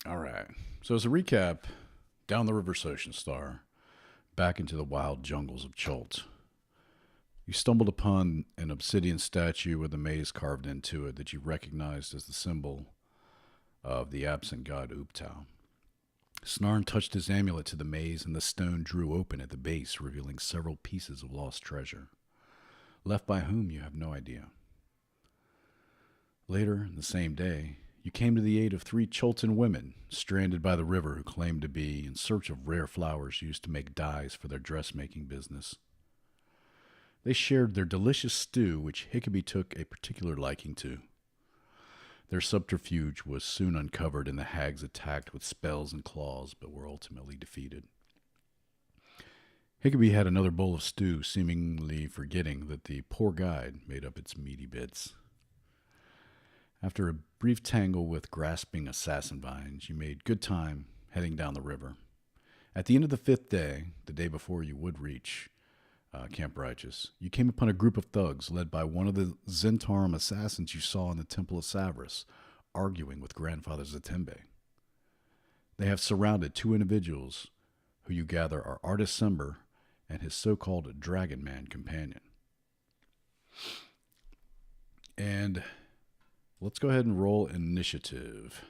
All right. So as a recap, down the river Ocean Star, back into the wild jungles of Chult. You stumbled upon an obsidian statue with a maze carved into it that you recognized as the symbol of the absent god Uptau. Snarn touched his amulet to the maze, and the stone drew open at the base, revealing several pieces of lost treasure. Left by whom, you have no idea. Later, the same day, you came to the aid of 3 Chultan women stranded by the river who claimed to be in search of rare flowers used to make dyes for their dressmaking business. They shared their delicious stew, which Hickeby took a particular liking to. Their subterfuge was soon uncovered, and the hags attacked with spells and claws, but were ultimately defeated. Hickeby had another bowl of stew, seemingly forgetting that the poor guide made up its meaty bits. After a brief tangle with grasping assassin vines, you made good time heading down the river. At the end of the 5th day, the day before you would reach Camp Righteous, you came upon a group of thugs led by one of the Zentarum assassins you saw in the Temple of Savras, arguing with Grandfather Zatembe. They have surrounded 2 individuals who you gather are Artus Cimber and his so-called Dragon Man companion. And let's go ahead and roll initiative.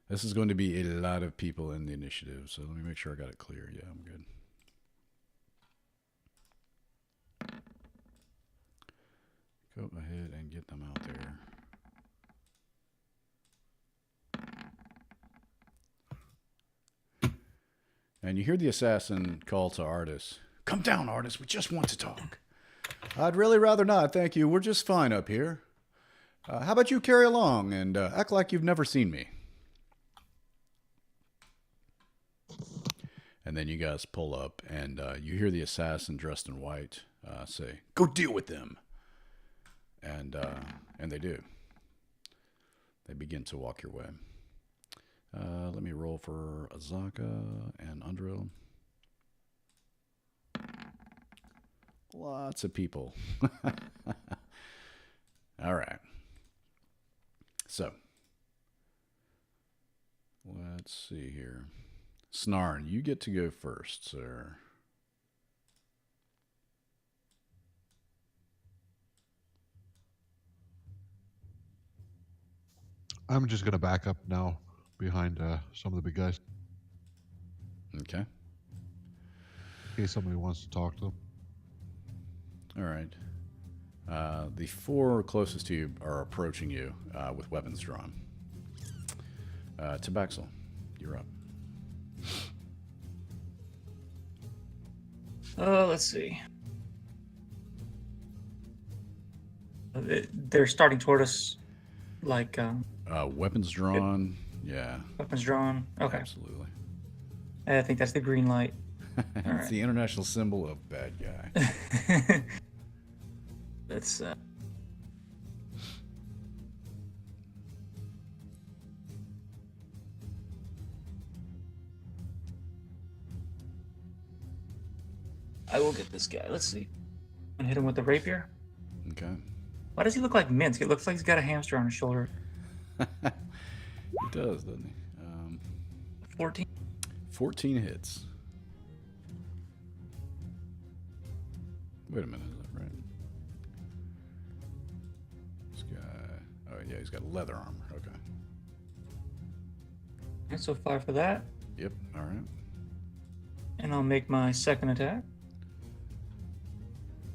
This is going to be a lot of people in the initiative, so let me make sure I got it clear. Yeah, I'm good. Go ahead and get them out there. And you hear the assassin call to Artus. Come down, Artus. We just want to talk. I'd really rather not, thank you. We're just fine up here. How about you carry along and act like you've never seen me? And then you guys pull up, and you hear the assassin dressed in white say, "Go deal with them." And they do. They begin to walk your way. Let me roll for Azaka and Undril. Lots of people. All right. So, let's see here. Snarn, you get to go first, sir. I'm just going to back up now behind some of the big guys Okay. in case somebody wants to talk to them. All right. The 4 closest to you are approaching you with weapons drawn. Tabaxel, you're up. Let's see. They're starting toward us, like Weapons drawn. Yeah. weapons drawn. Okay, Absolutely. I think that's the green light. It's right. the international symbol of bad guy. That's I will get this guy. Let's see. And hit him with the rapier. Okay. Why does he look like Minsk? It looks like he's got a hamster on his shoulder. He does, doesn't he? 14. 14 hits. Wait a minute, is that right? This guy. Oh, yeah, he's got leather armor. Okay. And so 5 for that. Yep, all right. And I'll make my second attack.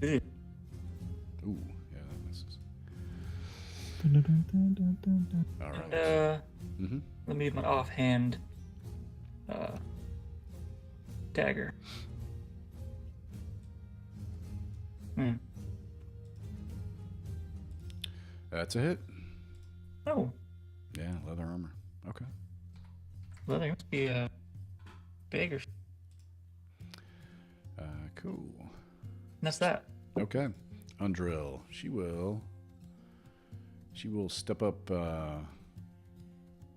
Ugh. Ooh, yeah, that misses. All right. And let me use my offhand dagger. That's a hit. Oh, Yeah, leather armor. Okay. well, there must be a bigger. Cool. That's that. Okay. Undrill. She will step up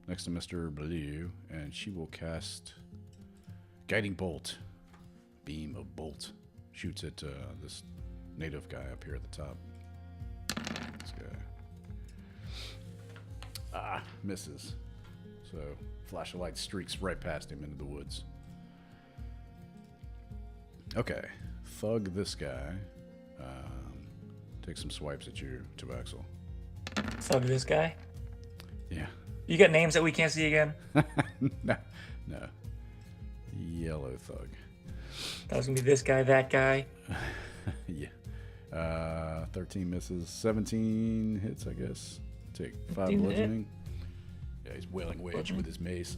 next to Mr. Blue, and she will cast Guiding Bolt. Beam of bolt. Shoots at this native guy up here at the top. This guy. Misses. So flash of light streaks right past him into the woods. Okay, thug this guy. Take some swipes at you, Tabaxel. Thug this guy. Yeah. You got names that we can't see again? No. Yellow thug. That was gonna be this guy, that guy. Yeah. 13 misses, 17 hits, I guess. Take 5 15 bludgeoning. Yeah, he's wailing wage with his mace.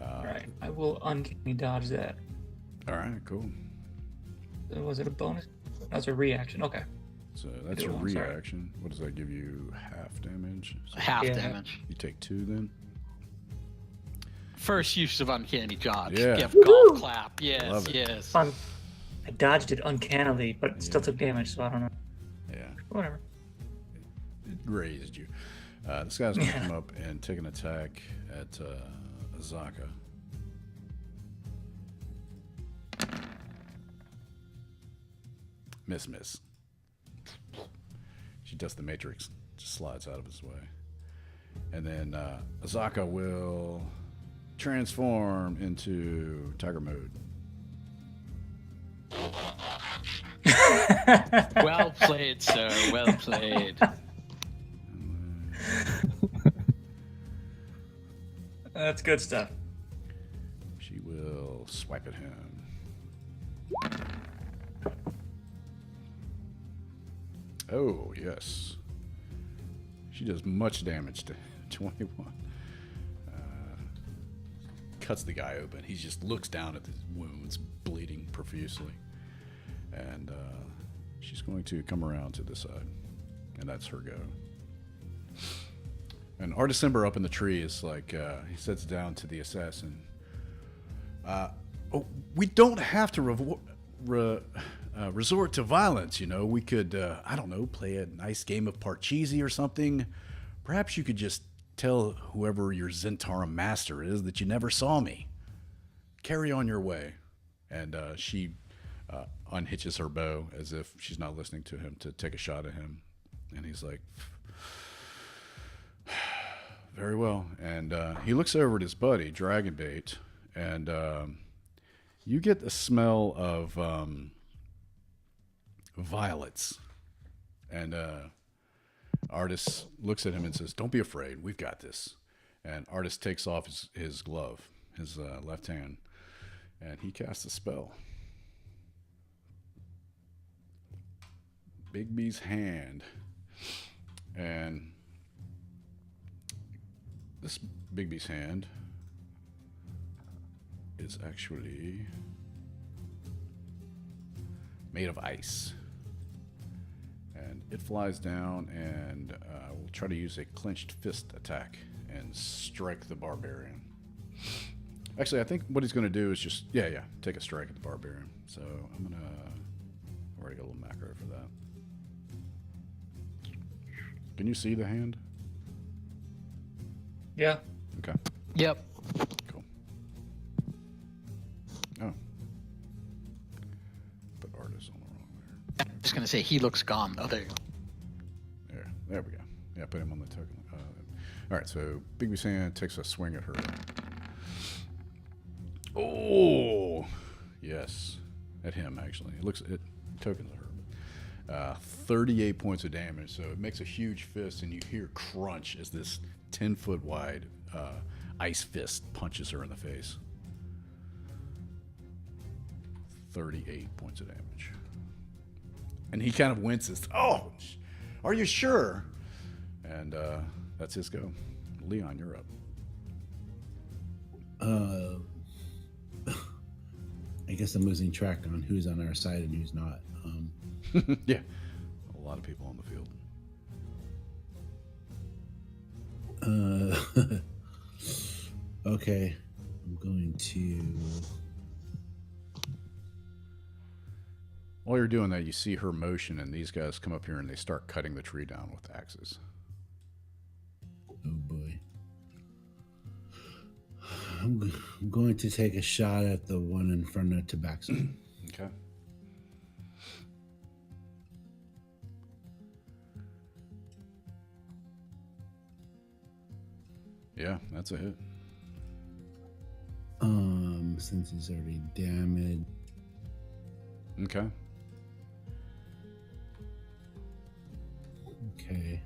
Alright, I will uncanny dodge that. Alright, cool. Was it a bonus? That's a reaction. Okay. So that's your reaction. What does that give you? Half damage? So Half damage. you take 2 then? First use of uncanny dodge. Yeah. Give golf clap. Yes, Love it. yes. Fun. I dodged it uncannily, but it still took damage, so I don't know. Yeah. Whatever. It grazed you. This guy's going to come up and take an attack at Azaka. Miss. She does the Matrix, just slides out of his way. And then Azaka will transform into tiger mode. Well played, sir. Well played. That's good stuff. She will swipe at him. Oh, yes. She does much damage to 21. Cuts the guy open. He just looks down at the wounds, bleeding profusely. And she's going to come around to this side. And that's her go. And Artus Cimber up in the tree is like, he sits down to the assassin. We don't have to resort to violence, you know. We could, I don't know, play a nice game of Parcheesi or something. Perhaps you could just tell whoever your Zentara master is that you never saw me. Carry on your way. And she unhitches her bow as if she's not listening to him to take a shot at him. And he's like, very well. And he looks over at his buddy, Dragonbait, and you get the smell of violets. And Artus looks at him and says, don't be afraid, we've got this. And Artus takes off his glove, his left hand, and he casts a spell. Bigby's hand. And this Bigby's hand is actually made of ice. And it flies down and will try to use a clenched fist attack and strike the barbarian. Actually, I think what he's going to do is just, take a strike at the barbarian. So I'm going to, I've already got a little macro for that. Can you see the hand? Yeah. Okay. Yep. Cool. Oh. Put Artus on the wrong there. I'm just gonna say he looks gone. Oh, there you go. There we go. Yeah, put him on the token. All right, so Bigby's hand takes a swing at her. Oh, yes, at him actually. It tokens at her. 38 points of damage. So it makes a huge fist, and you hear crunch as this 10-foot wide ice fist punches her in the face. 38 points of damage. And he kind of winces. Oh, are you sure? And that's his go. Leon, you're up. I guess I'm losing track on who's on our side and who's not. Yeah, a lot of people on the field. Okay, I'm going to. While you're doing that, you see her motion, and these guys come up here and they start cutting the tree down with axes. Oh boy. I'm going to take a shot at the one in front of Tabaxi. Okay. Yeah, that's a hit. Since he's already damaged. Okay. Okay.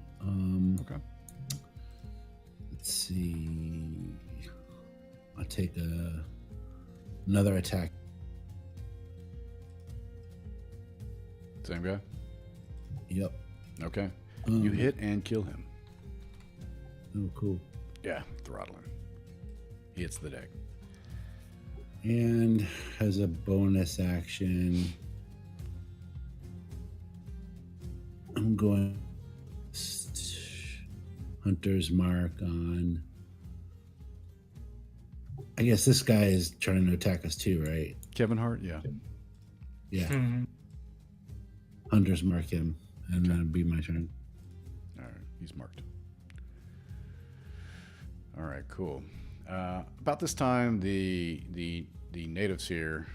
Okay. Let's see. I'll take another attack. Same guy? Yep. Okay. You hit and kill him. Oh, cool. Yeah, throttling. He hits the deck. And as a bonus action, I'm going Hunter's Mark on. I guess this guy is trying to attack us too, right? Kevin Hart? Yeah. Yeah. Mhm. Hunter's Mark him, and that'll be my turn. All right. He's marked. All right, cool. About this time, the natives here,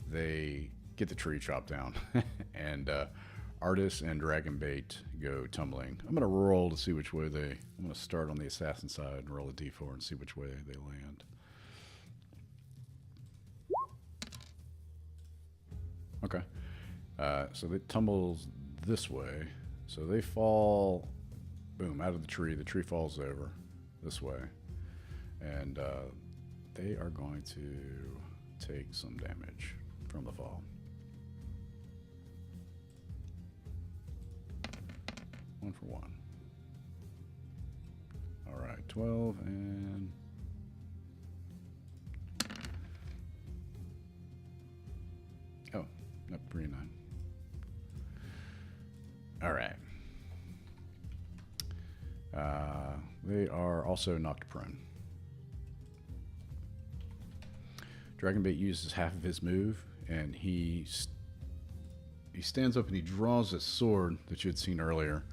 they get the tree chopped down, and Artus and Dragonbait go tumbling. I'm gonna roll to see which way they. I'm gonna start on the assassin side and roll a d4 and see which way they land. Okay. So it tumbles this way. So they fall, boom, out of the tree. The tree falls over this way. And they are going to take some damage from the fall. 1 for 1. All right, 12 and... Oh, no, 39. All right. They are also knocked prone. Dragonbait uses half of his move, and he stands up and he draws his sword that you had seen earlier,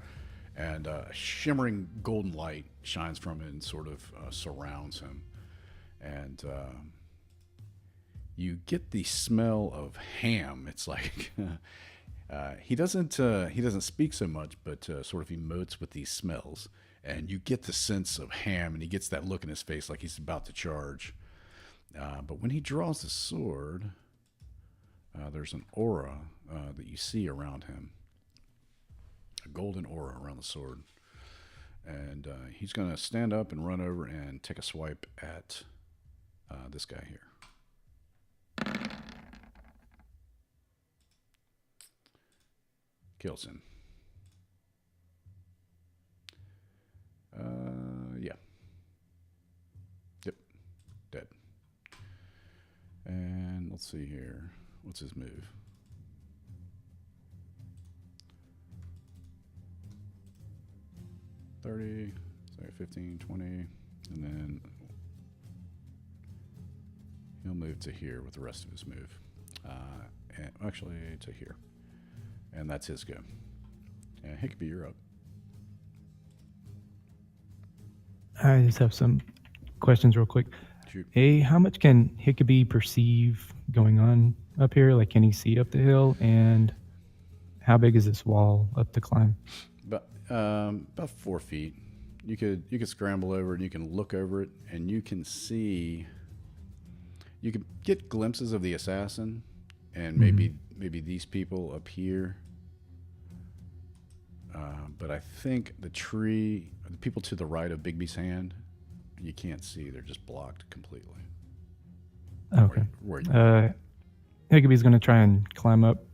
and a shimmering golden light shines from it and sort of surrounds him. And you get the smell of ham. It's like he doesn't speak so much, but sort of emotes with these smells, and you get the sense of ham, and he gets that look in his face like he's about to charge. But when he draws the sword, there's an aura that you see around him, a golden aura around the sword, and he's going to stand up and run over and take a swipe at this guy here. Kills him. Yeah. Yep. Dead. And let's see here. What's his move? $30, sorry, 15, 20, and then he'll move to here with the rest of his move. And actually to here. And that's his go. And Hickby, you're up. I just have some questions real quick. Shoot. Hey, how much can Hickby perceive going on up here? Like, can he see up the hill? And how big is this wall up to climb? About 4 feet. You could scramble over it, and you can look over it, and you can see. You can get glimpses of the assassin, and maybe these people up here. But I think the people to the right of Bigby's hand, you can't see. They're just blocked completely. Okay. Hickaby's going to try and climb up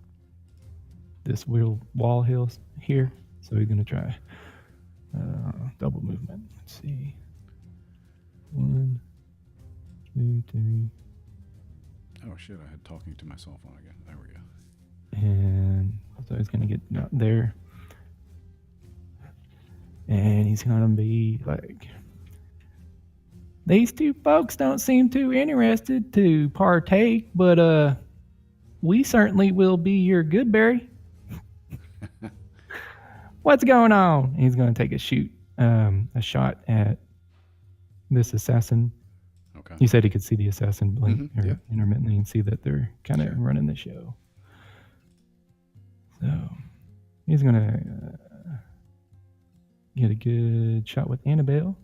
this wall hill here. So he's going to try double movement. Let's see. 1, 2, 3. Oh shit! I had talking to my cell phone again. There we go. And so he's going to get out there. And he's going to be like, these two folks don't seem too interested to partake, but we certainly will be your Goodberry. What's going on? He's going to take a shot at this assassin. Okay. You said he could see the assassin blink yeah. intermittently and see that they're kind of running the show. So he's going to get a good shot with Annabelle.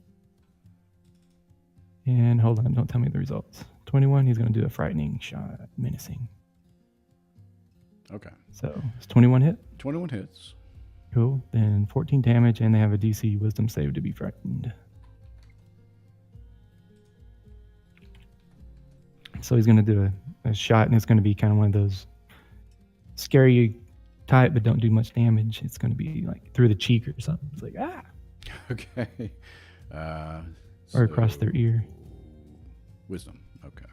And hold on, don't tell me the results. 21, he's going to do a frightening shot, menacing. Okay. So it's 21 hit. 21 hits. Cool. Then 14 damage, and they have a DC Wisdom save to be frightened. So he's going to do a shot, and it's going to be kind of one of those scary type, but don't do much damage. It's going to be like through the cheek or something. It's like, ah! Okay. Or across their ear. Wisdom. Okay.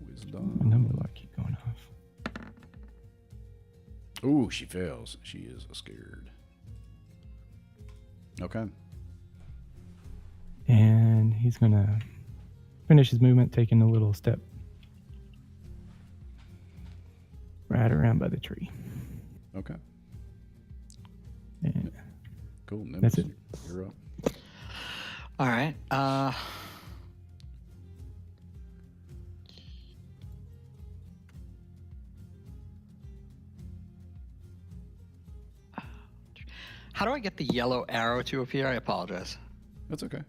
My Wisdom. number lock keep going off. Ooh, she fails. She is scared. Okay. And he's going to finish his movement, taking a little step right around by the tree. Okay. And Cool. Nimbus, that's it. You're up. All right. How do I get the yellow arrow to appear? I apologize. That's okay.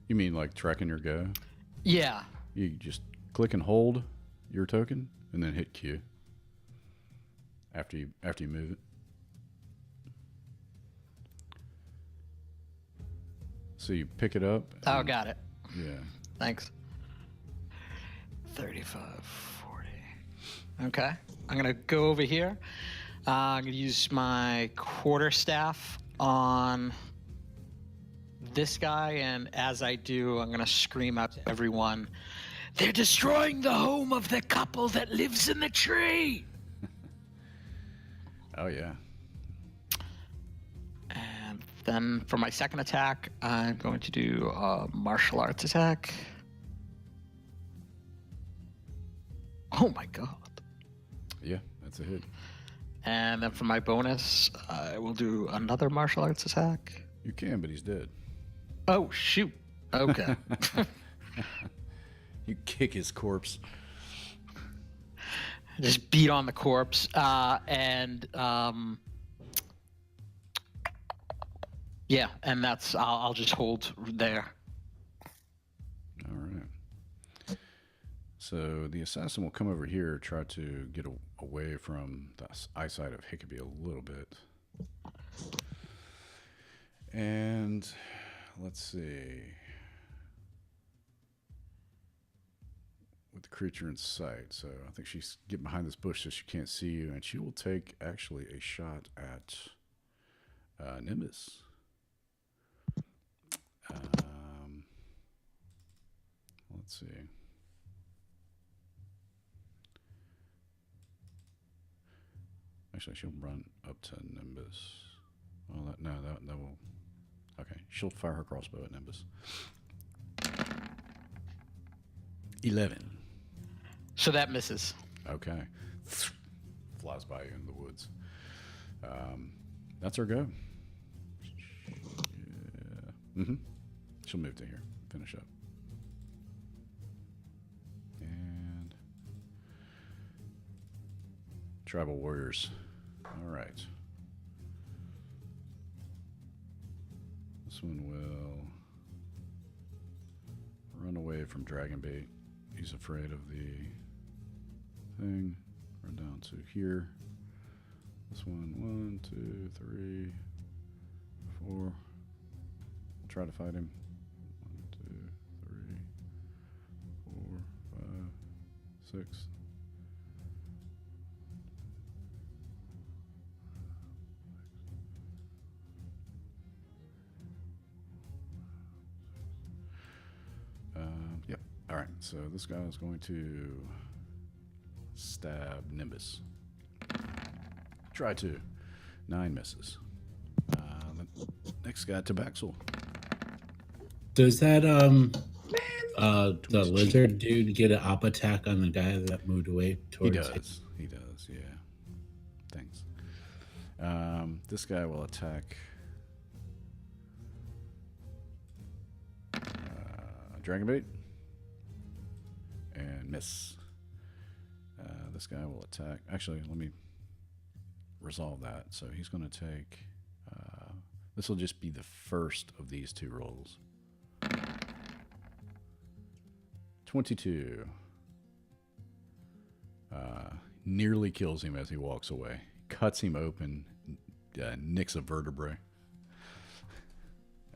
You mean like tracking your go? Yeah. You just click and hold your token and then hit Q after you move it. So you pick it up. Oh, and- got it. Yeah. Thanks. 35, 40. Okay. I'm going to go over here. I'm going to use my quarterstaff on this guy, and as I do, I'm going to scream out to everyone, "They're destroying the home of the couple that lives in the tree!" Oh yeah. And then for my second attack, I'm going to do a martial arts attack. Oh my god. Yeah, that's a hit. And then for my bonus, I will do another martial arts attack. You can, but he's dead. Oh, shoot. Okay. You kick his corpse. Just beat on the corpse. Yeah, and that's, I'll just hold there. All right. So the assassin will come over here, try to get away from the eyesight of Hickabee a little bit. And let's see. With the creature in sight. So I think she's getting behind this bush so she can't see you. And she will take actually a shot at Nimbus. Let's see. Actually, she'll run up to Nimbus. Well, that will. Okay, she'll fire her crossbow at Nimbus. 11. So that misses. Okay. Flies by you in the woods. That's her go. Yeah. She'll move to here. Finish up. And tribal warriors. All right. This one will run away from Dragonbait. He's afraid of the thing. Run down to here. This one, 1, 2, 3, 4. We'll try to fight him. 1, 2, 3, 4, 5, 6. Yep. All right. So this guy is going to stab Nimbus. Try to. 9 misses. The next guy, Tabaxel. Does that the lizard dude get an op attack on the guy that moved away He towards does. He does. Yeah. Thanks. This guy will attack Dragonbait and miss. This guy will attack. Actually, let me resolve that. So he's going to take. This will just be the first of these 2 rolls. 22. Nearly kills him as he walks away. Cuts him open. Nicks a vertebrae.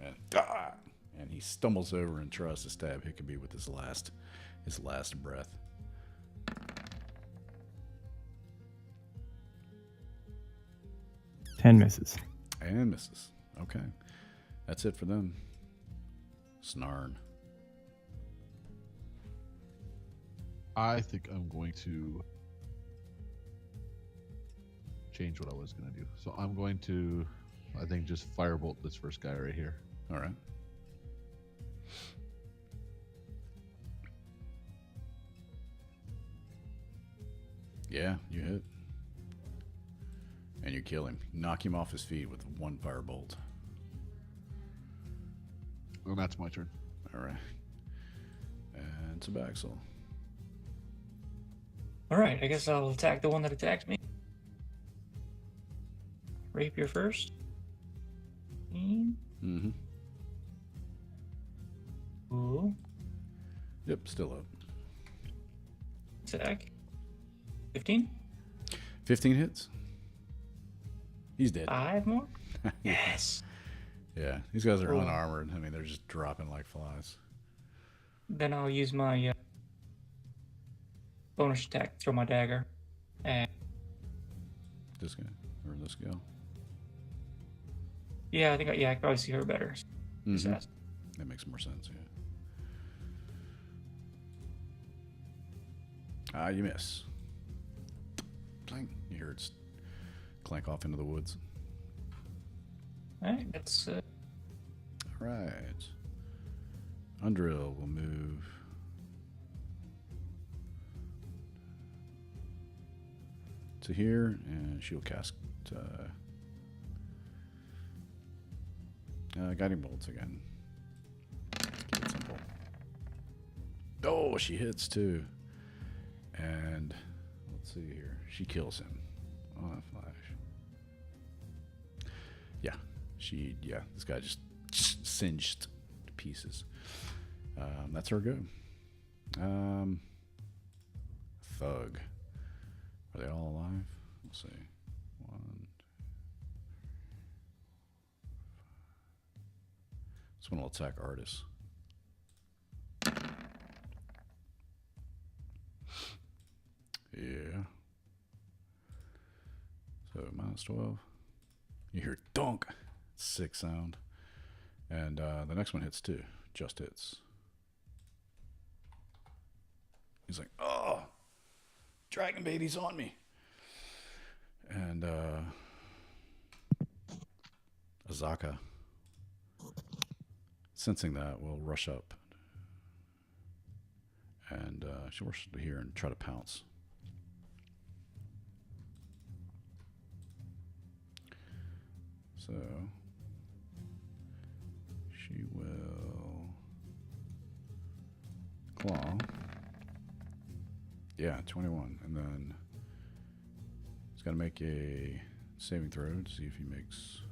And he stumbles over and tries to stab Hickabee with his last breath. Ten misses. And misses. Okay. That's it for them. Snarn. I think I'm going to change what I was going to do. So I'm going to, I think, just firebolt this first guy right here. All right. Yeah, you hit. And you kill him. Knock him off his feet with one firebolt. And that's my turn. All right. And Tabaxel. All right, I guess I'll attack the one that attacked me. Rapier first. Mm-hmm. Ooh. Yep, still up. Attack. 15. 15 hits. He's dead. 5 more. Yes. Yeah, these guys are Cool. unarmored. I mean, they're just dropping like flies. Then I'll use my bonus attack, throw my dagger. And This guy or this gal. yeah, I think I can probably see her better. Mhm. Assassin. That makes more sense. Yeah. You miss. Clank. You hear it clank off into the woods. All right, that's All right. Undrill will move to here, and she'll cast guiding bolts again. Keep it simple. Oh, she hits too. And let's see here. She kills him on a flash. Yeah, this guy just singed to pieces. That's her go. Thug. Are they all alive? Let's see. 1. This one will attack Artus. Yeah. So -12. You hear dunk. 6 sound. And the next one hits too. Just hits. He's like, oh, Dragonbait, he's on me. And Azaka, sensing that, will rush up. And she'll rush to here and try to pounce. So she will claw. Yeah, 21. And then he's got to make a saving throw to see if he makes.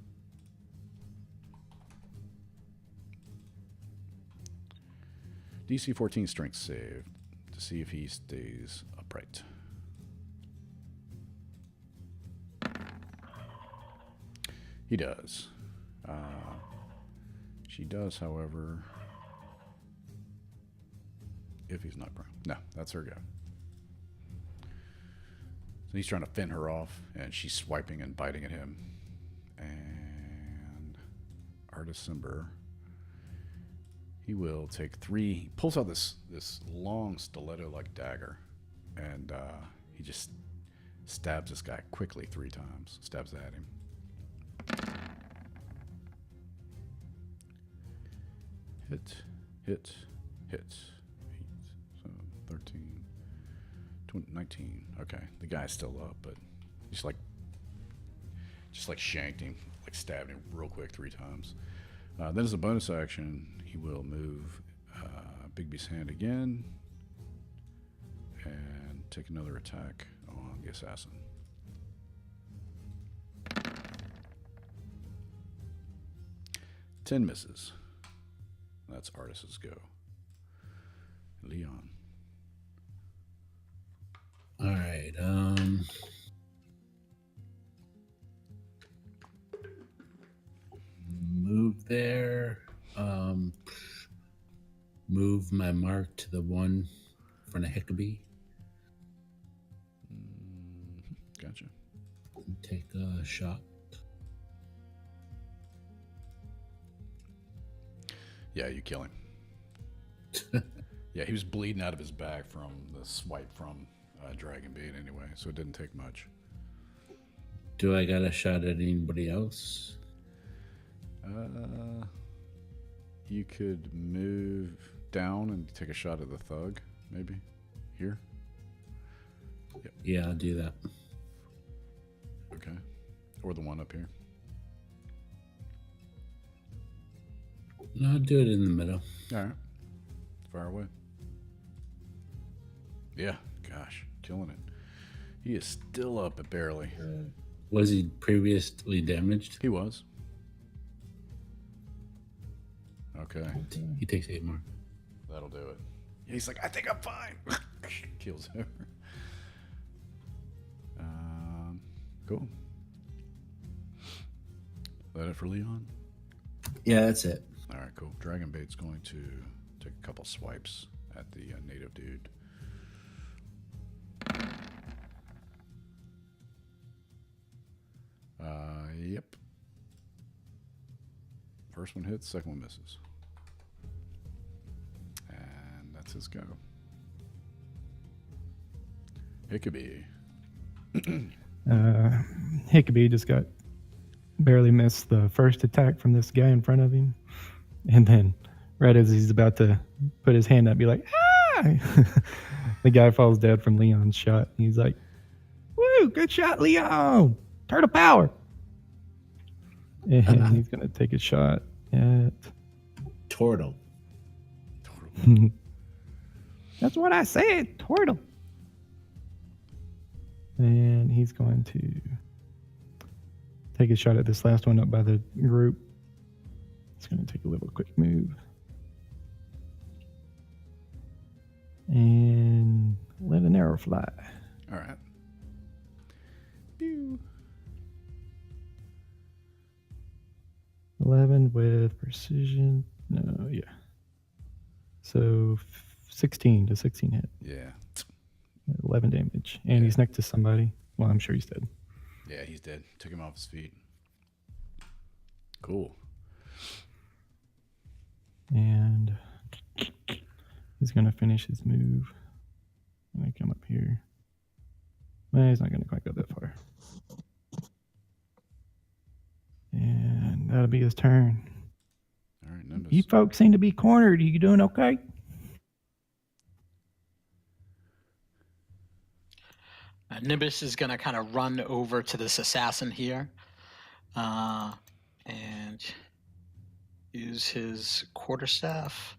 DC 14 strength save to see if he stays upright. He does. She does, however, if he's not prone. No, that's her go. So he's trying to fend her off, and she's swiping and biting at him. And Artus Cimber, he will take 3. He pulls out this long stiletto-like dagger, and he just stabs this guy quickly 3 times. Stabs at him. Hit, hit, hit. 8, 7, 13, 20, 19. Okay, the guy's still up, but just like shanked him, like stabbed him real quick 3 times. Then as a bonus action, he will move Bigby's hand again and take another attack on the assassin. Ten misses. That's Artus's go. Leon. All right. Move there. Move my mark to the one in front of Hickabee. Gotcha. Take a shot. Yeah, you kill him. Yeah, he was bleeding out of his back from the swipe from Dragonbait anyway, so it didn't take much. Do I got a shot at anybody else? You could move down and take a shot at the thug, maybe. Here? Yep. Yeah, I'll do that. Okay. Or the one up here. No, I'll do it in the middle. All right. Far away. Yeah, gosh, killing it. He is still up, but barely. Was he previously damaged? He was. Okay. He takes 8 more. That'll do it. He's like, I think I'm fine. Keels over. Cool. That it for Leon? Yeah, that's it. All right, cool. Dragonbait's going to take a couple swipes at the native dude. Yep. First one hits, second one misses. And that's his go. Hickabee. Hickabee just got barely missed the first attack from this guy in front of him. And then right as he's about to put his hand up, be like, ah! The guy falls dead from Leon's shot. He's like, woo, good shot, Leon. Turtle power. And he's going to take a shot at... Turtle. That's what I said, turtle. And he's going to take a shot at this last one up by the group. He's going to take a little quick move. And let an arrow fly. All right. Pew. 11 with precision. No, yeah. So 16 to 16 hit. Yeah. 11 damage. And he's next to somebody. Well, I'm sure he's dead. Yeah, he's dead. Took him off his feet. Cool. And he's going to finish his move. I'm going to come up here. Well, he's not going to quite go that far. And that'll be his turn. All right, Nimbus. You folks seem to be cornered. You doing okay? Nimbus is going to kind of run over to this assassin here and use his quarterstaff.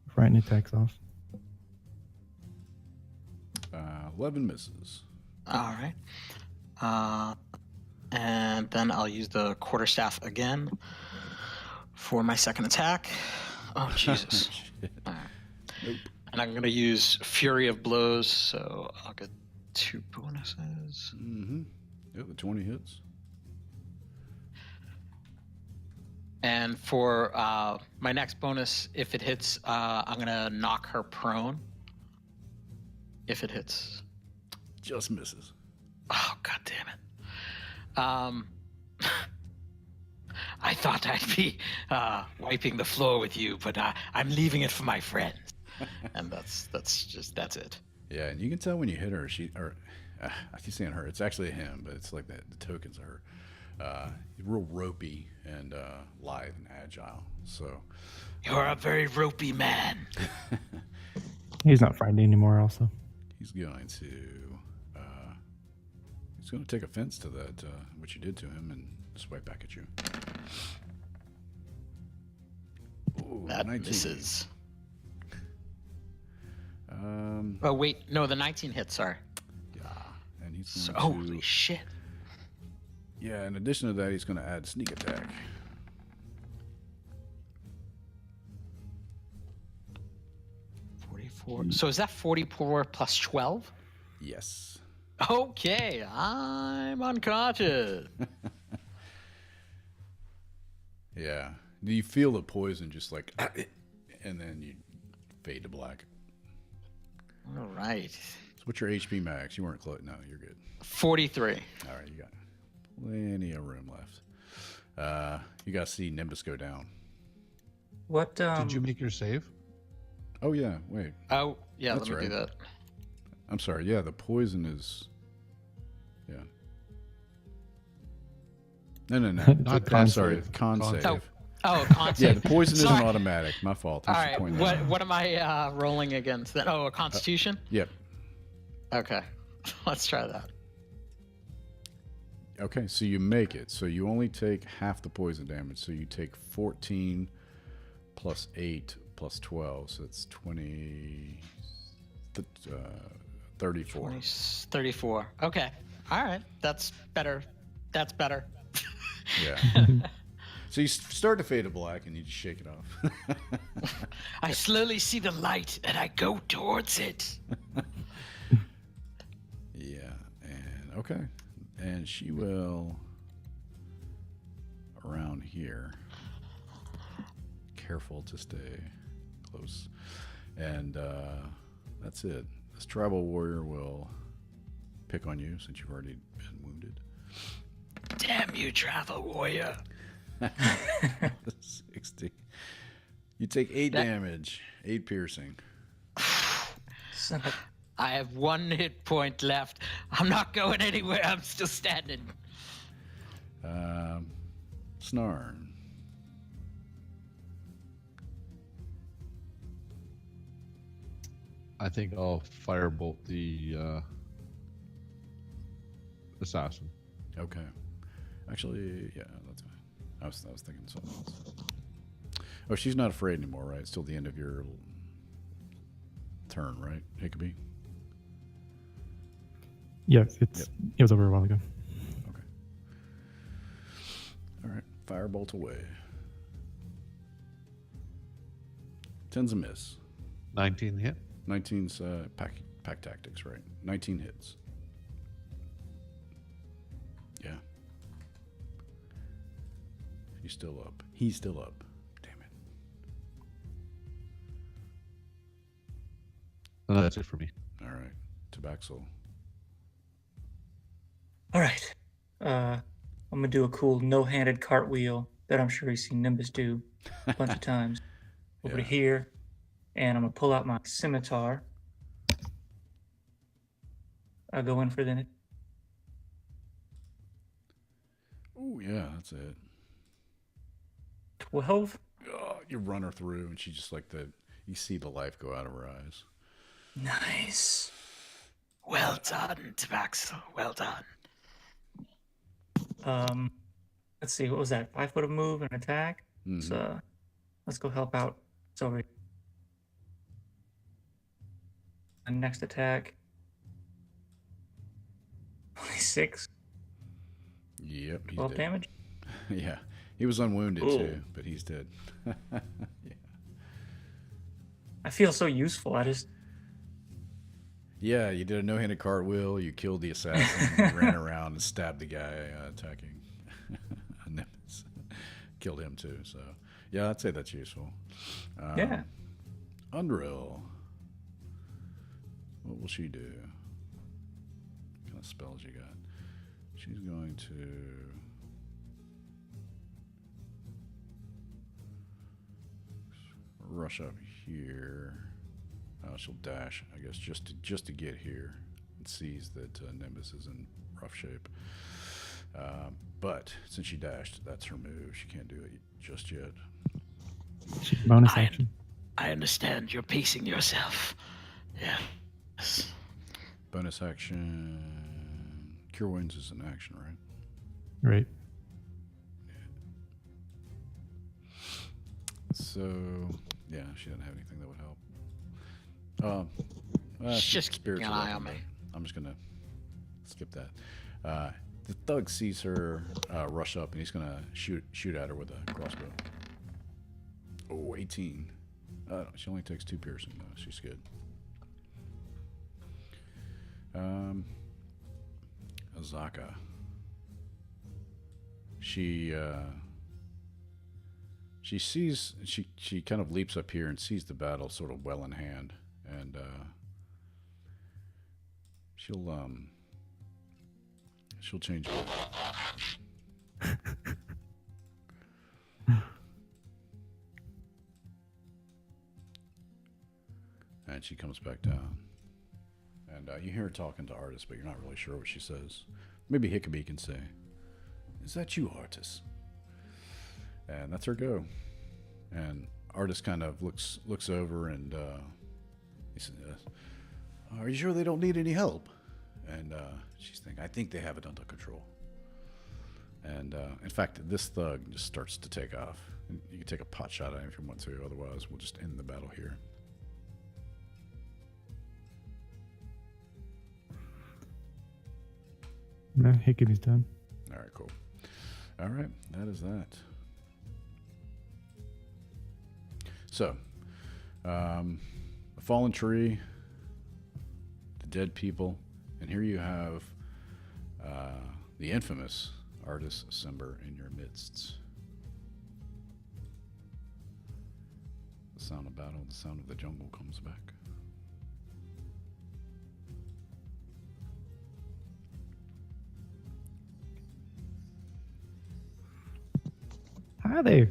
Frightened attacks off. 11 misses. All right. And then I'll use the quarterstaff again for my second attack. Oh, Jesus. Shit. All right. Nope. And I'm going to use Fury of Blows, so I'll get 2 bonuses. Mm-hmm. Yep, the 20 hits. And for my next bonus, if it hits, I'm going to knock her prone. If it hits. Just misses. Oh, God damn it. I thought I'd be wiping the floor with you, but I'm leaving it for my friends. And that's it. Yeah, and you can tell when you hit her. I keep saying her. It's actually him, but it's like the tokens are real ropey and lithe and agile. So You're a very ropey man. He's not frightened anymore, also. he's going to take offense to that what you did to him and swipe back at you. Ooh, That 19. misses. Um, Oh, wait. No, the 19 hits, sorry. yeah, and he's So, going holy to. shit. Yeah, in addition to that, he's going to add sneak attack. So is that 44 plus 12? Yes. Okay, I'm unconscious. Yeah. You feel the poison just like, and then you fade to black. All right. So what's your HP max? You weren't close. No, you're good. 43. All right, you got plenty of room left. You got to see Nimbus go down. What? Did you make your save? Oh yeah, wait. Oh, yeah, That's let me do right. that. I'm sorry. Yeah, the poison is. Yeah. No. Not I'm con sorry. save. Con Con save. save. Oh, con Yeah, save. the poison Sorry. isn't automatic. My fault. All Thanks for right, pointing that out. what am I rolling against then? Oh, a constitution? Yep. Okay, let's try that. Okay, so you make it. So you only take half the poison damage. So you take 14 plus 8 plus 12. So it's 20. 34. 20, 34. Okay, all right, that's better. That's better. Yeah. So you start to fade to black and you just shake it off. I slowly see the light and I go towards it. Yeah, and okay. And she will around here. Careful to stay close. And that's it. This tribal warrior will pick on you since you've already been wounded. Damn you, travel warrior. 60. You take 8 damage, 8 piercing. Son of- I have 1 hit point left. I'm not going anywhere. I'm still standing. Snarn. I think I'll firebolt the assassin. Okay. Actually, yeah, that's fine. I was thinking something else. Oh, she's not afraid anymore, right? It's still the end of your turn, right, Hickabee? Yes, it was over a while ago. Okay. All right. Firebolt away. 10's a miss. 19 hit. 19's pack tactics, right? 19 hits. Yeah. She's still up. He's still up. Damn it. No, that's it for me. All right. Tabaxel. All right. I'm gonna do a cool no-handed cartwheel that I'm sure you've seen Nimbus do a bunch of times. Over to Yeah. here, and I'm gonna pull out my scimitar. I'll go in for the. Oh, yeah, that's it. 12. Oh, you run her through, and she just like you see the life go out of her eyes. Nice. Well done, Tabaxel. Well done. Let's see. What was that? 5 foot of move and attack. Mhm. Let's go help out. Sorry. And next attack. Only 6. Yep, he's 12 dead. damage. Yeah, he was unwounded Ooh. too, but he's dead. Yeah. I feel so useful. I just. Yeah, you did a no-handed cartwheel. You killed the assassin. You ran around and stabbed the guy attacking. And then killed him too. So, yeah, I'd say that's useful. Yeah. Undrill. What will she do? What kind of spells you got? She's going to rush up here. She'll dash, I guess, just to get here. It sees that Nimbus is in rough shape. But since she dashed, that's her move. She can't do it just yet. Bonus action. I understand you're pacing yourself. Yes. Bonus action. Cure Wounds is an action, right? Right. So, yeah, she doesn't have anything that would help. She's just keeping an eye on me. I'm just gonna skip that. The thug sees her rush up, and he's gonna shoot at her with a crossbow. Oh, 18. She only takes 2 piercing though. She's good. Azaka. She sees, she kind of leaps up here and sees the battle sort of well in hand, and she'll change it. And she comes back down. And you hear her talking to Artus, but you're not really sure what she says. Maybe Hickabee can say, "Is that you, Artus?" And that's her go. And Artus kind of looks over and he says, "Are you sure they don't need any help?" And she's thinking, "I think they have it under control." And in fact, this thug just starts to take off. You can take a pot shot at him if you want to, otherwise we'll just end the battle here. No, Hickabee's done. All right, cool. All right, that is that. So, a fallen tree, the dead people, and here you have the infamous Artus Cimber in your midst. The sound of battle, the sound of the jungle comes back. Hi there.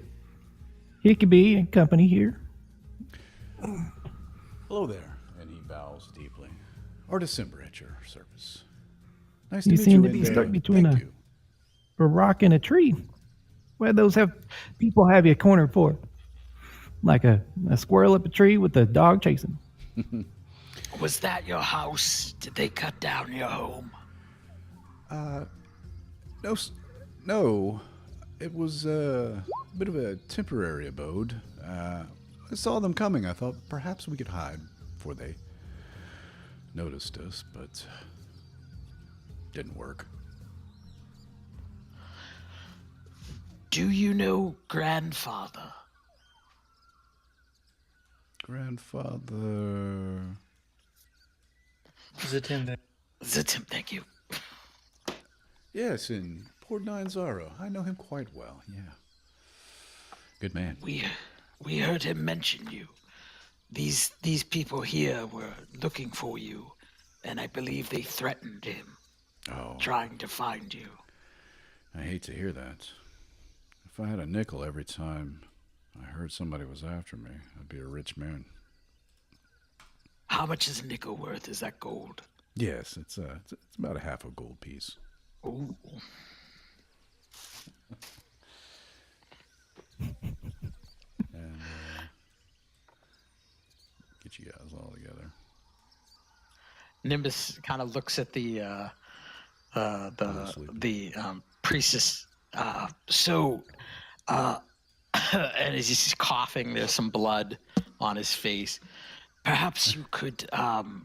Hickabee and company here. Hello there. And he bows deeply. Artus Cimber at your service. Nice You to meet seem you. to be and, stuck between thank you. a rock and a tree. What those have people have you cornered for? Like a squirrel up a tree with a dog chasing. Was that your house? Did they cut down your home? No. It was a bit of a temporary abode. I saw them coming. I thought perhaps we could hide before they noticed us, but didn't work. Do you know grandfather? Grandfather. Zatimbe. Zatim, thank you. Yes, in Port Nine Zaro. I know him quite well, yeah. Good man. We heard him mention you. These people here were looking for you, and I believe they threatened him, trying to find you. I hate to hear that. If I had a nickel every time I heard somebody was after me, I'd be a rich man. How much is a nickel worth? Is that gold? Yes, it's about a half a gold piece. Ooh. And get you guys all together. Nimbus kind of looks at the priestess. Uh, And as he's coughing, there's some blood on his face. Perhaps you could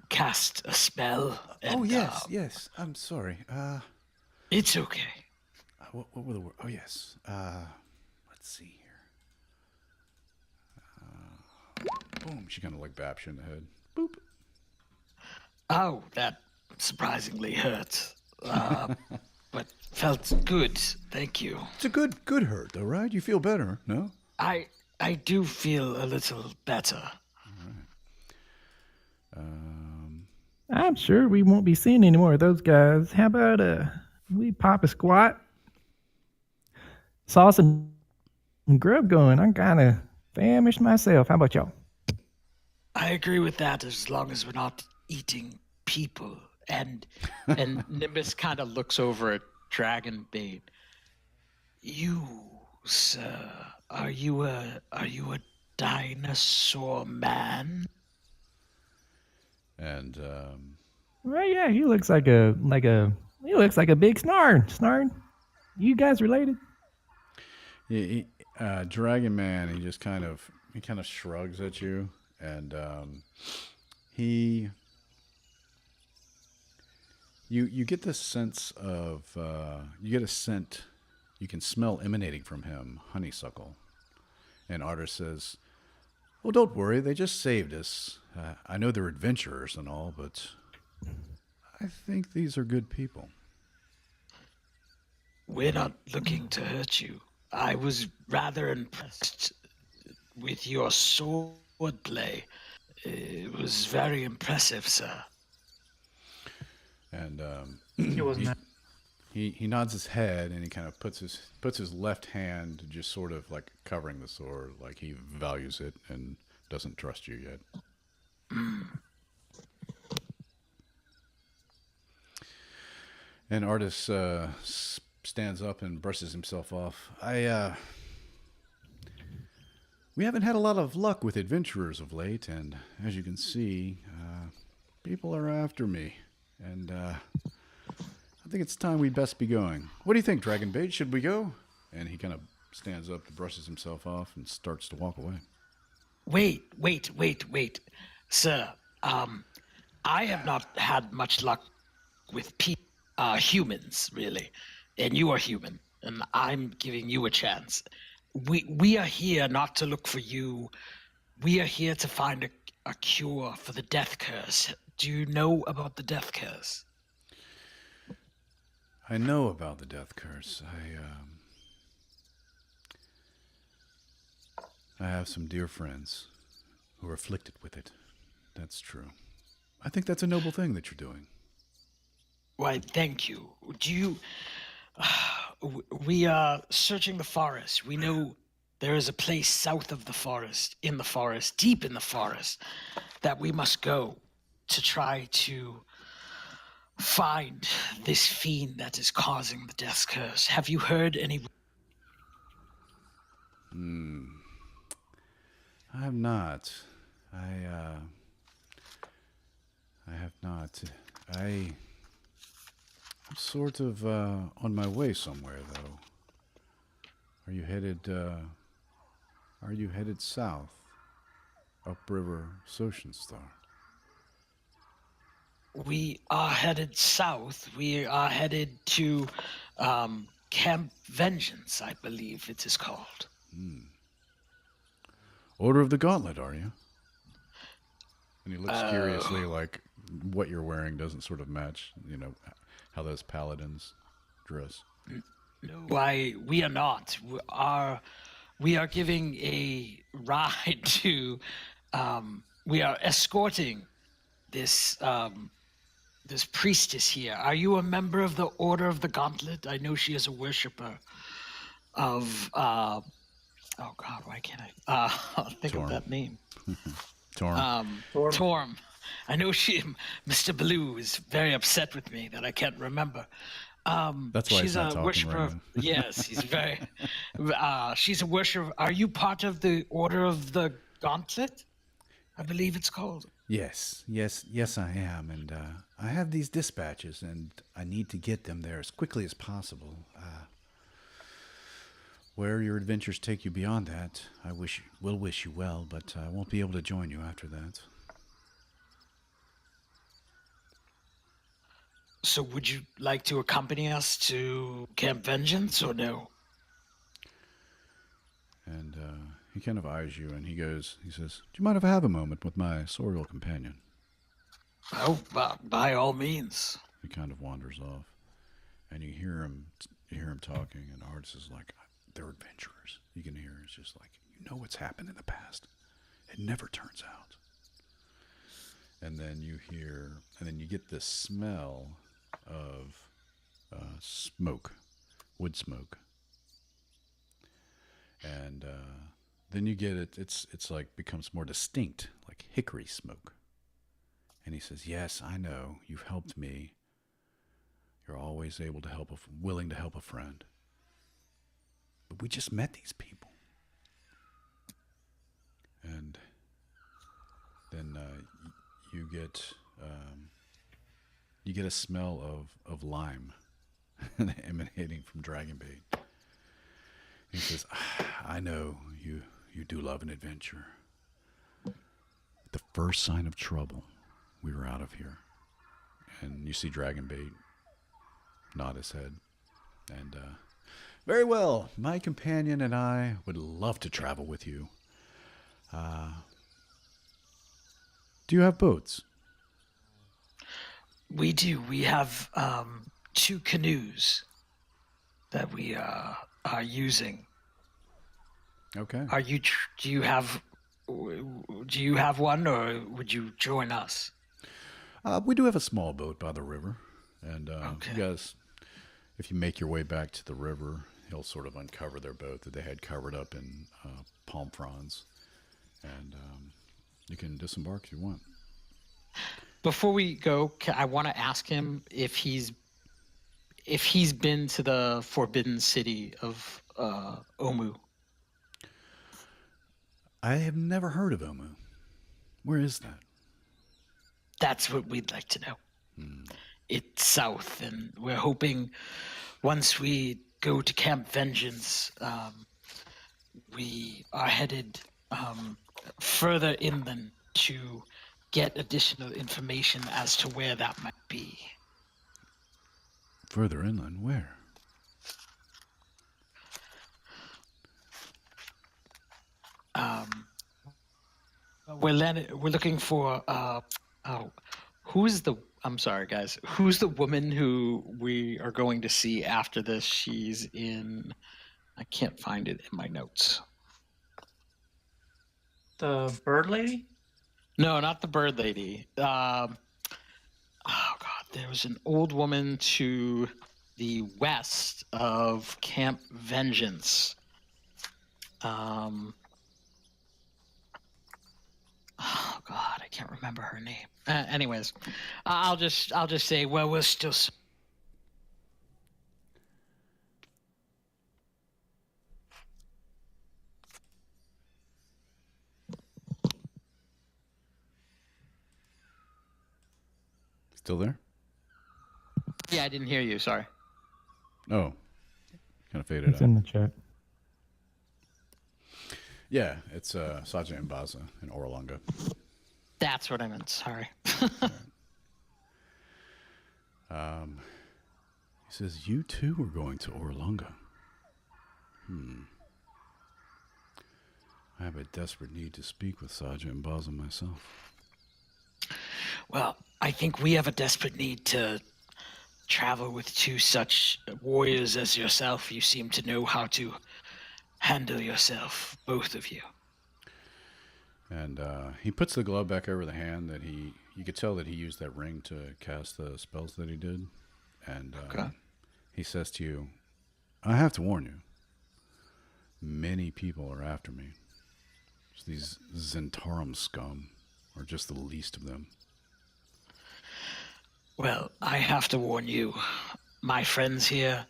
cast a spell. And, yes. I'm sorry. It's okay. What were the words? Oh, yes. Let's see here. Boom. She kind of like baps you in the head. Boop. Oh, that surprisingly hurt. But felt good. Thank you. It's a good hurt, though, right? You feel better, no? I do feel a little better. I'm sure we won't be seeing any more of those guys. How about we pop a squat? Saw some grub going. I'm kind of famished myself. How about y'all? I agree with that as long as we're not eating people. And Nimbus kind of looks over at Dragonbait. You, sir, are you a dinosaur man? And Well, yeah, he looks like a big Snarn. You guys related? Dragon Man, he just kind of shrugs at you, and you get this sense of you get a scent you can smell emanating from him, honeysuckle. And Artus says, "Well, don't worry, they just saved us. I know they're adventurers and all, but I think these are good people. We're not looking to hurt you. I was rather impressed with your sword play. It was very impressive, sir. And It wasn't that. he nods his head and he kind of puts his left hand just sort of like covering the sword, like he values it and doesn't trust you yet. And Artus stands up and brushes himself off. We haven't had a lot of luck with adventurers of late, and as you can see, people are after me, and I think it's time we'd best be going. What do you think, Dragonbait? Should we go? And he kind of stands up and brushes himself off and starts to walk away. Wait. Sir, I have not had much luck with humans, really. And you are human, and I'm giving you a chance. We are here not to look for you. We are here to find a cure for the death curse. Do you know about the death curse? I know about the death curse. I have some dear friends who are afflicted with it. That's true. I think that's a noble thing that you're doing. Why, thank you. Do you... We are searching the forest. We know there is a place south of the forest, in the forest, deep in the forest, that we must go to try to find this fiend that is causing the death curse. Have you heard any... I have not. I have not. I'm sort of on my way somewhere, though. Are you headed south, upriver Socienstar? We are headed south. We are headed to Camp Vengeance, I believe it is called. Order of the Gauntlet, are you? And he looks curiously like what you're wearing doesn't sort of match, how those paladins dress. Why, we are not. We are giving a ride to... we are escorting this this priestess here. Are you a member of the Order of the Gauntlet? I know she is a worshiper of... oh, God, why can't I think Torm. of that name? Torm. Torm. I know Mr. Blue is very upset with me that I can't remember. That's why she's he's not a talking worshiper. right now. Yes, he's very. She's a worshiper. Are you part of the Order of the Gauntlet? I believe it's called. Yes, I am, and I have these dispatches, and I need to get them there as quickly as possible. Where your adventures take you beyond that, I will wish you well, but I won't be able to join you after that. So would you like to accompany us to Camp Vengeance, or no? And he kind of eyes you, and he says, "Do you mind if I have a moment with my sorrel companion?" Oh, by all means. He kind of wanders off, and you hear him talking, and Artus is like, "They're adventurers." You can hear it's just like, what's happened in the past. It never turns out. And then you get this smell of smoke, wood smoke. And then you get it, it's like becomes more distinct, like hickory smoke. And he says, "Yes, I know, you've helped me. You're always able to help, willing to help a friend. But we just met these people." And then you get a smell of lime emanating from Dragonbait. He says, "I know you do love an adventure. At the first sign of trouble, we were out of here." And you see Dragonbait nod his head. And very well, my companion and I would love to travel with you. Do you have boats? We do. We have 2 canoes that we are using. Okay. Do you have one, or would you join us? We do have a small boat by the river, and Okay. you guys, if you make your way back to the river, he'll sort of uncover their boat that they had covered up in palm fronds, and you can disembark if you want. Before we go, I want to ask him if he's been to the Forbidden City of Omu. I have never heard of Omu. Where is that? That's what we'd like to know. It's south, and we're hoping once we go to Camp Vengeance, we are headed further inland to get additional information as to where that might be. Further inland, where? We're looking for I'm sorry, guys. Who's the woman who we are going to see after this? She's in. I can't find it in my notes. The bird lady? No, not the bird lady. Oh God, there was an old woman to the west of Camp Vengeance. Oh God, I can't remember her name. Anyways, I'll just say, well, we're still. Still there? Yeah, I didn't hear you. Sorry. Oh, kind of faded It's out. in the chat. Yeah, it's Sajay Mbaza in Orlonga. That's what I meant. Sorry. He says, you too are going to Orlonga. I have a desperate need to speak with Sajay Mbaza myself. Well, I think we have a desperate need to travel with 2 such warriors as yourself. You seem to know how to handle yourself, both of you. And he puts the glove back over the hand that you could tell that he used that ring to cast the spells that he did. And he says to you, I have to warn you, many people are after me. These Zentarum scum are just the least of them. Well, I have to warn you, my friends here,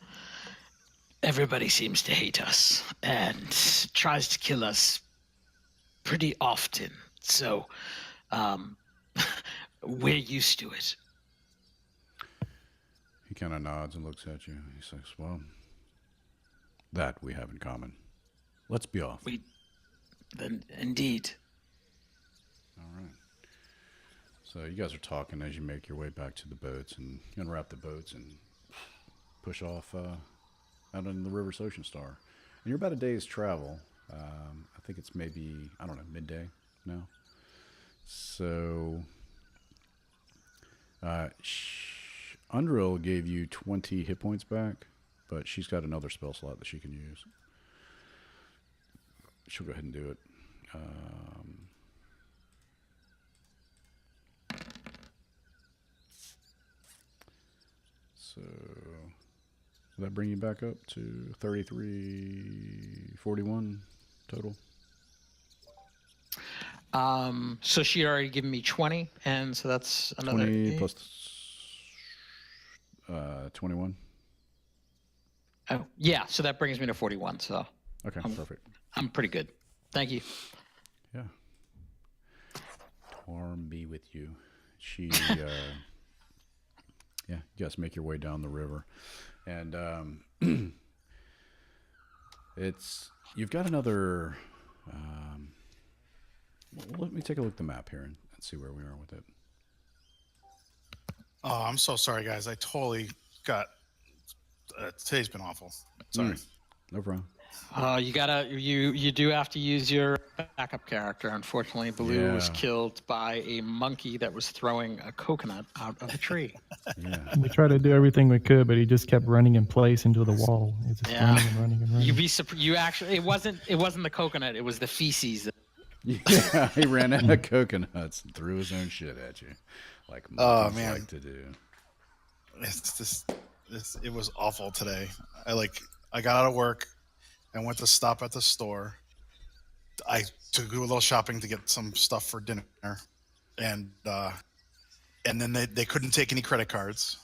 everybody seems to hate us and tries to kill us pretty often. So, we're used to it. He kind of nods and looks at you. He says, well, that we have in common. Let's be off. Then indeed. All right. So you guys are talking as you make your way back to the boats, and you unwrap the boats and push off out in the River Ocean Star. And you're about a day's travel. I think it's maybe, I don't know, midday now. So Undril gave you 20 hit points back, but she's got another spell slot that she can use. She'll go ahead and do it. So will that bring you back up to 3341 total? So she had already given me 20, and so that's another 20 8. plus 21. Oh, yeah, so that brings me to 41. So Okay, perfect. I'm pretty good. Thank you. Yeah. Torm be with you. She, yeah, you guys make your way down the river. And you've got another, let me take a look at the map here and see where we are with it. Oh, I'm so sorry, guys. I totally got, today's been awful. Sorry. No problem. You do have to use your backup character. Unfortunately, Baloo was Yeah. killed by a monkey that was throwing a coconut out of a tree. Yeah. We tried to do everything we could, but he just kept running in place into the wall. He's just Yeah. running and running and running. You actually it wasn't the coconut, it was the feces. Yeah, he ran out of coconuts and threw his own shit at you, like monkeys man. like to do. It was awful today. I got out of work and went to stop at the store. I to do a little shopping to get some stuff for dinner, and then they couldn't take any credit cards.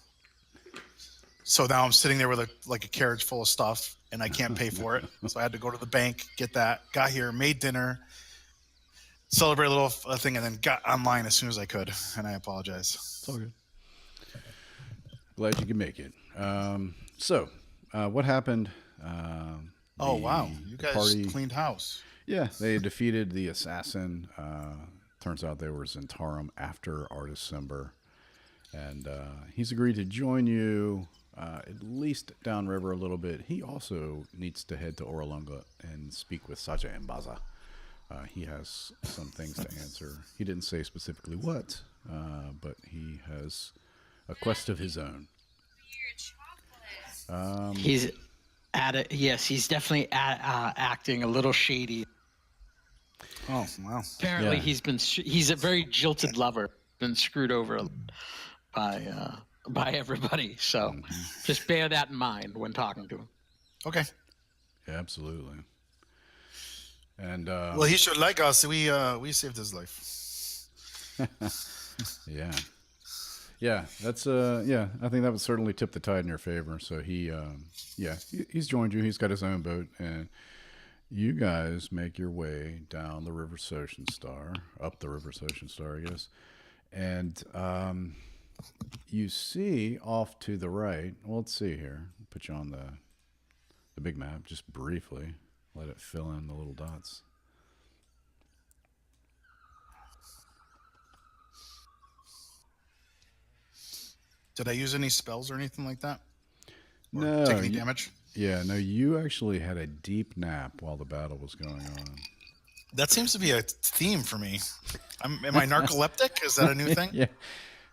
So now I'm sitting there with a carriage full of stuff, and I can't pay for it. So I had to go to the bank, get that. Got here, made dinner, celebrate a little thing, and then got online as soon as I could. And I apologize. It's all good. Glad you could make it. So, what happened? Oh wow, you guys party- cleaned house. Yeah, they defeated the assassin. Turns out they were Zentarum after Artus Cimber. And he's agreed to join you at least downriver a little bit. He also needs to head to Oralunga and speak with Sacha Mbaza. He has some things to answer. He didn't say specifically what, but he has a quest of his own. He's he's definitely acting a little shady. Oh wow. Apparently, Yeah. he's a very jilted lover. Been screwed over by everybody. So just bear that in mind when talking to him. Okay. Yeah, absolutely. And Well, he should like us. We saved his life. yeah. Yeah, that's I think that would certainly tip the tide in your favor. So he's joined you. He's got his own boat, and you guys make your way down the River Ocean Star, up the River Ocean Star, I guess. And you see off to the right. Well, let's see here. Put you on the big map just briefly. Let it fill in the little dots. Did I use any spells or anything like that? Or No, take any you- damage? Yeah, no, you actually had a deep nap while the battle was going on. That seems to be a theme for me. Am I narcoleptic? Is that a new thing? Yeah.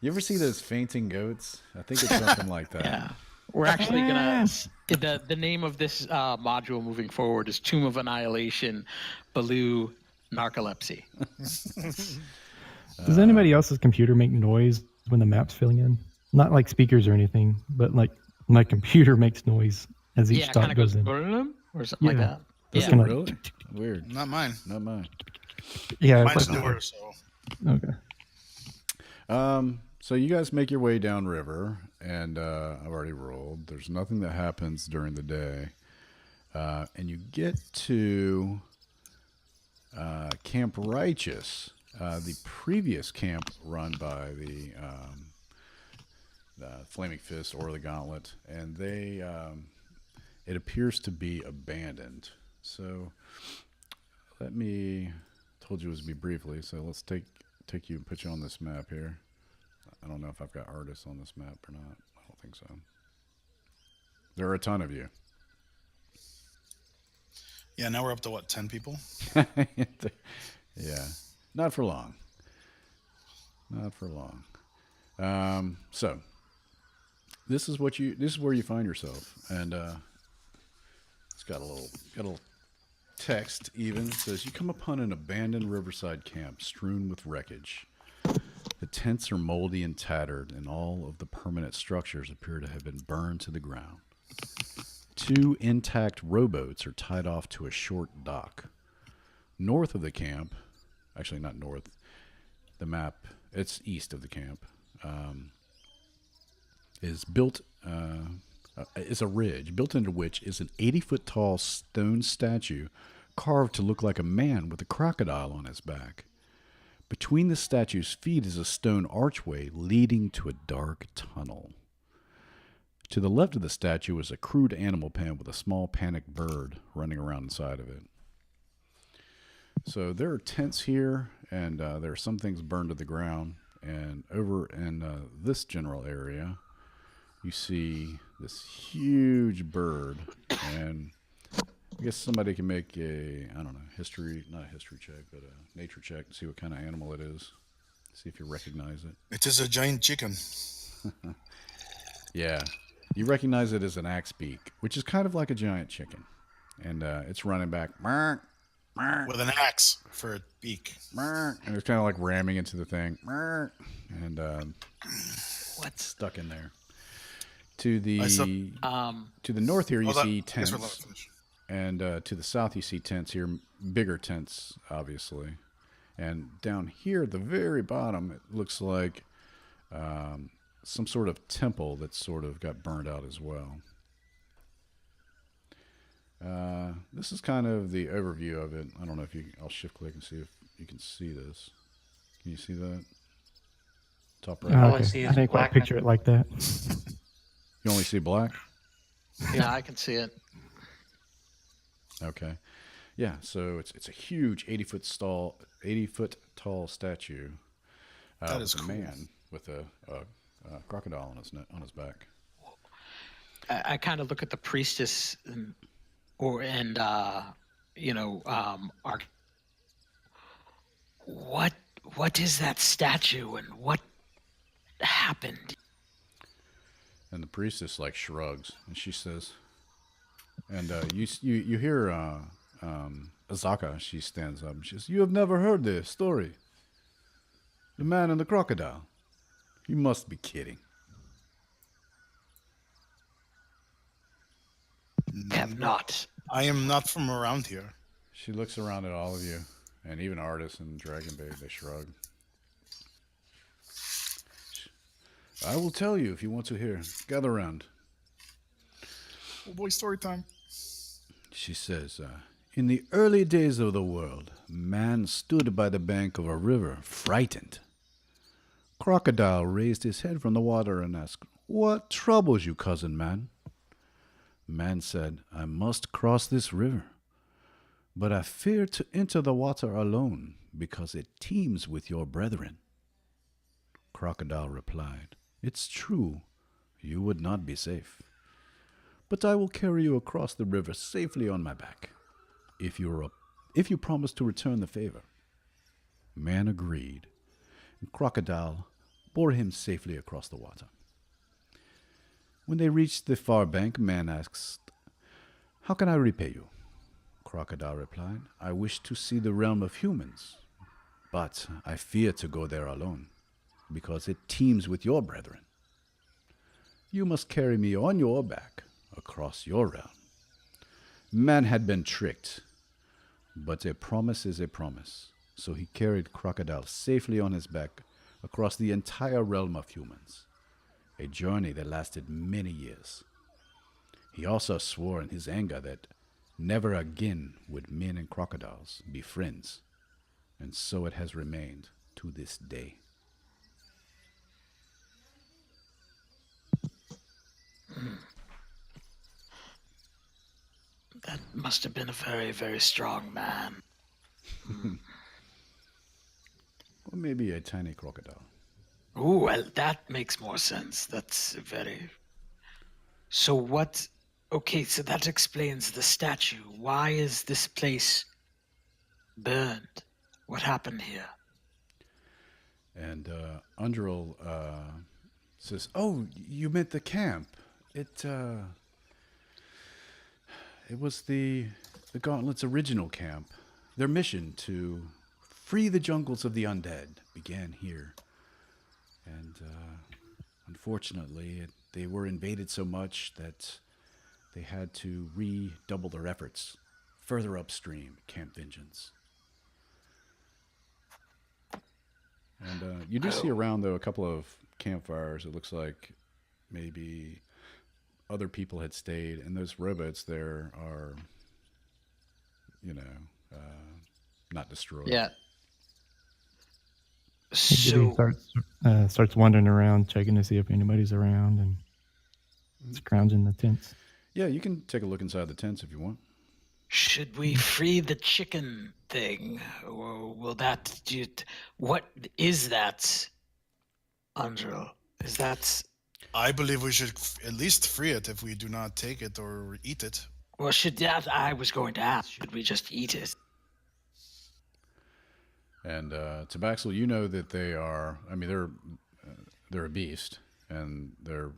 You ever see those fainting goats? I think it's something like that. Yeah. We're actually gonna the name of this module moving forward is Tomb of Annihilation, Baloo, Narcolepsy. Does anybody else's computer make noise when the map's filling in? Not like speakers or anything, but like my computer makes noise as each Yeah, it dot kind of goes goes in. "Brrrm," or something like Yeah. that. That's Yeah. kinda- Really? Weird. Not mine. Not mine. Yeah, Mine's it's like, newer, so okay. So you guys make your way downriver, and I've already rolled. There's nothing that happens during the day. And you get to Camp Righteous, the previous camp run by the Flaming Fist or the Gauntlet, and they it appears to be abandoned. So told you it was to be briefly, so let's take you and put you on this map here. I don't know if I've got artists on this map or not. I don't think so. There are a ton of you. yeah. Now we're up to what, 10 people? Yeah, not for long. Not for long. So this is where you find yourself, and it's got a little text. Even it says you come upon an abandoned riverside camp strewn with wreckage. The tents are moldy and tattered, and all of the permanent structures appear to have been burned to the ground. 2 intact rowboats are tied off to a short dock. North of the camp, actually not north, the map, it's east of the camp, is a ridge, built into which is an 80-foot tall stone statue carved to look like a man with a crocodile on his back. Between the statue's feet is a stone archway leading to a dark tunnel. To the left of the statue is a crude animal pen with a small panicked bird running around inside of it. So there are tents here, and there are some things burned to the ground. And over in this general area, you see this huge bird, and I guess somebody can make a, I don't know, not a history check, but a nature check to see what kind of animal it is. See if you recognize it. It is a giant chicken. Yeah. You recognize it as an axe beak, which is kind of like a giant chicken. And it's running back. With an axe for a beak. And it's kind of like ramming into the thing. And What's stuck in there. To the to the north here, you see I guess we're allowed tents. to finish. And to the south, you see tents here, bigger tents, obviously. And down here at the very bottom, it looks like some sort of temple that sort of got burned out as well. This is kind of the overview of it. I don't know if I'll shift click and see if you can see this. Can you see that? Top right. All I see is I didn't quite blackness. picture it like that. You only see black? Yeah, I can see it. Okay. Yeah, so it's a huge 80-foot tall statue. That is with a cool. man with a crocodile on his back. I kind of look at the priestess what is that statue and what happened? And the priestess like shrugs and she says, and you hear Azaka. She stands up and she says, "You have never heard this story? The man and the crocodile? You must be kidding." Have not. I am not from around here. She looks around at all of you, and even Artus and Dragonbait, they shrug. "I will tell you if you want to hear. Gather round." Oh boy, story time. She says, "In the early days of the world, man stood by the bank of a river, frightened. Crocodile raised his head from the water and asked, 'What troubles you, cousin man?' Man said, 'I must cross this river, but I fear to enter the water alone because it teems with your brethren.' Crocodile replied, 'It's true, you would not be safe, but I will carry you across the river safely on my back, if you promise to return the favor.' Man agreed, and Crocodile bore him safely across the water. When they reached the far bank, Man asked, 'How can I repay you?' Crocodile replied, 'I wish to see the realm of humans, but I fear to go there alone, because it teems with your brethren. You must carry me on your back across your realm.' Man had been tricked, but a promise is a promise, so he carried Crocodile safely on his back across the entire realm of humans, a journey that lasted many years. He also swore in his anger that never again would men and crocodiles be friends, and so it has remained to this day." That must have been a very, very strong man. Or maybe a tiny crocodile. Ooh, well, that makes more sense. That's very. So what? Okay, so that explains the statue. Why is this place burned? What happened here? And Undril says, "Oh, you meant the camp. It was the Gauntlet's original camp. Their mission to free the jungles of the undead began here. And unfortunately, they were invaded so much that they had to redouble their efforts further upstream, Camp Vengeance." And you do see around, though, a couple of campfires. It looks like maybe other people had stayed, and those rowboats there are, not destroyed. Yeah. Gibby So starts wandering around, checking to see if anybody's around, and scrounging the tents. Yeah, you can take a look inside the tents if you want. should we free the chicken thing, or will that? What is that, Andrew? Is that? I believe we should at least free it if we do not take it or eat it. Well, should that? I was going to ask. Should we just eat it? And Tabaxel, you know that they are. I mean, they're a beast, and they're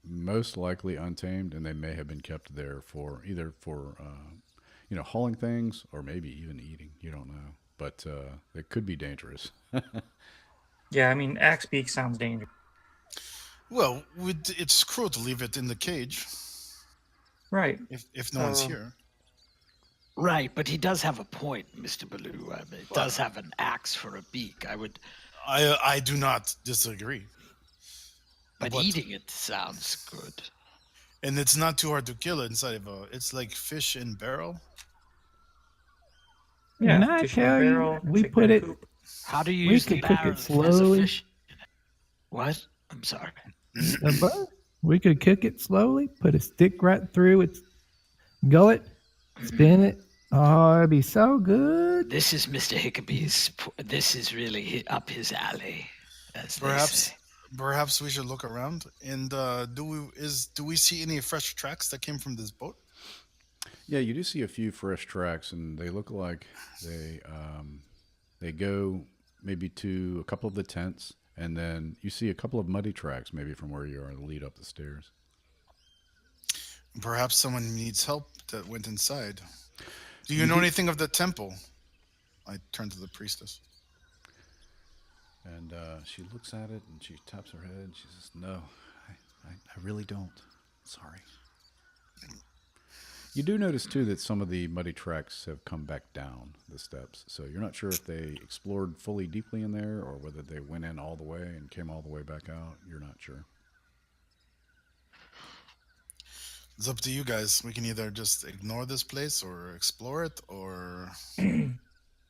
most likely untamed, and they may have been kept there for either for hauling things or maybe even eating. You don't know, but they could be dangerous. Yeah, I mean, axe beak sounds dangerous. Well, it's cruel to leave it in the cage Right. if no one's here. Right, but he does have a point, Mr. Baloo. I mean, it does have an axe for a beak. I do not disagree. But eating it sounds good. And it's not too hard to kill inside of it's like fish in barrel. Yeah, And I fish in a tell barrel, you, we chicken put in a it. coop. How do you We use the could cook it barrel as a slowly. fish? What? I'm sorry. We could cook it slowly, put a stick right through its gullet, spin it. Oh, it'd be so good. This is Mr. Hickabee's. This is really up his alley. As they say. Perhaps we should look around. And do we see any fresh tracks that came from this boat? Yeah, you do see a few fresh tracks, and they look like they go maybe to a couple of the tents, and then you see a couple of muddy tracks, maybe from where you are, that lead up the stairs. Perhaps someone needs help that went inside. Do you know anything of the temple? I turn to the priestess. And she looks at it, and she taps her head, and she says, "No, I really don't. Sorry." You do notice, too, that some of the muddy tracks have come back down the steps. So you're not sure if they explored fully deeply in there or whether they went in all the way and came all the way back out. You're not sure. It's up to you guys. We can either just ignore this place or explore it or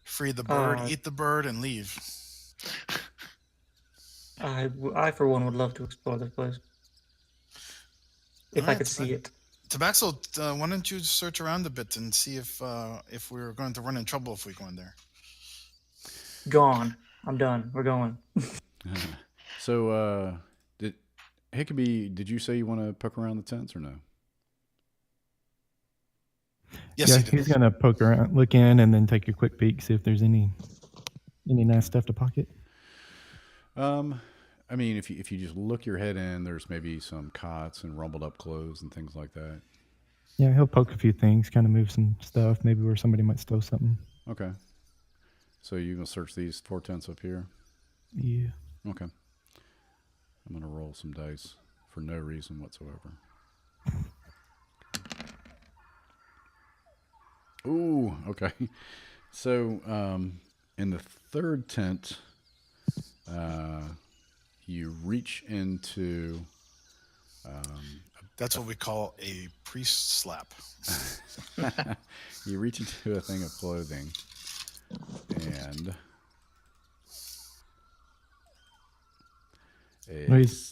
free the bird, eat the bird, and leave. I, for one, would love to explore this place. If I could see it. Tabaxel, why don't you search around a bit and see if we're going to run in trouble if we go in there? Gone. I'm done. We're going. So, did you say you want to poke around the tents or no? Yes, Yeah, he did. he's gonna poke around, look in, and then take a quick peek, see if there's any nice stuff to pocket. I mean, if you just look your head in, there's maybe some cots and rumbled up clothes and things like that. Yeah, he'll poke a few things, kind of move some stuff, maybe where somebody might steal something. Okay. So you gonna search these 4 tents up here? Yeah. Okay. I'm gonna roll some dice for no reason whatsoever. Ooh, okay. So, in the 3rd tent, you reach into. That's what we call a priest slap. You reach into a thing of clothing, and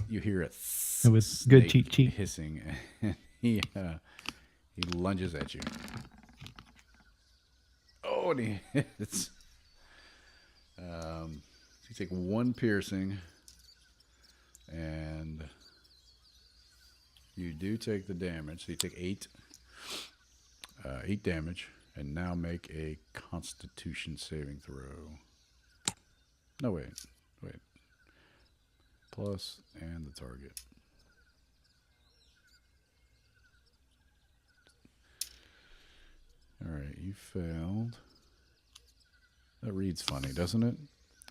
you hear it. It was good cheat sheet. Hissing, and he lunges at you. Oh, and he hits. You take 1 piercing, and you do take the damage. So you take 8 damage, and now make a Constitution saving throw. No, wait. Plus, and the target. All right, you failed. That reads funny, doesn't it?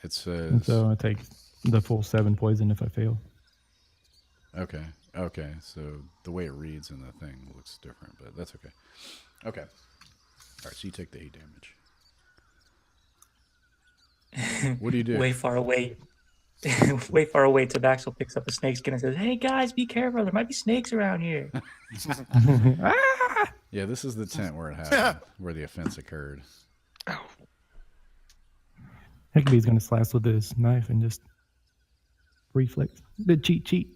It says. And so I take the full 7 poison if I fail. Okay. So the way it reads in the thing looks different, but that's okay. Okay. All right. So you take the 8 damage. What do you do? Way far away. Way far away, Tabaxel picks up a snakeskin and says, "Hey guys, be careful. There might be snakes around here." Yeah, this is the tent where it happened, where the offense occurred. Oh, Hickabee's gonna slice with his knife and just reflex. The cheat.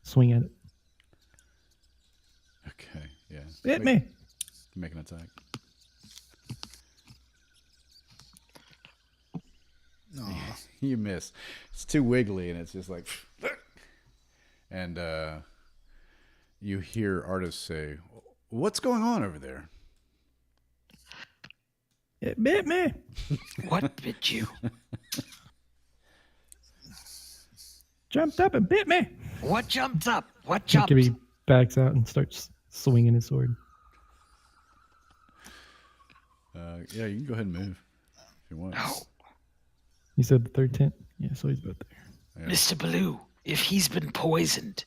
Swing at it. Okay. Yeah. Hit me. Make an attack. No. You miss. It's too wiggly, and it's just like. And you hear Artus say, what's going on over there? It bit me. What bit you? Jumped up and bit me. What jumped up? What jumped? Hickory backs out and starts swinging his sword. Yeah, you can go ahead and move if you want. No. You said the third tent? Yeah, so he's about there. Yeah. Mr. Baloo, if he's been poisoned,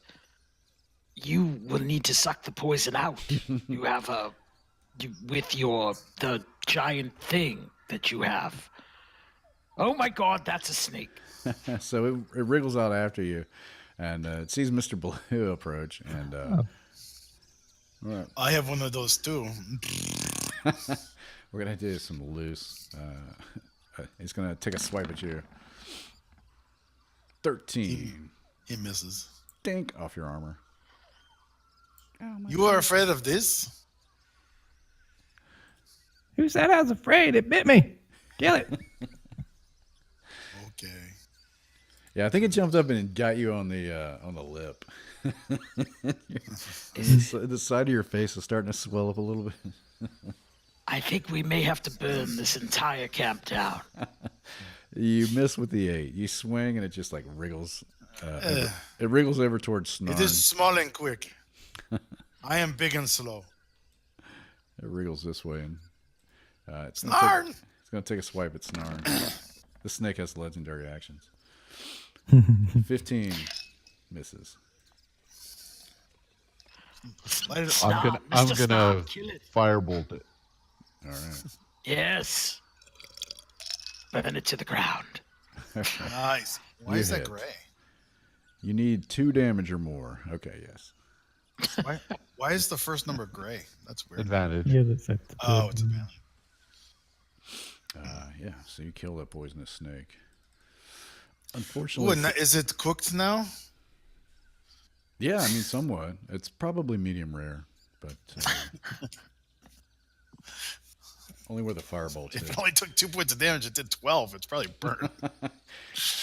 you will need to suck the poison out. You have the giant thing that you have. Oh my God, that's a snake. So it wriggles out after you, and it sees Mr. Blue approach, and all right. I have one of those too. We're gonna do some loose. He's gonna take a swipe at you. 13. He misses. Dink off your armor. You are afraid of this? Who said I was afraid? It bit me. Kill it. Okay. Yeah, I think it jumped up and got you on the lip. The side of your face is starting to swell up a little bit. I think we may have to burn this entire camp down. You miss with the 8. You swing and it just like wriggles. It wriggles over towards Snarn. It is small and quick. I am big and slow. It wriggles this way and it's Snarn! gonna take a swipe at Snarn. The snake has legendary actions. 15 misses. I'm gonna firebolt it. All right. Yes. Burn it to the ground. Nice. Why You is that hit. gray? You need 2 damage or more. Okay, yes. Why is the first number gray? That's weird. Advantage. Yeah, that's it. Oh, it's advantage. Yeah, so you kill that poisonous snake. Ooh, Unfortunately, and is it cooked now? yeah, I mean, somewhat. It's probably medium rare, but only where the firebolt If hit. it only took 2 points of damage, it did 12. It's probably burnt.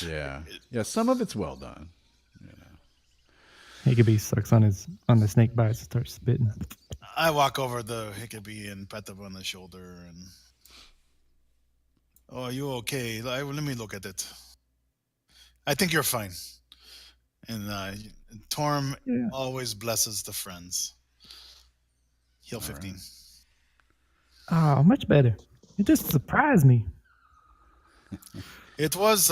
Yeah, some of it's well done. You know. Hickabee sucks on the snake bites and starts spitting. I walk over the Hickabee and pat them on the shoulder and... Oh, are you okay? Let me look at it. I think you're fine. And Torm always blesses the friends. Heal 15. Oh, much better. It just surprised me. It was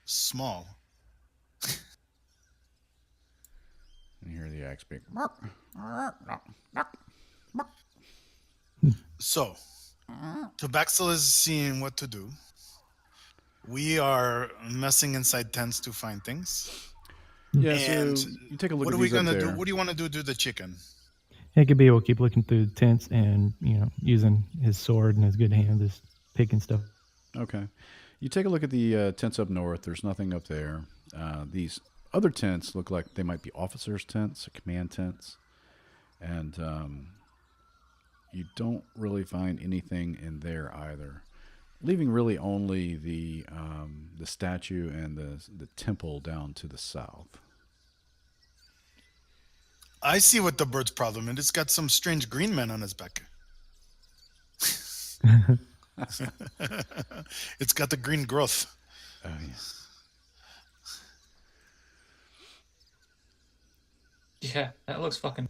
small. And you hear the axe beak. So, Tabaxel is seeing what to do. We are messing inside tents to find things. Yeah, And so you take a look What at are we these up gonna do? there. What do you want to do to the chicken? Hickabee will keep looking through the tents and, using his sword and his good hand, just picking stuff. Okay. You take a look at the tents up north. There's nothing up there. These other tents look like they might be officers' tents, command tents. And you don't really find anything in there either. Leaving really only the statue and the temple down to the south. I see what the bird's problem is. It's got some strange green man on his back. It's got the green growth. Oh, yeah. Yeah, that looks fucking.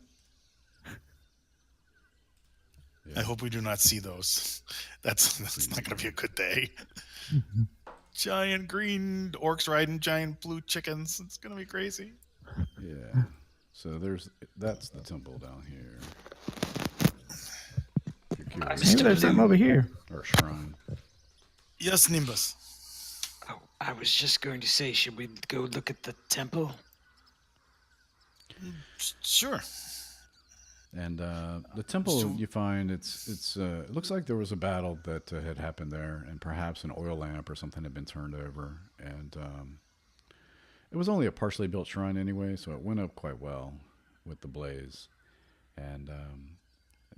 I hope we do not see those. That's not going to be a good day. Giant green orcs riding giant blue chickens. It's going to be crazy. Yeah. So that's the temple down here. If you're curious. Maybe there's something over here. Or shrine. Yes, Nimbus. Oh, I was just going to say, should we go look at the temple? Sure. And the temple, you find it looks like there was a battle that had happened there, and perhaps an oil lamp or something had been turned over. And it was only a partially built shrine anyway, so it went up quite well with the blaze. And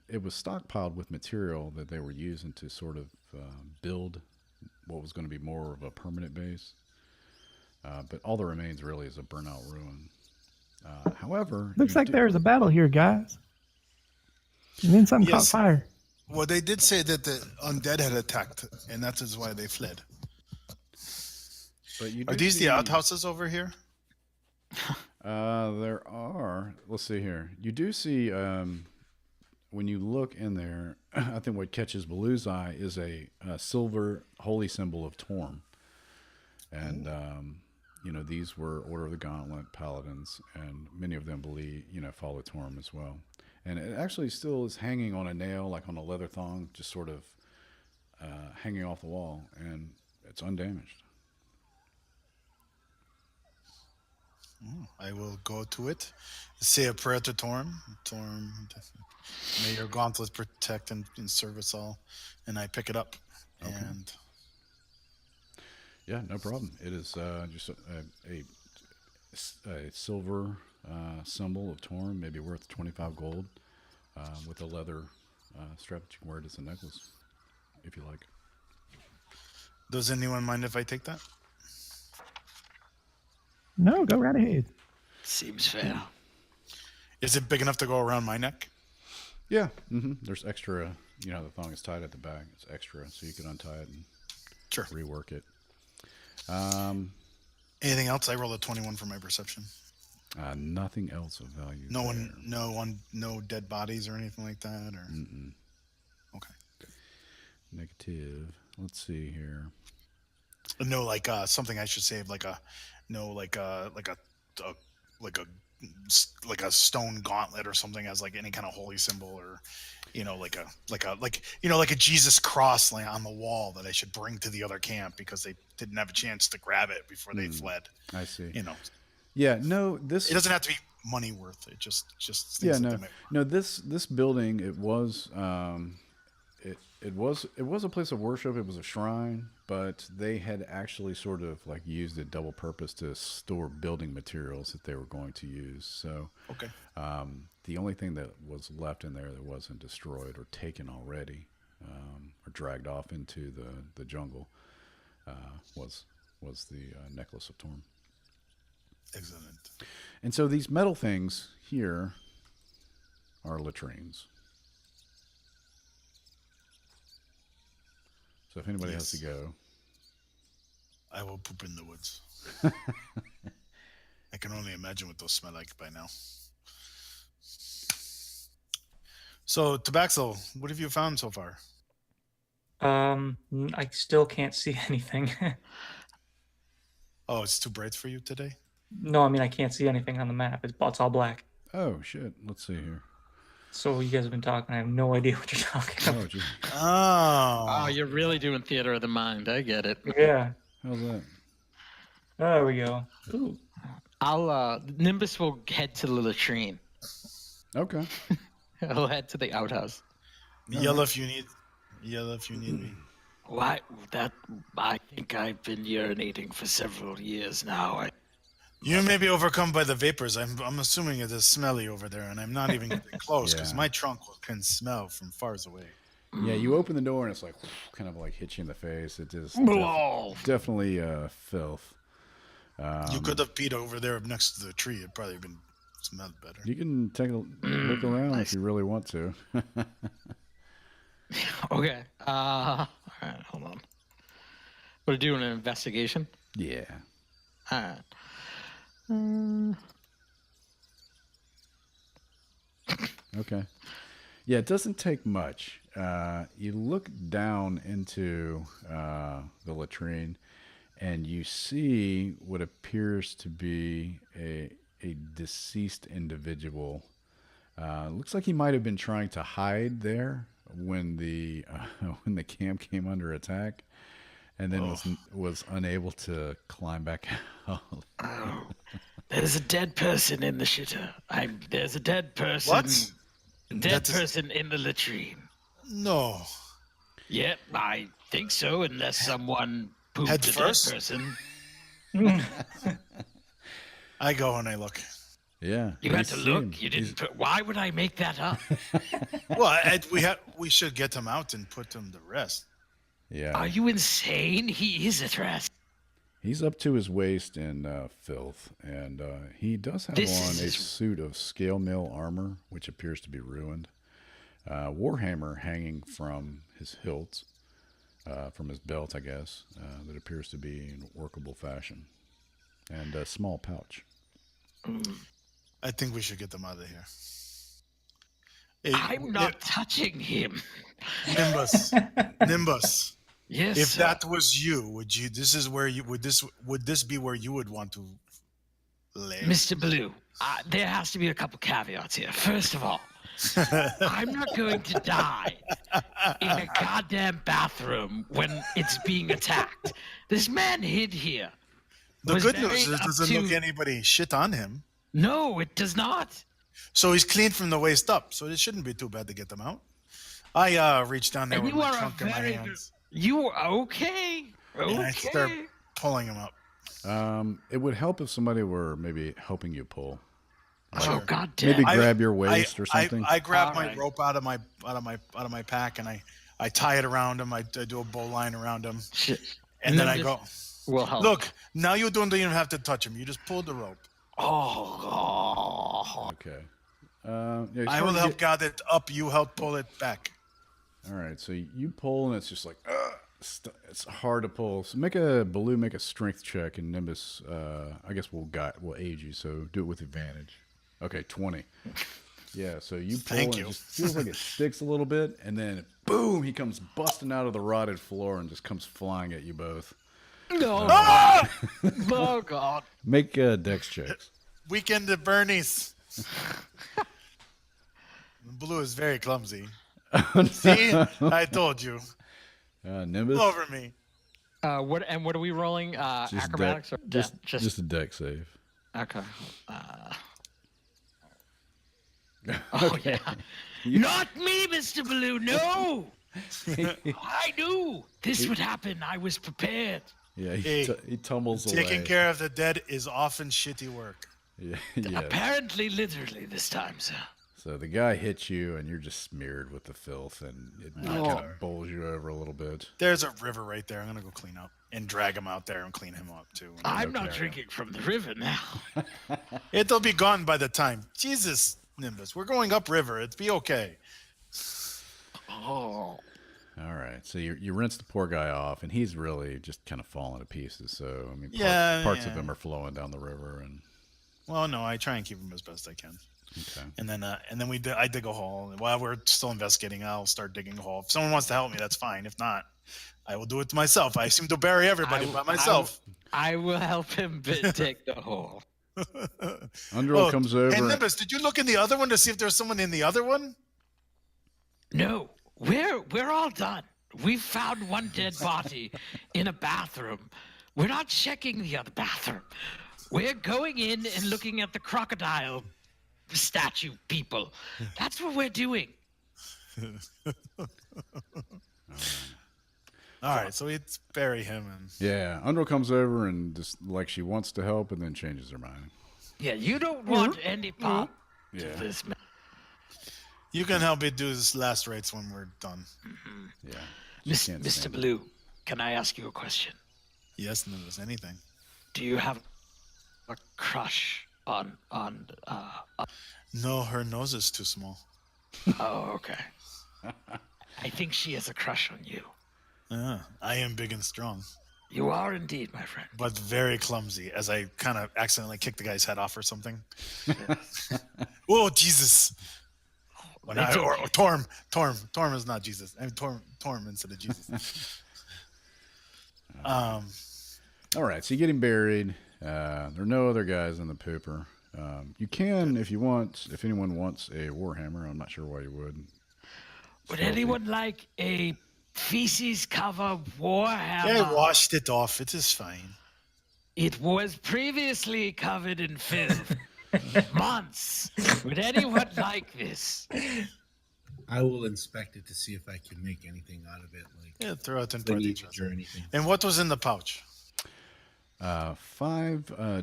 it was stockpiled with material that they were using to sort of build what was going to be more of a permanent base. But all that remains really is a burnt-out ruin. However, Looks you like do- there's a battle here, guys. And then something caught Yes. fire. Well, they did say that the undead had attacked, and that is why they fled. But you Are do these see, the outhouses over here? There are. Let's see here. You do see when you look in there. I think what catches Baloo's eye is a silver holy symbol of Torm, and these were Order of the Gauntlet paladins, and many of them believe follow Torm as well. And it actually still is hanging on a nail, like on a leather thong, just sort of hanging off the wall, and it's undamaged. I will go to it, say a prayer to Torm. Torm, may your gauntlet protect and serve us all. And I pick it up. Okay. And Yeah, no problem. It is just a silver symbol of Torm, maybe worth 25 gold, with a leather strap that you can wear it as a necklace, if you like. does anyone mind if I take that? No, go right ahead. Seems fair. Is it big enough to go around my neck? Yeah, there's extra. The thong is tied at the back. It's extra, so you can untie it and Sure. rework it. Anything else? I roll a 21 for my perception. Nothing else of value. No dead bodies or anything like that, or Mm-mm. okay. Negative. Let's see here. No, like something I should save, like a stone gauntlet or something as like any kind of holy symbol, or like a Jesus cross on the wall that I should bring to the other camp because they didn't have a chance to grab it before they fled. I see. You know, Yeah. No. This. it doesn't have to be money worth. It just things Yeah. that No. they might- No. This building. It was. It was a place of worship. It was a shrine, but they had actually sort of like used it double purpose to store building materials that they were going to use. So Okay. the only thing that was left in there that wasn't destroyed or taken already, or dragged off into the jungle, was the necklace of Torm. Excellent. And so these metal things here are latrines. So if anybody has to Yes. go, I will poop in the woods. I can only imagine what those smell like by now. So, Tabaxo, what have you found so far? I still can't see anything. Oh, it's too bright for you today? No, I mean I can't see anything on the map. It's all black. oh shit, let's see here. So you guys have been talking. I have no idea what you're talking Oh, about. gee. Oh. Oh, you're really doing theater of the mind. I get it. Yeah. How's that? There we go. Ooh. Nimbus will head to the latrine. Okay. He'll head to the outhouse. Yell if you need me. Why that? I think I've been urinating for several years now. You may be overcome by the vapors. I'm assuming it is smelly over there, and I'm not even getting close because Yeah. my trunk can smell from far away. Yeah, you open the door and it's like kind of like hits you in the face. It just Oh, definitely filth. You could have peed over there next to the tree. It'd probably been smelled better. You can take a look around if you really want to. Okay. All right, hold on. We're doing an investigation. Yeah. All right. Okay. Yeah, it doesn't take much. You look down into the latrine, and you see what appears to be a deceased individual. Looks like he might have been trying to hide there when the camp came under attack, and then was unable to climb back out. there's a dead person in the shitter. There's a dead person. What? Dead That's- person in the latrine. No. Yep, I think so, unless someone pooped Head the first? dead person. I go and I look. Yeah, You had see to look. him. You didn't put. Why would I make that up? Well, we should get him out and put him to rest. Yeah. Are you insane? He is at rest. He's up to his waist in filth, and he does have This on a is- suit of scale mail armor, which appears to be ruined. Warhammer hanging from his hilt, from his belt, I guess, that appears to be in workable fashion, and a small pouch. I think we should get them out of here. Hey, I'm not touching him. Nimbus. Nimbus. Yes. If sir. that was you, would you? This is where you would this be where you would want to lay? Mr. Blue, there has to be a couple caveats here. First of all, I'm not going to die in a goddamn bathroom when it's being attacked. This man hid here. The was good very news is it up doesn't to- look anybody shit on him. No, it does not. So he's clean from the waist up. So it shouldn't be too bad to get them out. I reached down there And with you my are a trunk in my very good. hands, You are okay. and I start Okay. pulling him up. It would help if somebody were maybe helping you pull. Oh god damn. Maybe I- grab your waist or something. I grab my Alright. rope out of my pack, and I tie it around him. I do a bow line around him, Shit. and then I this go. Will help. Look, now you don't even have to touch him. You just pull the rope. Oh. Okay. Yeah, it's I hard will to help get- guide it up. You help pull it back. All right, so you pull, and it's just like it's hard to pull. So make a strength check, and Nimbus. I guess we'll aid you. So do it with advantage. Okay, 20. Yeah, so you pull, Thank and you. it just feels like it sticks a little bit, and then boom, he comes busting out of the rotted floor and just comes flying at you both. No. Oh god. Make dex checks. Weekend at Bernie's. Blue is very clumsy. See, I told you. Nimbus. Pull over me. What are we rolling? Acrobatics or Just a deck save. okay. Oh yeah. Not me, Mr. Blue. No. I knew this would happen. I was prepared. Yeah, Hey, he tumbles Taking away. care of the dead is often shitty work. Yeah, yeah. Apparently, literally this time, sir. So the guy hits you, and you're just smeared with the filth, and it kind of bowls you over a little bit. There's a river right there. I'm gonna go clean up and drag him out there and clean him up too. I'm not drinking from the river now. It'll be gone by the time. Jesus, Nimbus, we're going upriver. It'll be okay. Oh. All right, so you rinse the poor guy off, and he's really just kind of falling to pieces. So I mean, parts of yeah. him are flowing down the river, and Well, no, I try and keep him as best I can. okay. And then I dig a hole. While we're still investigating, I'll start digging a hole. If someone wants to help me, that's fine. If not, I will do it myself. I seem to bury everybody by myself. I will help him take the hole. Undril comes over. Hey, Nimbus, did you look in the other one to see if there's someone in the other one? No, we're all done. We've found one dead body in a bathroom. We're not checking the other bathroom. We're going in and looking at the crocodile statue people. That's what we're doing. All right, so we bury him and Yeah, Undril comes over and just like she wants to help, and then changes her mind. Yeah, you don't want any part Yeah, of this. you can help me do this last rites when we're done. yeah. She can't Mr. stand it. Blue, can I ask you a question? Yes, Nimbus, anything. Do you have a crush on No, her nose is too small. Oh, okay. I think she has a crush on you. I am big and strong, You are indeed, my friend. but very clumsy. As I kind of accidentally kick the guy's head off or something. Oh Jesus! When It's or okay. Torm is not Jesus. I mean Torm instead of Jesus. All right, so you get him buried. There are no other guys in the pooper. You can, if you want, if anyone wants a warhammer. I'm not sure why you would. Would anyone like a feces-covered warhammer? I washed it off. It is fine. It was previously covered in filth. Months. Would anyone like this? I will inspect it to see if I can make anything out of it, like Yeah, throw it in lineage part. or anything. And what was in the pouch? 5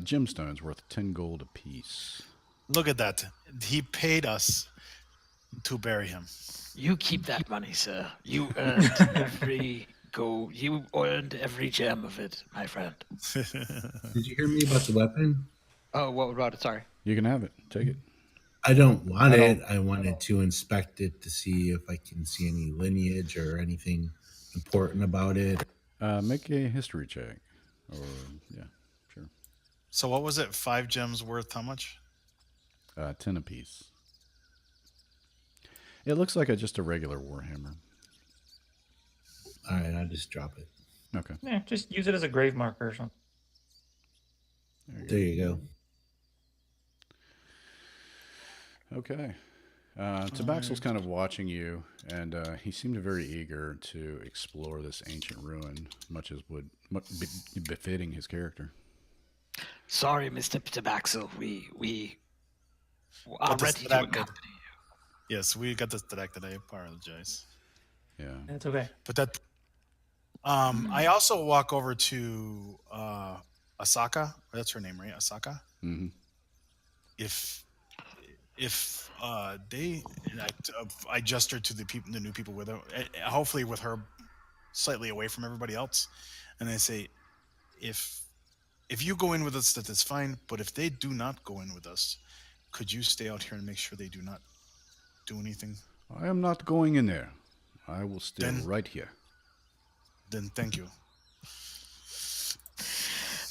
gemstones worth 10 gold apiece. Look at that. He paid us to bury him. You keep that money, sir. You earned every Go. You earned every gem of it, my friend. Did you hear me about the weapon? Oh, what about it? Sorry. You can have it. Take it. I don't want I it. don't- I wanted to inspect it to see if I can see any lineage or anything important about it. Make a history check. Or, yeah, sure. So what was it? 5 gems worth how much? 10 apiece. It looks like just a regular Warhammer. All right, I'll just drop it. Okay. Yeah, just use it as a grave marker or something. There you go. Okay. Tabaxel's kind of watching you, and he seemed very eager to explore this ancient ruin, much as would be befitting his character. Sorry, Mr. Tabaxel. We are Got ready to distracted. accompany you. Yes, we got distracted. I apologize. Yeah. That's okay. But that I also walk over to Asaka. That's her name, right? Asaka. Mm-hmm. If they, and I gesture to the people, the new people with her, hopefully with her slightly away from everybody else, and I say, if you go in with us, that's fine. But if they do not go in with us, could you stay out here and make sure they do not do anything? I am not going in there. I will stay Then- right here. Then thank you.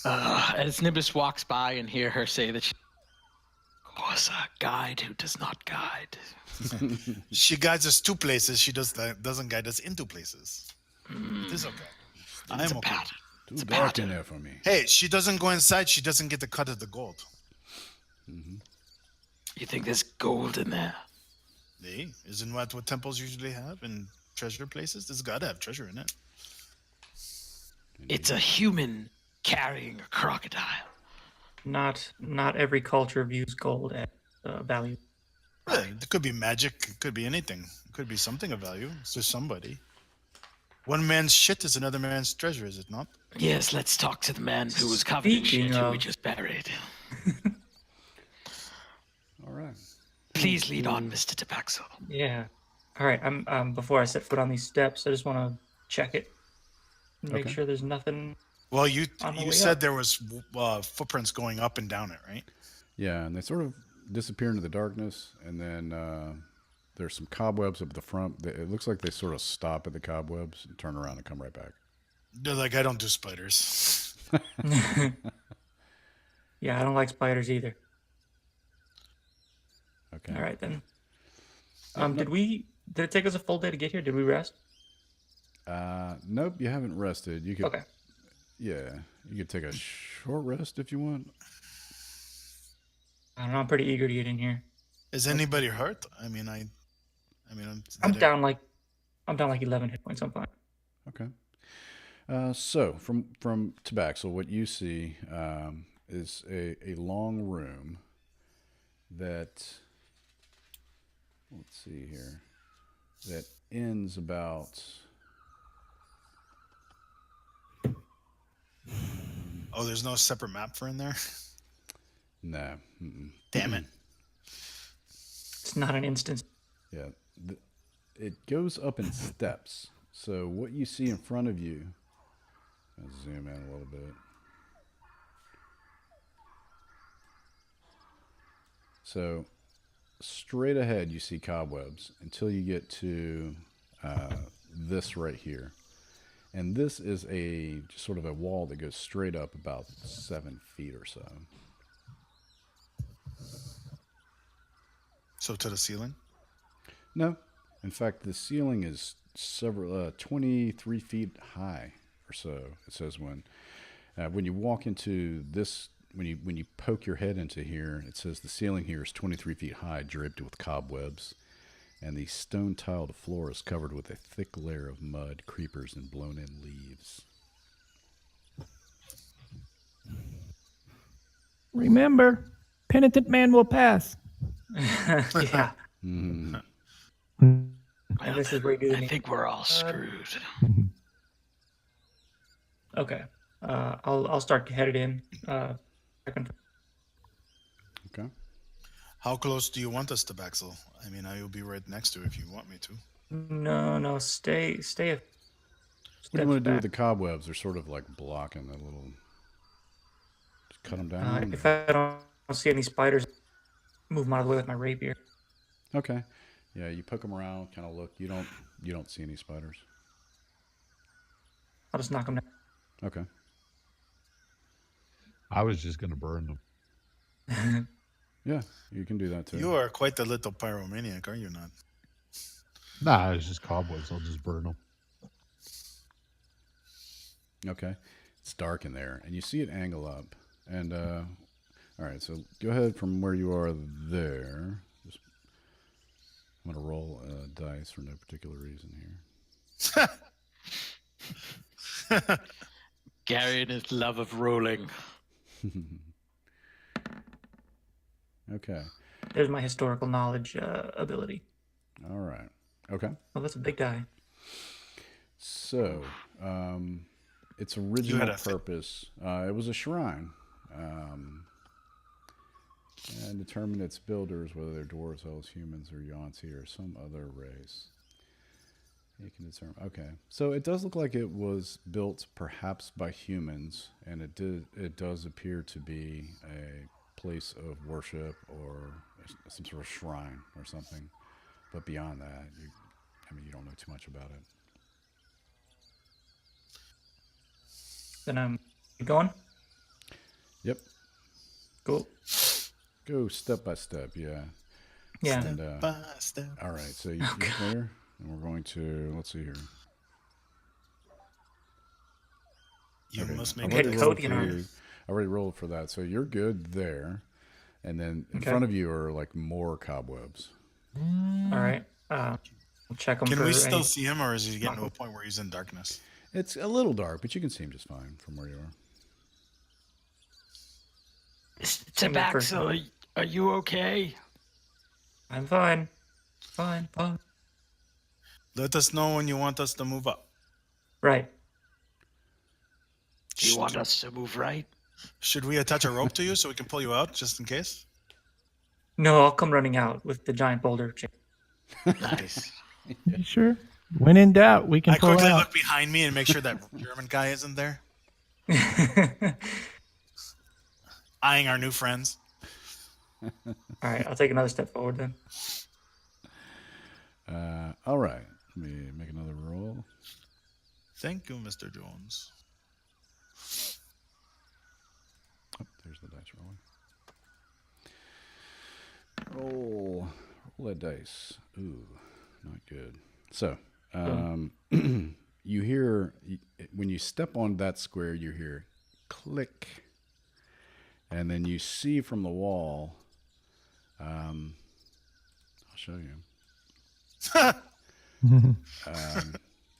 As Nimbus walks by and hear her say that Of course, a guide who does not guide. She guides us to places. She doesn't guide us into places. It is okay. It's I'm a okay. pattern. Too It's a dark in pattern. there for me. Hey, she doesn't go inside. She doesn't get the cut of the gold. Mm-hmm. You think there's gold in there? Hey, isn't what temples usually have in treasure places? There's got to have treasure in it. It's a human carrying a crocodile. Not every culture views gold at value. Yeah, it could be magic. It could be anything. It could be something of value. It's just somebody. One man's shit is another man's treasure, is it not? Yes, let's talk to the man who was covered in Speaking shit who we of- just buried. All right. Please lead on, Mr. Tabaxel. Yeah. All right. I'm before I set foot on these steps, I just want to check it, make Okay. sure there's nothing. Well, you On the you way said up. there was footprints going up and down it, right? Yeah, and they sort of disappear into the darkness, and then there's some cobwebs up the front. It looks like they sort of stop at the cobwebs and turn around and come right back. They're like, I don't do spiders. Yeah, I don't like spiders either. Okay. All right then. Did it take us a full day to get here? Did we rest? Nope, you haven't rested. You could. Okay. Yeah, you could take a short rest if you want. I don't know. I'm pretty eager to get in here. Is anybody hurt? I mean, I'm down like 11 hit points. I'm fine. Okay. So from Tabaxel, what you see is a long room that, let's see here, that ends about. Oh, there's no separate map for in there? No. Mm-mm. Damn it. It's not an instance. Yeah. It goes up in steps. So what you see in front of you, I'll zoom in a little bit. So straight ahead you see cobwebs until you get to this right here. And this is just sort of a wall that goes straight up about 7 feet or so. So to the ceiling? No. In fact, the ceiling is 23 feet high or so. It says when you walk into this, when you poke your head into here, it says the ceiling here is 23 feet high, draped with cobwebs, and the stone-tiled floor is covered with a thick layer of mud, creepers, and blown-in leaves. Remember, penitent man will pass. Yeah. Mm. And this is where you do the I think we're all screwed. Okay. I'll start headed in. Okay. How close do you want us to Baxel? I mean, I will be right next to it if you want me to. No, stay. What do you want to do with the back. cobwebs? They're sort of like blocking the little. Just cut them down. If I don't see any spiders, move them out of the way with my rapier. Okay. Yeah, you poke them around, kind of look. You don't see any spiders. I'll just knock them down. Okay. I was just gonna burn them. Yeah, you can do that too. You are quite the little pyromaniac, are you not? Nah, it's just cobwebs. I'll just burn them. Okay. It's dark in there, and you see it angle up. And all right, so go ahead from where you are there. I'm gonna roll dice for no particular reason here. Gary and his love of rolling. Okay. There's my historical knowledge ability. All right. Okay. Oh, that's a big die. So, its original purpose, it was a shrine. And determine its builders, whether they're dwarves, elves, humans, or Yuan-Ti, or some other race. You can determine. Okay, so it does look like it was built perhaps by humans, and it does appear to be a place of worship or some sort of shrine or something. But beyond that, you don't know too much about it. Then I'm going. Yep. Cool. Go step by step, yeah. Yeah. And, By step. all right, so you're there, and we're going to, let's see here. You must make I already Okay, rolled Cody and for you. I already rolled for that, so you're good there. And then in Okay. front of you are like more cobwebs. All right. I'll check them. Can for we still any... see him, or is he getting to a point where he's in darkness? It's a little dark, but you can see him just fine from where you are. Tabaxo, are you okay? I'm fine. Fine. Let us know when you want us to move up. Right. Do you want us to move right? Should we attach a rope to you so we can pull you out just in case? No, I'll come running out with the giant boulder. Nice. You sure? When in doubt, we can I pull quickly out. look behind me and make sure that German guy isn't there, eyeing our new friends. All right, I'll take another step forward then. All right, let me make another roll. Thank you, Mr. Jones. Oh, there's the dice rolling. Roll that dice. Ooh, not good. So, you hear, when you step on that square, you hear click. And then you see from the wall, I'll show you.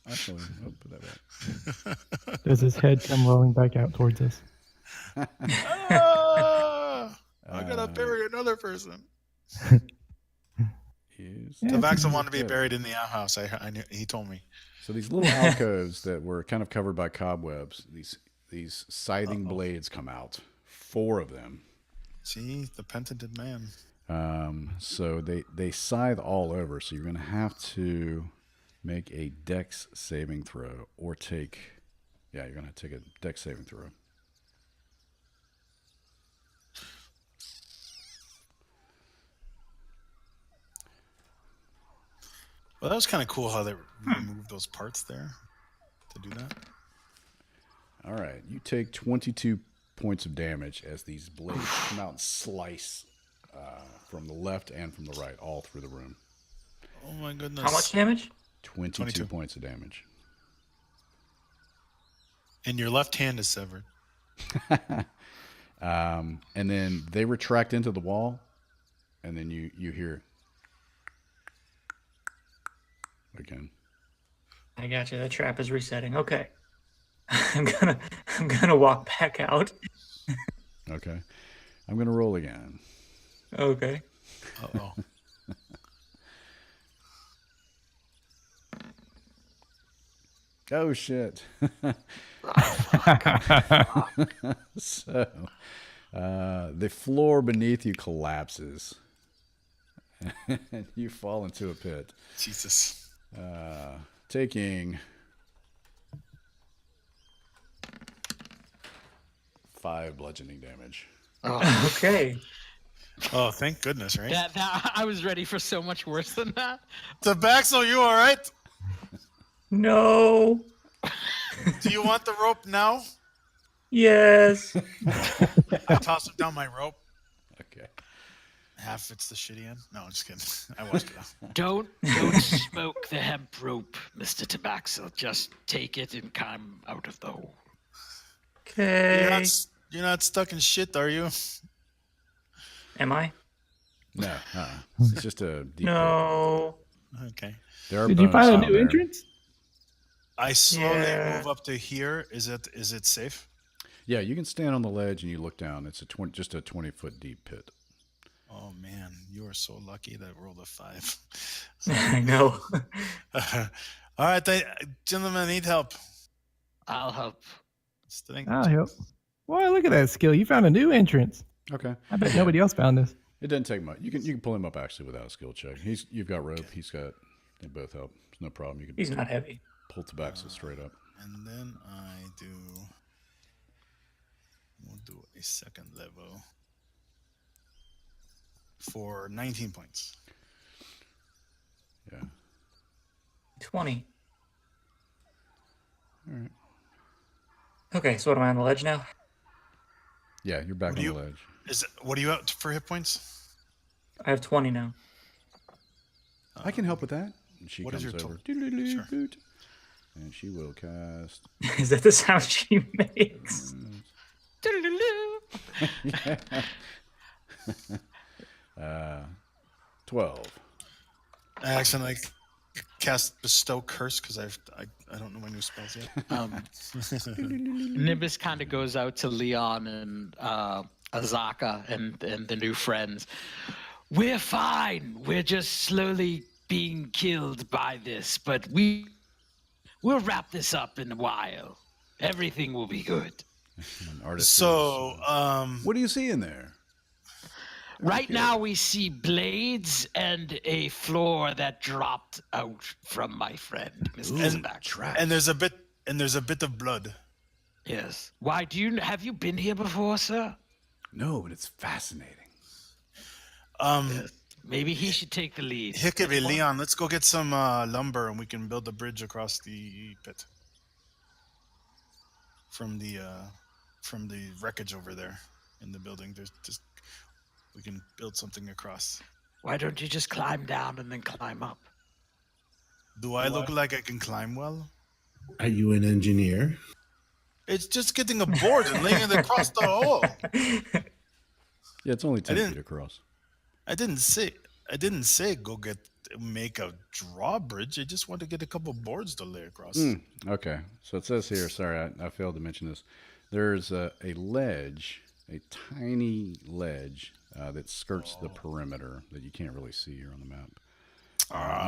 Actually, I'll put that back. Does his head come rolling back out towards us? I gotta bury another person. Yeah, Tabaxo wanted to be buried in the outhouse. I knew, he told me. So these little alcoves that were kind of covered by cobwebs, these scything blades come out. 4 of them. See, the penitent man. So they scythe all over. So you're going to have to make a dex saving throw or you're going to take a dex saving throw. Well, that was kind of cool how they removed those parts there to do that. All right. You take 22 points of damage as these blades come out and slice from the left and from the right, all through the room. Oh my goodness. How much damage? 22 points of damage. And your left hand is severed. And then they retract into the wall, and then you hear again. I got you. The trap is resetting. Okay. I'm gonna walk back out. Okay. I'm going to roll again. Okay. Uh-oh. Oh, shit. So, the floor beneath you collapses. And you fall into a pit. Jesus. Taking 5 bludgeoning damage. Oh, Okay. Oh, thank goodness, right? that I was ready for so much worse than that. Tabaxo, you all right? No. Do you want the rope now? Yes. I toss him down my rope. Okay. Half fits the shitty end. No, I'm just kidding. I washed it out. Don't smoke the hemp rope, Mr. Tabaxo. Just take it and climb out of the hole. Okay. You're not stuck in shit, are you? Am I? No, it's just a deep pit. No. Okay. There are Did you bones find a down new there. entrance? I slowly Yeah. move up to here. Is it safe? Yeah, you can stand on the ledge and you look down. It's just a 20-foot deep pit. Oh man, you are so lucky that I rolled a 5. I know. All right, gentlemen, I need help. I'll help. I'll help. Boy, look at that skill. You found a new entrance. Okay. I bet nobody else found this. It doesn't take much. You can pull him up actually without a skill check. You've got rope. He's got. They both help. There's no problem. You can. He's not heavy. Pull Tabaxo straight up. And then we'll do a second level for 19 points. Yeah. 20. All right. Okay, so what am I on the ledge now? Yeah, you're back on the ledge. What are you at for hit points? I have 20 now. I can help with that. And she what comes is your over. Sure. And she will cast. Is that the sound she makes? Yeah. 12. I accidentally cast Bestow Curse because I don't know my new spells yet. Nimbus kind of goes out to Leon and Azaka and the new friends. We're fine. We're just slowly being killed by this, but we'll wrap this up in a while. Everything will be good. So, what do you see in there? Right now we see blades and a floor that dropped out from my friend, Mr. Tabaxo. And there's a bit of blood. Yes. Why have you been here before, sir? No, but it's fascinating. Yes. Maybe he should take the lead. Hickabee, Leon, let's go get some lumber and we can build a bridge across the pit from the wreckage over there in the building. There's just we can build something across. Why don't you just climb down and then climb up? Do I look like I can climb well? Are you an engineer? It's just getting a board and laying it across the hole. Yeah, it's only 10 feet across. I didn't say make a drawbridge. I just want to get a couple boards to lay across. Okay, so it says here. Sorry, I failed to mention this. There's a ledge, a tiny ledge that skirts the perimeter that you can't really see here on the map.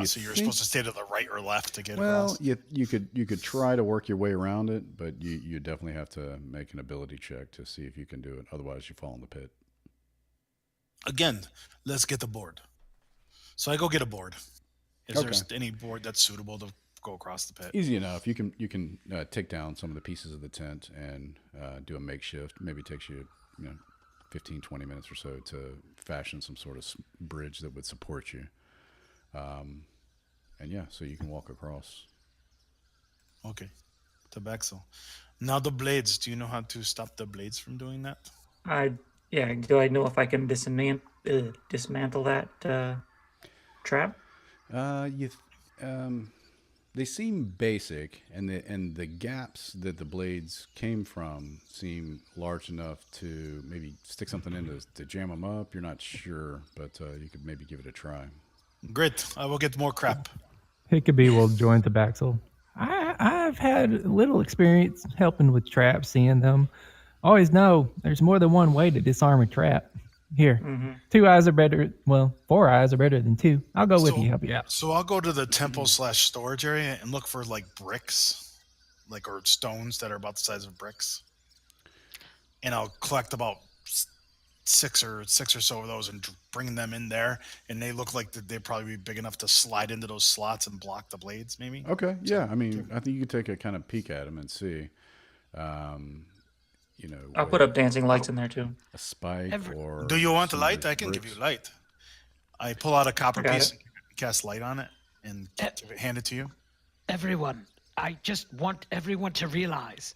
So you're supposed to stay to the right or left to get across? Well, you could try to work your way around it, but you definitely have to make an ability check to see if you can do it. Otherwise, you fall in the pit. Again, let's get the board. So I go get a board. Is there any board that's suitable to go across the pit? Easy enough. You can take down some of the pieces of the tent and do a makeshift. Maybe it takes you 15, 20 minutes or so to fashion some sort of bridge that would support you. And yeah, so you can walk across. Okay. Tabaxo. Now the blades. Do you know how to stop the blades from doing that? Yeah. Do I know if I can dismantle that trap? They seem basic, and the gaps that the blades came from seem large enough to maybe stick something in to jam them up. You're not sure, but you could maybe give it a try. Great. I will get more crap. Hickabee will join Tabaxo. I've had little experience helping with traps, seeing them. Always know there's more than one way to disarm a trap. Here, 2 eyes are better. Well, 4 eyes are better than 2. I'll go with you, help you out. So I'll go to the temple/storage area and look for like bricks, or stones that are about the size of bricks, and I'll collect about six or so of those and bring them in there. And they look like they'd probably be big enough to slide into those slots and block the blades, maybe. Okay, yeah. I mean, I think you could take a kind of peek at them and see. you know. I'll put up dancing lights in there too. A spike or. Do you want the some of light? those I can give you bricks. light. I pull out a copper I got piece, it. cast light on it, and hand it to you. Everyone, I just want everyone to realize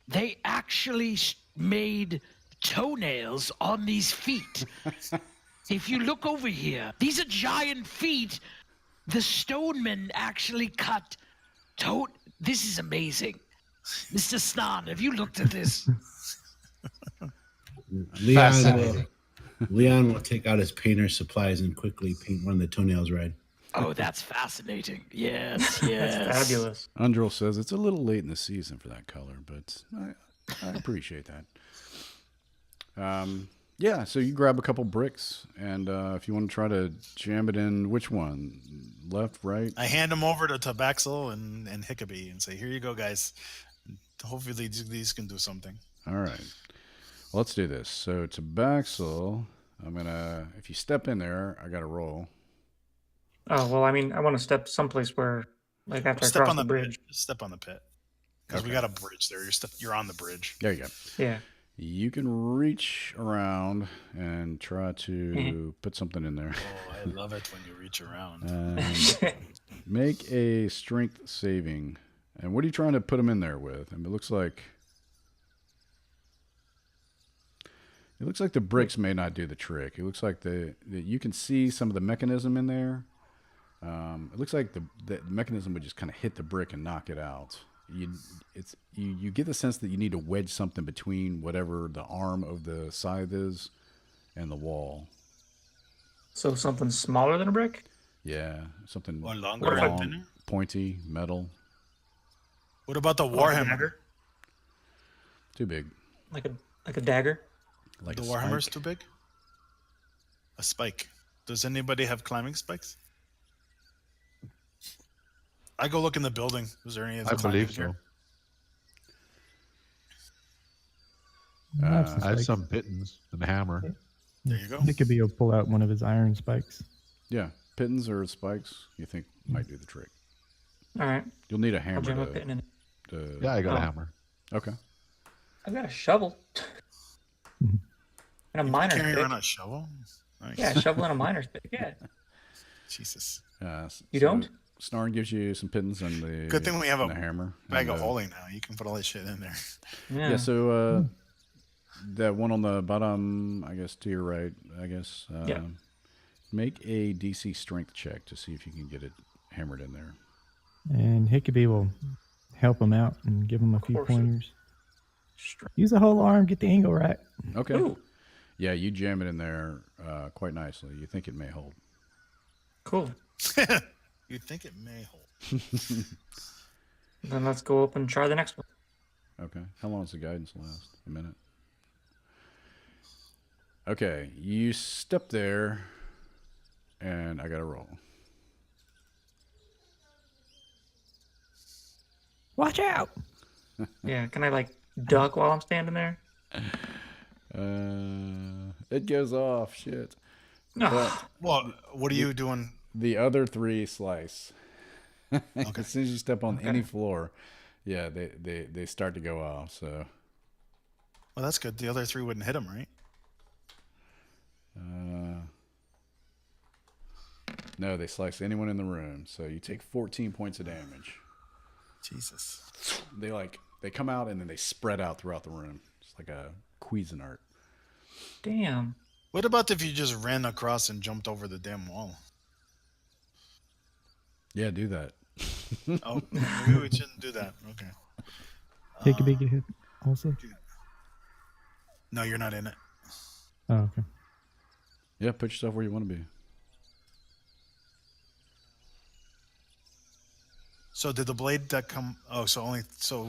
they actually made toenails on these feet. If you look over here, these are giant feet. The stonemen actually cut toe. This is amazing. Mr. Snan, have you looked at this? Leon will take out his painter supplies and quickly paint one of the toenails red. Oh, that's fascinating. Yes, yes. That's fabulous. Undril says it's a little late in the season for that color, but I appreciate that. Yeah, so you grab a couple bricks, and if you want to try to jam it in, which one? Left, right? I hand them over to Tabaxel and Hickabee and say, "Here you go, guys. Hopefully these can do something." All right. Well, let's do this. So Tabaxel, if you step in there, I got to roll. Oh well, I mean, I want to step someplace where, like, after I Step cross on the the bridge. Pit. Step on the pit. Because we got a bridge there. You're on the bridge. There you go. Yeah. You can reach around and try to put something in there. Oh, I love it when you reach around. Make a strength saving. And what are you trying to put them in there with? I mean, it looks like the bricks may not do the trick. It looks like you can see some of the mechanism in there. It looks like the mechanism would just kind of hit the brick and knock it out. You get the sense that you need to wedge something between whatever the arm of the scythe is and the wall. So something smaller than a brick? Yeah, something Or longer, long, pointy, metal. What about the Like a Warhammer? dagger? Too big. Like a dagger? Like The a Warhammer's spike. too big? A spike. Does anybody have climbing spikes? I go look in the building. Is there any of the I believe climbing so. here? I have some pittons and a hammer. There you go. Hickabee will pull out one of his iron spikes. Yeah, pittons or spikes you think might do the trick. All right. You'll need a I'll hammer jam a pit in it. to Yeah, I got Oh. a hammer. Okay. I've got a shovel. And a miner's Carrying pick. around a shovel? Nice. Yeah, a shovel and a miner's pick. Yeah. Jesus. You don't? Snarn gives you some pittons and the Good thing we have and a the hammer. bag and, of holding now. You can put all that shit in there. Yeah. Yeah, so that one on the bottom, I guess to your right, I guess. Yeah. Make a DC strength check to see if you can get it hammered in there. And Hickabee will help him out and give him a few course. pointers. Use the whole arm, get the angle right. Okay. Ooh, Yeah, you jam it in there quite nicely. You think it may hold. cool. You'd think it may hold. Then let's go up and try the next one. Okay. How long does the guidance last? A minute. Okay. You step there, and I got to roll. Watch out! Yeah, can I like duck while I'm standing there? It goes off. Shit. Ah, Well, what are you doing? The other three slice. Okay. As soon as you step on any floor, yeah, they start to go off. So Well, that's good. The other three wouldn't hit him, right? no, they slice anyone in the room. So you take 14 points of damage. Jesus. They come out and then they spread out throughout the room. It's like a Cuisinart. damn. What about if you just ran across and jumped over the damn wall? Yeah, do that. Oh, maybe we shouldn't do that. Okay. Hickabee get hit also. No, you're not in it. Oh, okay. Yeah, put yourself where you want to be. So did the blade that come? Oh, so only so.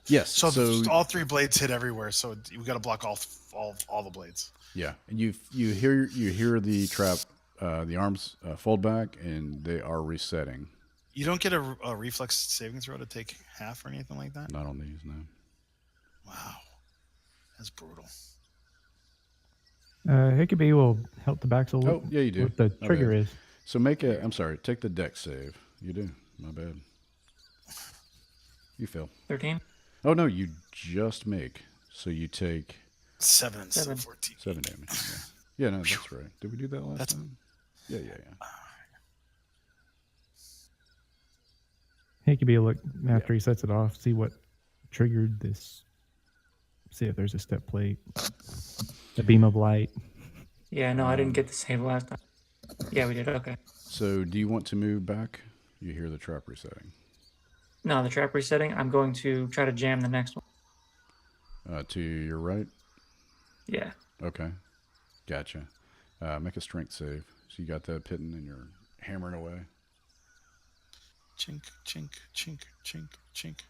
Yes. So, So all three blades hit everywhere. So we got to block all the blades. yeah, and you hear the trap, the arms fold back, and they are resetting. You don't get a reflex saving throw to take half or anything like that. Not on these, no. Wow, that's brutal. Hickabee will help the Baxel. Oh, yeah, you do. What the My trigger bad. is. So take the deck save. You do. My bad. You fail. 13? Oh no, you just make So you take 7 instead Seven. of 14. 7 damage. Yeah, no, that's right. Did we do that last That's- time? Yeah. He could be a look after he sets it off, see what triggered this. See if there's a step plate, a beam of light. Yeah, no, I didn't get the save last time. Yeah, we did. Okay. So do you want to move back? You hear the trap resetting. No, the trap resetting. I'm going to try to jam the next one. To your right? Yeah. Okay. Gotcha. Make a strength save. So you got that hitting and you're hammering away. Chink, chink, chink, chink, chink.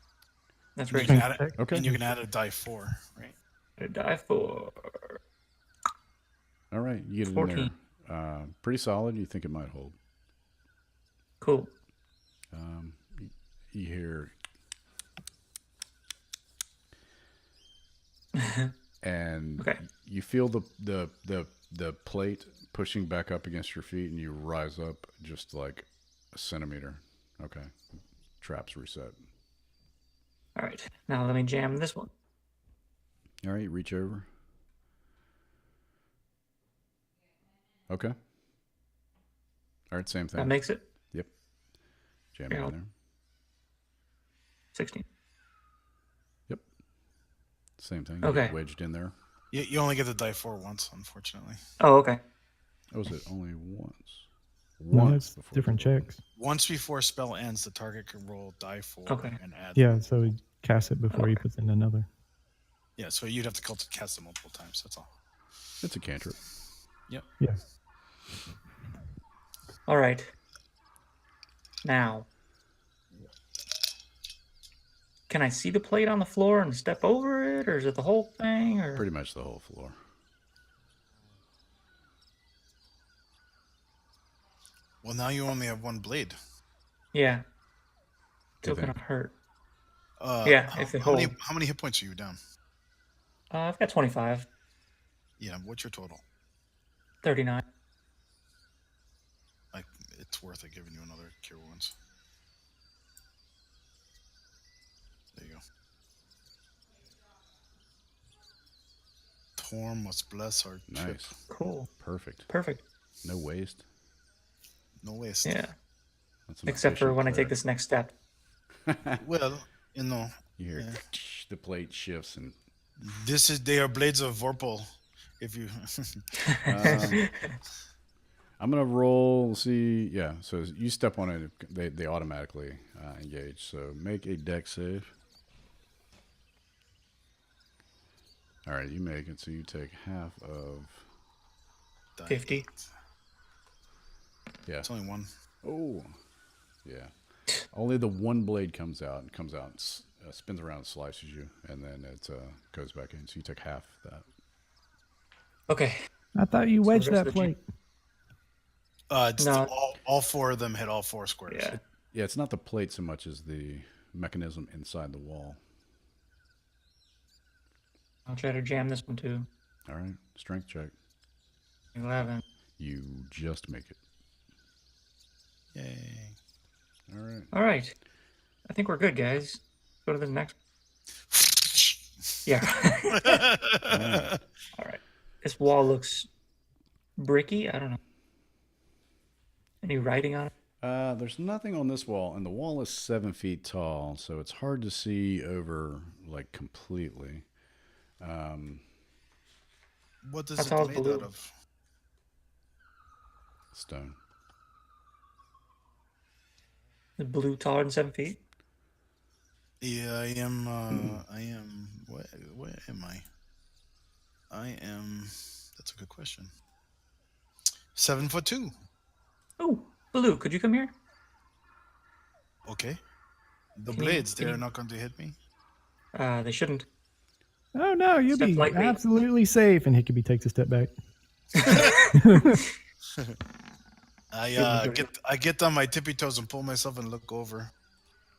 That's You right. can add it, Okay. and you can add a die 4, right? I die for. All right. You get it 14. in there. Pretty solid. You think it might hold. Cool. You hear... and Okay. you feel the plate pushing back up against your feet, and you rise up just like a centimeter. Okay. Traps reset. All right. Now let me jam this one. All right, reach over. Okay. All right, same thing. That makes it Yep. Jam it Yeah. in there. 16. Same thing. You Okay. get wedged in there. You only get the die 4 once, unfortunately. Oh, okay. Oh, is it only once? No, Once it's before different you roll. checks. Once before spell ends, the target can roll die 4 Okay. and add. Yeah, so he casts it before he Okay. puts in another. Yeah, so you'd have to cast it multiple times. That's all. It's a cantrip. Yeah. All right. Now, can I see the plate on the floor and step over it, or is it the whole thing? Or Pretty much the whole floor. Well, now you only have 1 blade. yeah, Do you still gonna think? hurt. Yeah, if it how many, holds. how many hit points are you down? I've got 25, Yeah, what's your total? 39. Like, it's worth it giving you another cure wounds. There you go. Torm must bless our chip. Nice. Cool. Perfect. Perfect. No waste. No waste. Yeah. That's an Except for efficient when I take cleric. this next step. Well, you know, You hear Yeah. the plate shifts and they are blades of Vorpal. If you I'm gonna roll. See, yeah. So you step on it, they automatically engage. So make a dex save. All right, you make it. So you take half of. 50. Yeah. It's only 1. Oh, yeah. Only the one blade comes out and spins around, and slices you, and then it goes back in. So you take half that. Okay. I thought you So the wedged rest that of the plate. It's No. all 4 of them hit all 4 squares. Yeah. Yeah, it's not the plate so much as the mechanism inside the wall. I'll try to jam this one too. All right, strength check. 11. You just make it. Yay. All right. All right. I think we're good, guys. Go to the next. Yeah. All right. This wall looks bricky. I don't know. Any writing on it? There's nothing on this wall, and the wall is 7 feet tall, so it's hard to see over like completely. What does How it tall is made blue? out of? Stone. The blue taller than 7 feet? Yeah, I am. Where am I? I am. That's a good question. 7'2". Oh, blue. Could you come here? Okay. The Can you- blades, can they're you- not going to hit me. They shouldn't. Oh no, you'll Step be lightly. absolutely safe. And Hickeby takes a step back. I get on my tippy toes and pull myself and look over.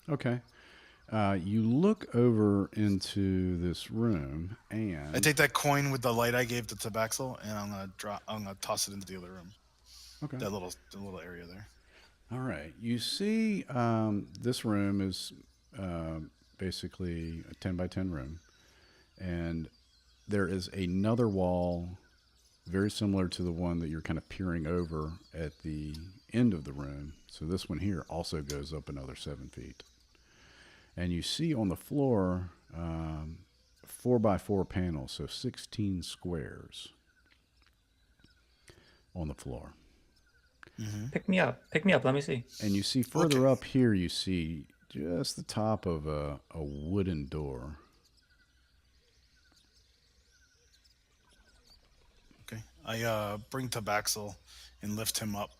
Okay. You look over into this room, and I take that coin with the light I gave to Tabaxel, and I'm gonna toss it into the other room. okay. The little area there. All right. You see, this room is basically a 10 by 10 room, and there is another wall very similar to the one that you're kind of peering over at the end of the room. So this one here also goes up another 7 feet. And you see on the floor 4x4 panels, so 16 squares on the floor. Mm-hmm. Pick me up. Let me see. And you see further up here, you see just the top of a wooden door. Okay. I bring Tabaxel and lift him up.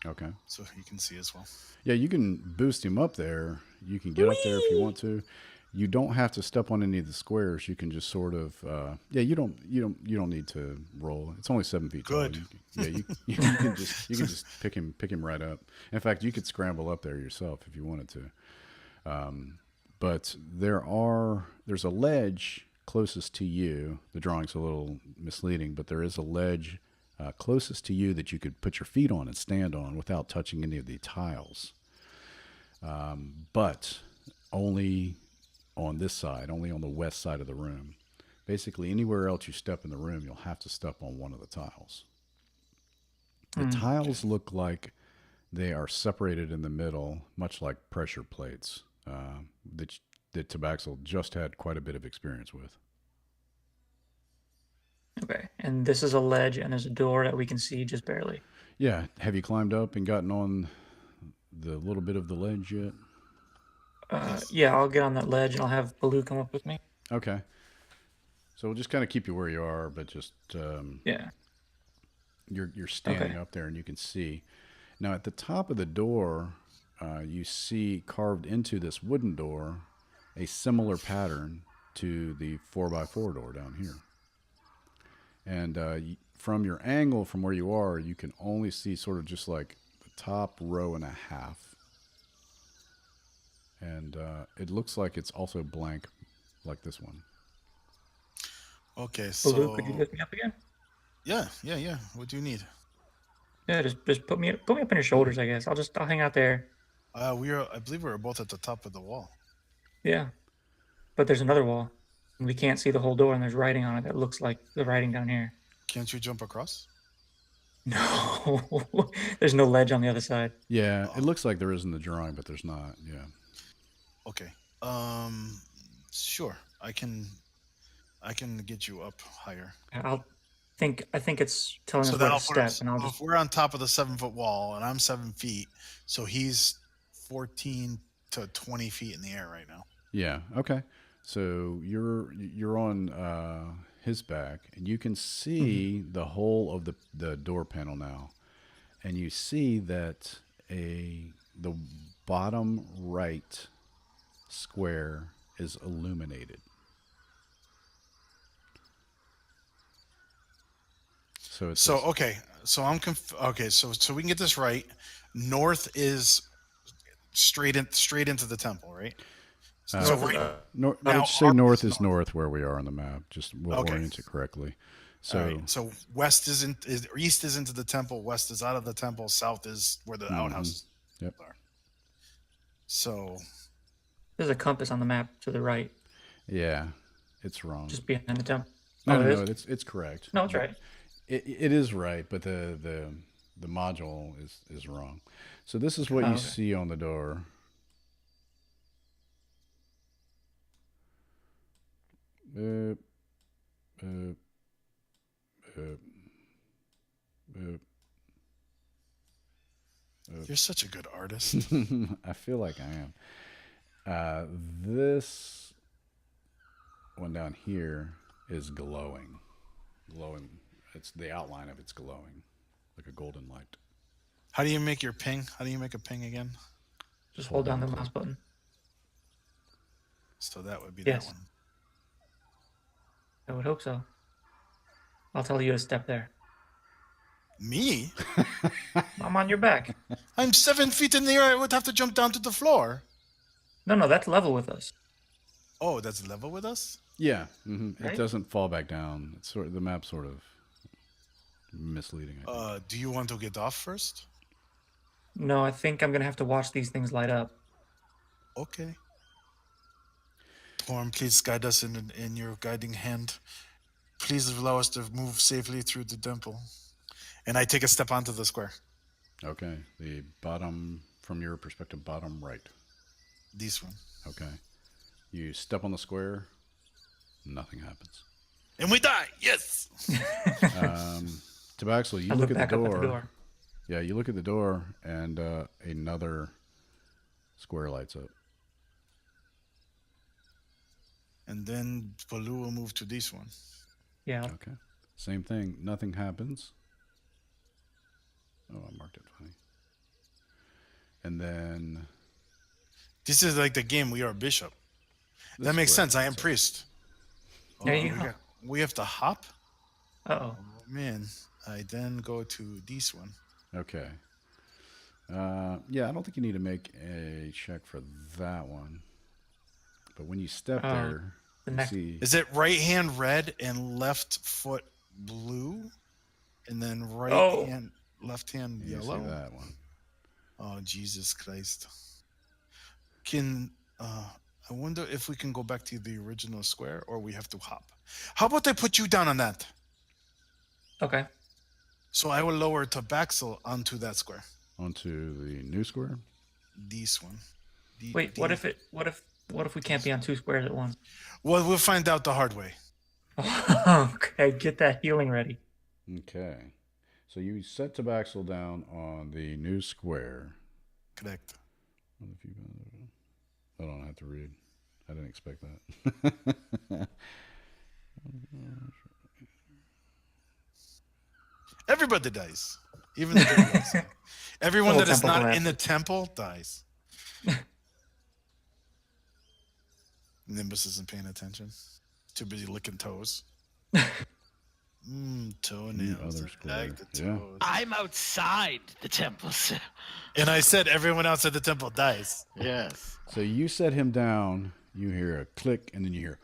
Okay. So he can see as well. Yeah, you can boost him up there. You can get up there if you want to. You don't have to step on any of the squares. You can just sort of, you don't need to roll. It's only 7 feet tall. Good. You can just pick him right up. In fact, you could scramble up there yourself if you wanted to. But there's a ledge closest to you. The drawing's a little misleading, but there is a ledge closest to you that you could put your feet on and stand on without touching any of the tiles. But only on this side, only on the west side of the room. Basically, anywhere else you step in the room, you'll have to step on one of the tiles. The tiles look like they are separated in the middle, much like pressure plates that Tabaxel just had quite a bit of experience with. Okay, and this is a ledge, and there's a door that we can see just barely. Yeah, have you climbed up and gotten on the little bit of the ledge yet? Yeah, I'll get on that ledge, and I'll have Baloo come up with me. Okay. So we'll just kind of keep you where you are, but just yeah, you're standing up there, and you can see. Now at the top of the door, you see carved into this wooden door a similar pattern to the 4x4 door down here. And from your angle, from where you are, you can only see sort of just like the top row and a half. And it looks like it's also blank, like this one. Okay, so Baloo, could you lift me up again? Yeah. What do you need? Yeah, just put me up on your shoulders, I guess. I'll hang out there. I believe we were both at the top of the wall. Yeah, but there's another wall, and we can't see the whole door, and there's writing on it that looks like the writing down here. Can't you jump across? No, there's no ledge on the other side. Yeah, it looks like there is in the drawing, but there's not. Yeah. Okay. Sure. I can get you up higher. I think it's telling us So where then to step, and I'll if just. we're on top of the 7-foot wall and I'm 7 feet, so he's 14 to 20 feet in the air right now. Yeah. Okay. So you're on his back, and you can see the whole of the door panel now, and you see that the bottom right square is illuminated. So okay. So I'm okay. So we can get this right. North is straight into the temple, right? So I would say north is north where we are on the map. Just we'll orient it correctly. So right. So west or east is into the temple. West is out of the temple. South is where the outhouses are. So there's a compass on the map to the right. Yeah, it's wrong. Just behind the temple. No, it's correct. No, it's right. It is right, but the module is wrong. So this is what you see on the door. You're such a good artist. I feel like I am. This one down here is glowing. It's the outline of it's glowing like a golden light. How do you make your ping? How do you make a ping again? Just hold down the mouse button. So that would be that one. I would hope so. I'll tell you to step there. Me? I'm on your back. I'm 7 feet in the air. I would have to jump down to the floor. No, that's level with us. Oh, that's level with us? Yeah. Right? It doesn't fall back down. It's the map's sort of misleading. I think. Do you want to get off first? No, I think I'm going to have to watch these things light up. Okay. Torm, please guide us in your guiding hand. Please allow us to move safely through the temple. And I take a step onto the square. Okay. The bottom, from your perspective, bottom right. This one. Okay. You step on the square, nothing happens. And we die. Yes. Tabaxel, you I look at back the up door. at the door. Yeah, you look at the door, and another square lights up. And then Baloo will move to this one. Yeah. Okay. Same thing. Nothing happens. Oh, I marked it funny. And then This is like the game We Are Bishop. this That makes square sense. I am lights up. priest. There you go. We have to hop? Uh-oh. Oh, man. I then go to this one. Okay. Yeah, I don't think you need to make a check for that one. But when you step there, the you next- see Is it right hand red and left foot blue? And then left hand you see yellow? that one. Oh, Jesus Christ. I wonder if we can go back to the original square or we have to hop. How about I put you down on that? Okay. So I will lower Tabaxel onto that square. Onto the new square. This one. Wait, what if we can't be on two squares at once? Well, we'll find out the hard way. Okay, get that healing ready. Okay. So you set Tabaxel down on the new square. Correct. What if you... I don't have to read. I didn't expect that. Everybody dies. Even the good guys. Everyone Little that is temple not rat. in the temple dies. Nimbus isn't paying attention. Too busy licking toes. Toenails. Other I like square. the Yeah. toes. I'm outside the temple, sir. And I said everyone outside the temple dies. Yes. So you set him down. You hear a click, and then you hear,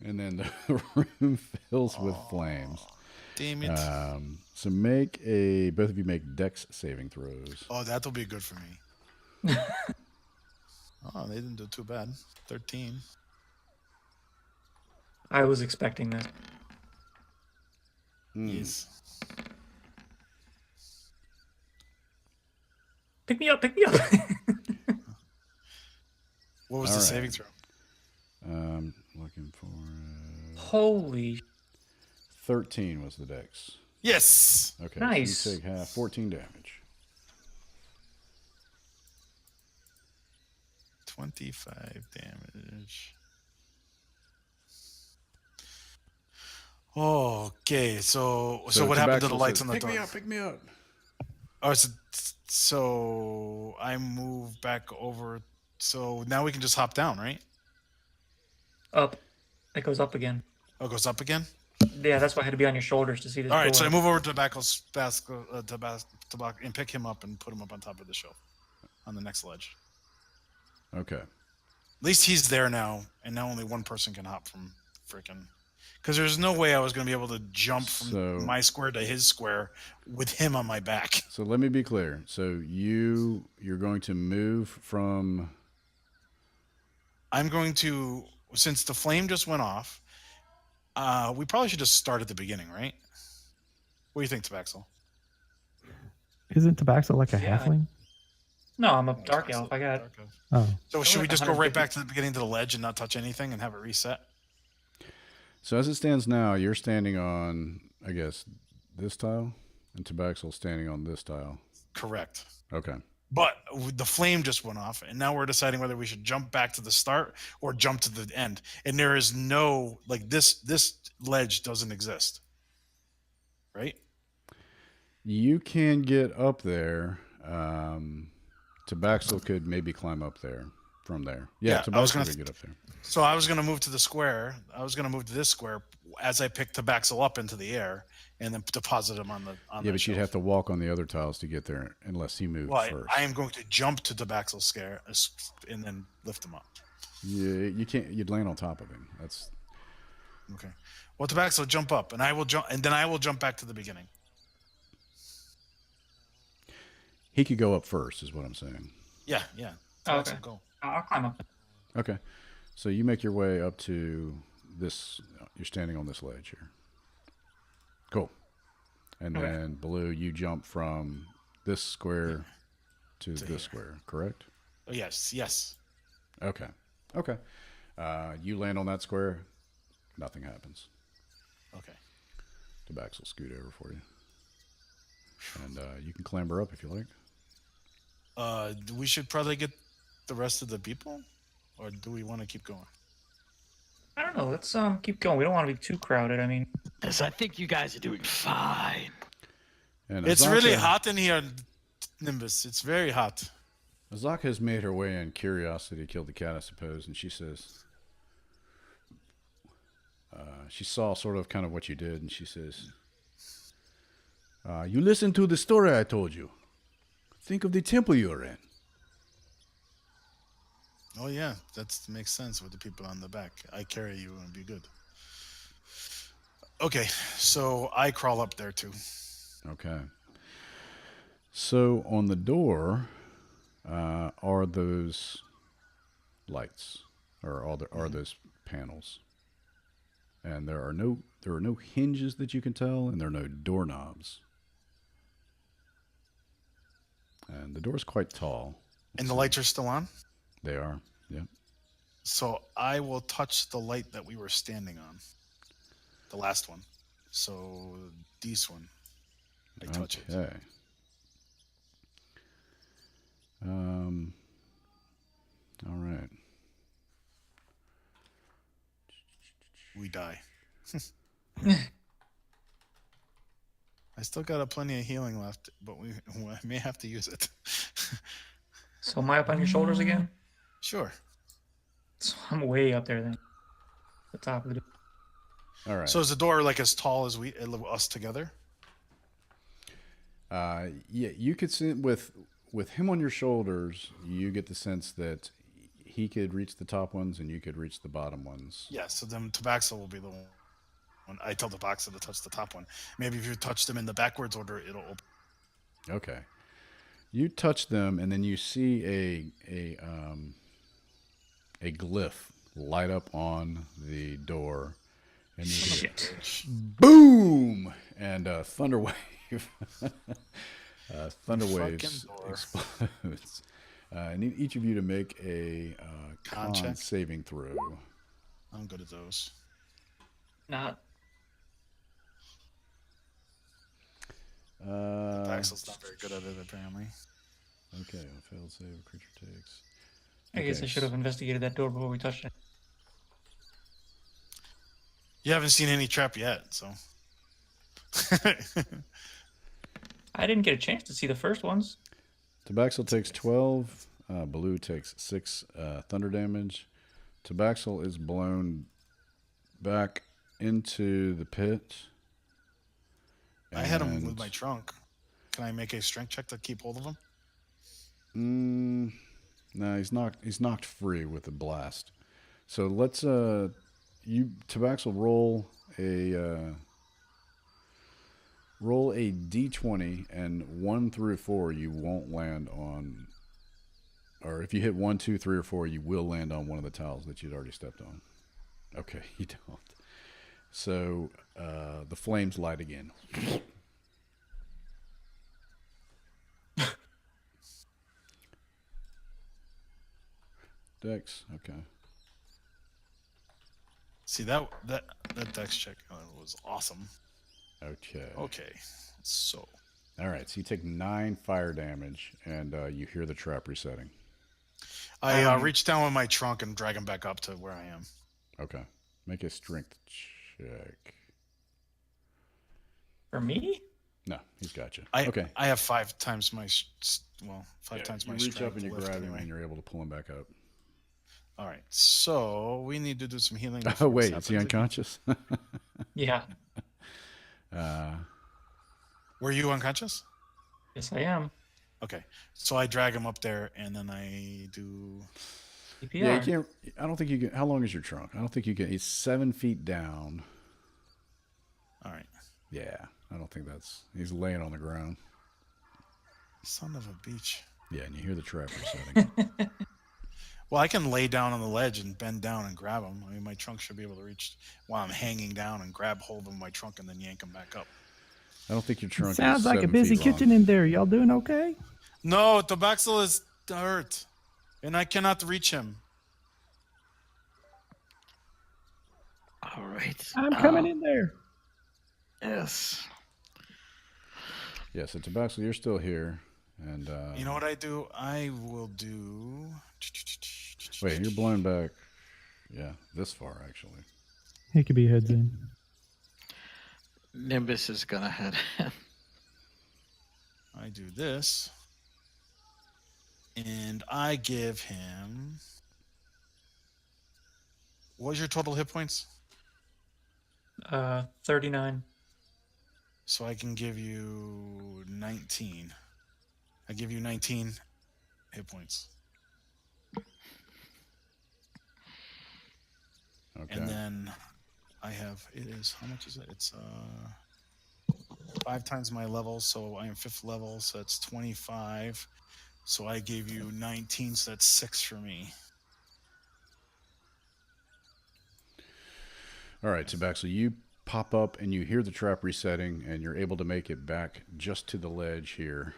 and then the room fills with flames. Damn it. So both of you make Dex saving throws. Oh, that'll be good for me. Oh, they didn't do too bad. 13. I was expecting this. Yes. Pick me up, pick me up. What was All the right. saving throw? Looking for Holy 13 was the Dex. Yes. Okay, Nice. So you take half, 14 damage. 25 damage. Okay, so what happened to the Tabaxel lights says, on the Pick me door? up, pick me up. Oh, so I move back over. So now we can just hop down, right? up. It goes up again. Oh, it goes up again. Yeah, that's why I had to be on your shoulders to see this. All right, so I door. move over to Tobacco's Tobacco and pick him up and put him up on top of the shelf, on the next ledge. Okay. At least he's there now, and now only one person can hop from freaking. Because there's no way I was going to be able to jump from So- my square to his square with him on my back. So let me be clear. So you're going to move from... I'm going to, since the flame just went off, we probably should just start at the beginning, right? What do you think, Tabaxel? Isn't Tabaxo like a Yeah. halfling? No, I'm a dark elf. I got. Oh, So should we like just go right 150. back to the beginning to the ledge and not touch anything and have it reset? So as it stands now, you're standing on, I guess, this tile, and Tabaxel's standing on this tile. Correct. Okay. But the flame just went off, and now we're deciding whether we should jump back to the start or jump to the end. And there is no, like, this ledge doesn't exist. Right? You can get up there. Tabaxel could maybe climb up there from there. Yeah, Yeah, I was Tabaxel gonna- could get up there. So I was going to move to the square. I was going to move to this square as I picked Tabaxel up into the air and then deposit him on the Yeah, but you'd have to walk on the other tiles to get there unless he moved Well, first. I am going to jump to Tabaxel's scare and then lift him up. Yeah, you can't. You'd land on top of him. That's Okay. Well, Tabaxel, jump up, and I will jump, and then I will jump back to the beginning. he could go up first, is what I'm saying. Yeah, yeah. Oh, Tabaxel, okay. go. I'll climb up. Okay. So you make your way up to this. You're standing on this ledge here. Cool. And Okay. then Blue, you jump from this square to To this here. square, correct? Oh, yes. Okay. Okay. You land on that square. Nothing happens. Okay. Tabax will scoot over for you. And you can clamber up if you like. We should probably get the rest of the people, or do we want to keep going? I don't know. Let's keep going. We don't want to be too crowded. I mean, Yes, I think you guys are doing fine. And It's Azaka- really hot in here, Nimbus. It's very hot. Azaka has made her way in. Curiosity killed the cat, I suppose. And she says, she saw sort of kind of what you did. And she says, you listened to the story I told you. Think of the temple you're in. Oh yeah, that makes sense with the people on the back. I carry you and be good. Okay, so I crawl up there too. Okay. So on the door are those lights, or are those panels, and there are no hinges that you can tell, and there are no doorknobs. And the door's quite tall. And the lights are still on? They are. Yep. So I will touch the light that we were standing on. The last one. So this one. I touch it. Okay. All right. We die. I still got a plenty of healing left, but we may have to use it. so am I up on your shoulders again? Sure. So I'm way up there then. The top of the. All right. So is the door like as tall as us together? Yeah, you could see with him on your shoulders, you get the sense that he could reach the top ones and you could reach the bottom ones. Yeah, so then Tabaxi will be the one. I tell Tabaxi to touch the top one. Maybe if you touch them in the backwards order, it'll open. Okay. You touch them and then you see a glyph light up on the door, and you hear boom and thunder wave. Thunder waves explodes. I need each of you to make a con check. saving throw. I'm good at those. Not. Tabaxi's not very good at it, apparently. Okay, a failed save a creature takes. I guess I should have investigated that door before we touched it. You haven't seen any trap yet, so. I didn't get a chance to see the first ones. Tabaxi takes 12. Blue takes 6 thunder damage. Tabaxi is blown back into the pit. I had him with my trunk. Can I make a strength check to keep hold of him? No, he's knocked free with the blast. So let's Tabaxi roll a d20, and 1 through 4 you won't land on, or if you hit 1, 2, 3, or 4, you will land on one of the tiles that you'd already stepped on. Okay, you don't. So the flames light again. Dex, okay. See that dex check was awesome. Okay. Okay, so All right, so you take 9 fire damage, and you hear the trap resetting. I reach down with my trunk and drag him back up to where I am. Okay. Make a strength check. For me? No, he's got you. Okay. I have 5 times my times You my reach strength up and you to lift grab him, anyway. and you're able to pull him back up. All right, so we need to do some healing. Oh, before this wait, is he happens again. unconscious? Yeah. Were you unconscious? Yes, I am. Okay, so I drag him up there, and then I do. CPR. Yeah, you can't. I don't think you can. How long is your trunk? I don't think you can. He's 7 feet down. All right. Yeah, I don't think that's. He's laying on the ground. Son of a beach. Yeah, and you hear the trap resetting. Well, I can lay down on the ledge and bend down and grab him. I mean, my trunk should be able to reach while I'm hanging down and grab hold of my trunk and then yank him back up. I don't think your trunk Sounds is like a 7 busy feet long. kitchen in there. Y'all doing okay? No, Tabaxel is hurt, and I cannot reach him. All right. I'm coming in there. Yes. Yeah, so Tabaxel, you're still here. And You know what I do? I will do. wait, you're blown back. Yeah, this far actually. Hickabee heads in. Nimbus is gonna head in. I do this, and I give him. What was your total hit points? 39. So I can give you 19. I give you 19 hit points. Okay. And then I have, it is, how much is it? It's 5 times my level, so I am 5th level, so that's 25. So I gave you 19, so that's 6 for me. All right, Tabaxel, you pop up and you hear the trap resetting, and you're able to make it back just to the ledge here.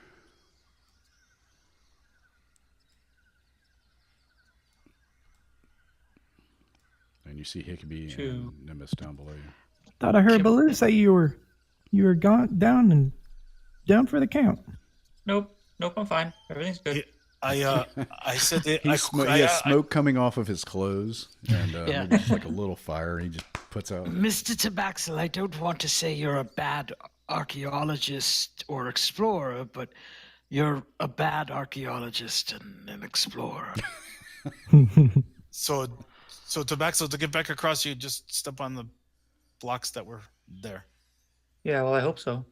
And you see Hickabee and Nimbus down below you. Thought I heard Baloo say you were gone down for the count. Nope, I'm fine. Everything's good. I said that He has smoke coming off of his clothes, and Yeah. maybe just like a little fire he just puts out. Mr. Tabaxel, I don't want to say you're a bad archaeologist or explorer, but you're a bad archaeologist and an explorer. So Tabaxel, to get back across, you just step on the blocks that were there. Yeah, well, I hope so.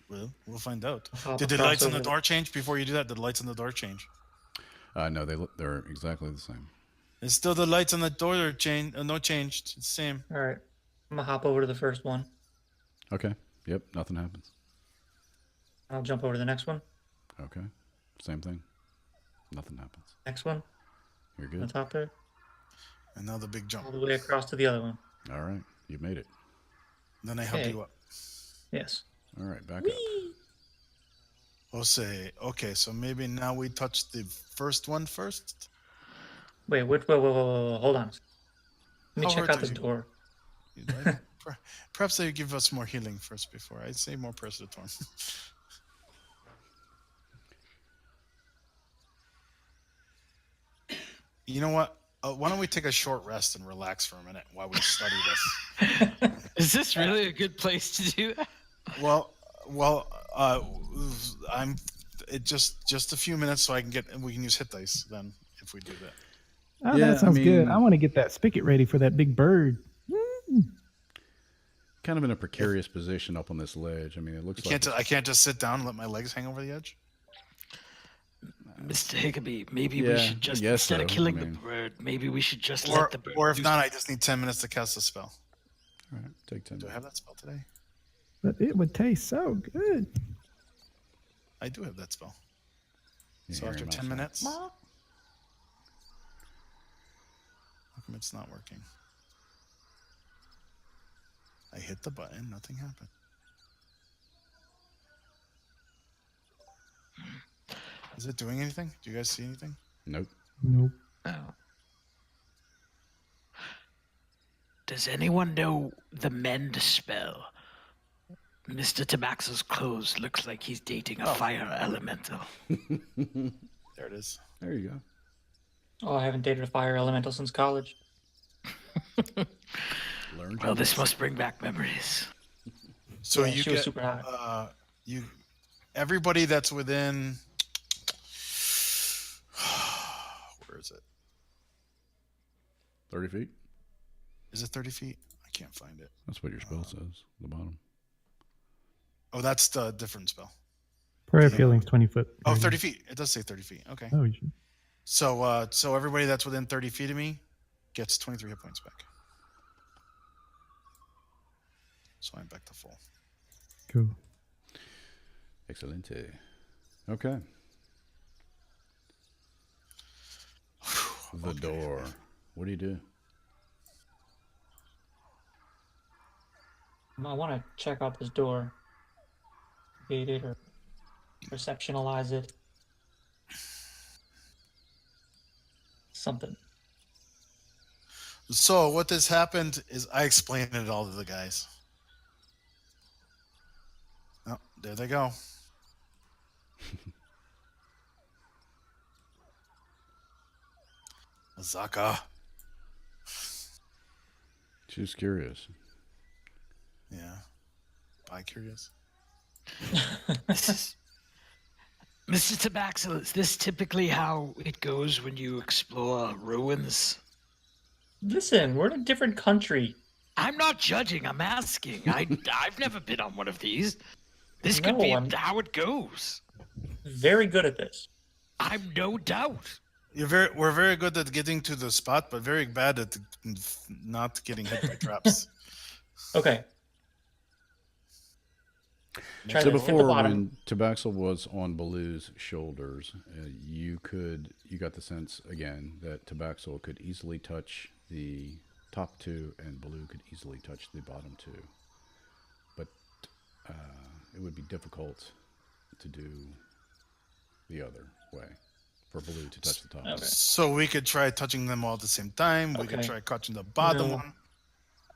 Well, we'll find out. Hop Did the across lights on the over door change before you do that? Did the lights on the door change? No, they're exactly the same. It's still the lights on the door are changed. No changed. It's the same. All right, I'm gonna hop over to the first one. Okay. Yep. Nothing happens. I'll jump over to the next one. Okay. Same thing. Nothing happens. Next one. You're On the good. top there. And now the big jump. All the way across to the other one. All right. You made it. Then I help Okay. you up. Yes. All right. Back up. We'll say, okay, so maybe now we touch the first one first. Wait, whoa, hold on. Let me How check hard out is the you? door. Perhaps they give us more healing first before. I'd say more pressure to torn. You know what? Why don't we take a short rest and relax for a minute while we study this? Is this really a good place to do that? Well, I'm it just a few minutes so we can use hit dice then if we do that. Oh, Yeah, that sounds I good. mean- I want to get that spigot ready for that big bird. Kind of in a precarious position up on this ledge. I mean, it looks like I can't just sit down and let my legs hang over the edge. Mr. Hickabee, maybe Yeah, we should I just, guess instead of so. killing I mean- the bird, maybe we should just Or let the bird if do not, I just need 10 minutes to cast a spell. All right, take 10 Do I minutes. have that spell today? But it would taste so good. I do have that spell. You So hear after him 10 outside. minutes. How come it's not working? I hit the button, nothing happened. Is it doing anything? Do you guys see anything? Nope. Nope. Oh. Does anyone know the mend spell? Mr. Tabaxel's clothes looks like he's dating a fire elemental. There it is. There you go. Oh, I haven't dated a fire elemental since college. Learn. Well, this must bring back memories. So Yeah, you she was get super hot. everybody that's within. Where is it? 30 feet. Is it 30 feet? I can't find it. That's what your spell says. The bottom. Oh, that's the different spell. Prayer feelings 20 foot. Oh, radius. 30 feet. It does say 30 feet. Okay. Oh, you should. So everybody that's within 30 feet of me gets 23 hit points back. So I'm back to full. Cool. Excellent. Okay. the door. What do you do? I want to check out this door. Gate it or receptionalize it. Something. So what has happened is I explained it all to the guys. Oh, there they go. Zaka. She's curious. Yeah. Bi-curious. Mr. Tabaxel, is this typically how it goes when you explore ruins? Listen, we're in a different country. I'm not judging, I'm asking. I've never been on one of these. This could No, be I'm- how it goes. Very good at this. I'm no doubt. We're very good at getting to the spot, but very bad at not getting hit by traps. Okay. Try So to hit the before, bottom. when Tabaxel was on Baloo's shoulders, you got the sense again that Tabaxel could easily touch the top two, and Baloo could easily touch the bottom two. But it would be difficult to do the other way for Baloo to touch the top. Okay. So we could try touching them all at the same time. We could Okay. try touching the bottom No. one.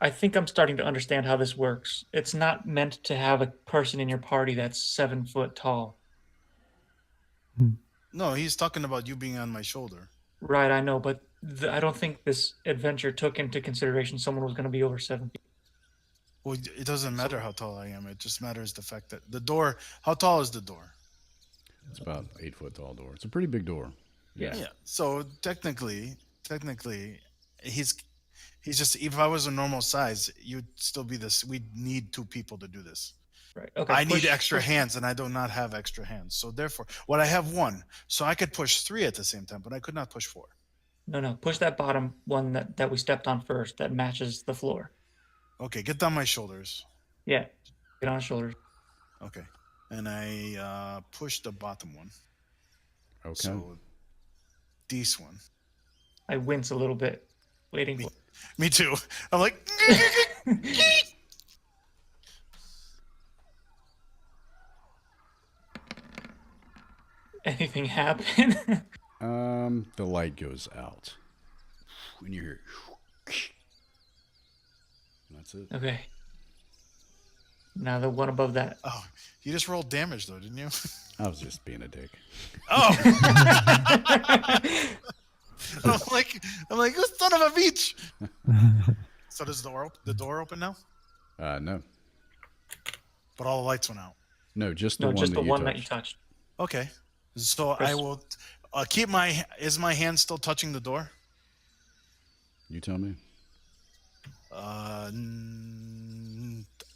I think I'm starting to understand how this works. It's not meant to have a person in your party that's 7 foot tall. No, he's talking about you being on my shoulder. Right, I know, but I don't think this adventure took into consideration someone was going to be over 7 feet. Well, it doesn't matter how tall I am. It just matters the fact that the door. How tall is the door? It's about 8 foot tall door. It's a pretty big door. Yeah. Yeah. So technically, he's just. If I was a normal size, you'd still be this. We'd need 2 people to do this. Right. Okay. I need push- extra push- hands, and I do not have extra hands. So therefore, I have 1. So I could push 3 at the same time, but I could not push 4. No. Push that bottom one that we stepped on first that matches the floor. Okay, get down my shoulders. Yeah. Get on his shoulders. Okay, and I push the bottom one. Okay. So this one. I wince a little bit, waiting for Me too. I'm like. anything happen. The light goes out. When you hear, that's it. Okay. Now the one above that. Oh, you just rolled damage though, didn't you? I was just being a dick. Oh. I'm like, son of a beach. So does the door open now? No, But all the lights went out. no, just the No, one just that the you one that touched. you touched. Okay. So Press- I will keep is my hand still touching the door? You tell me.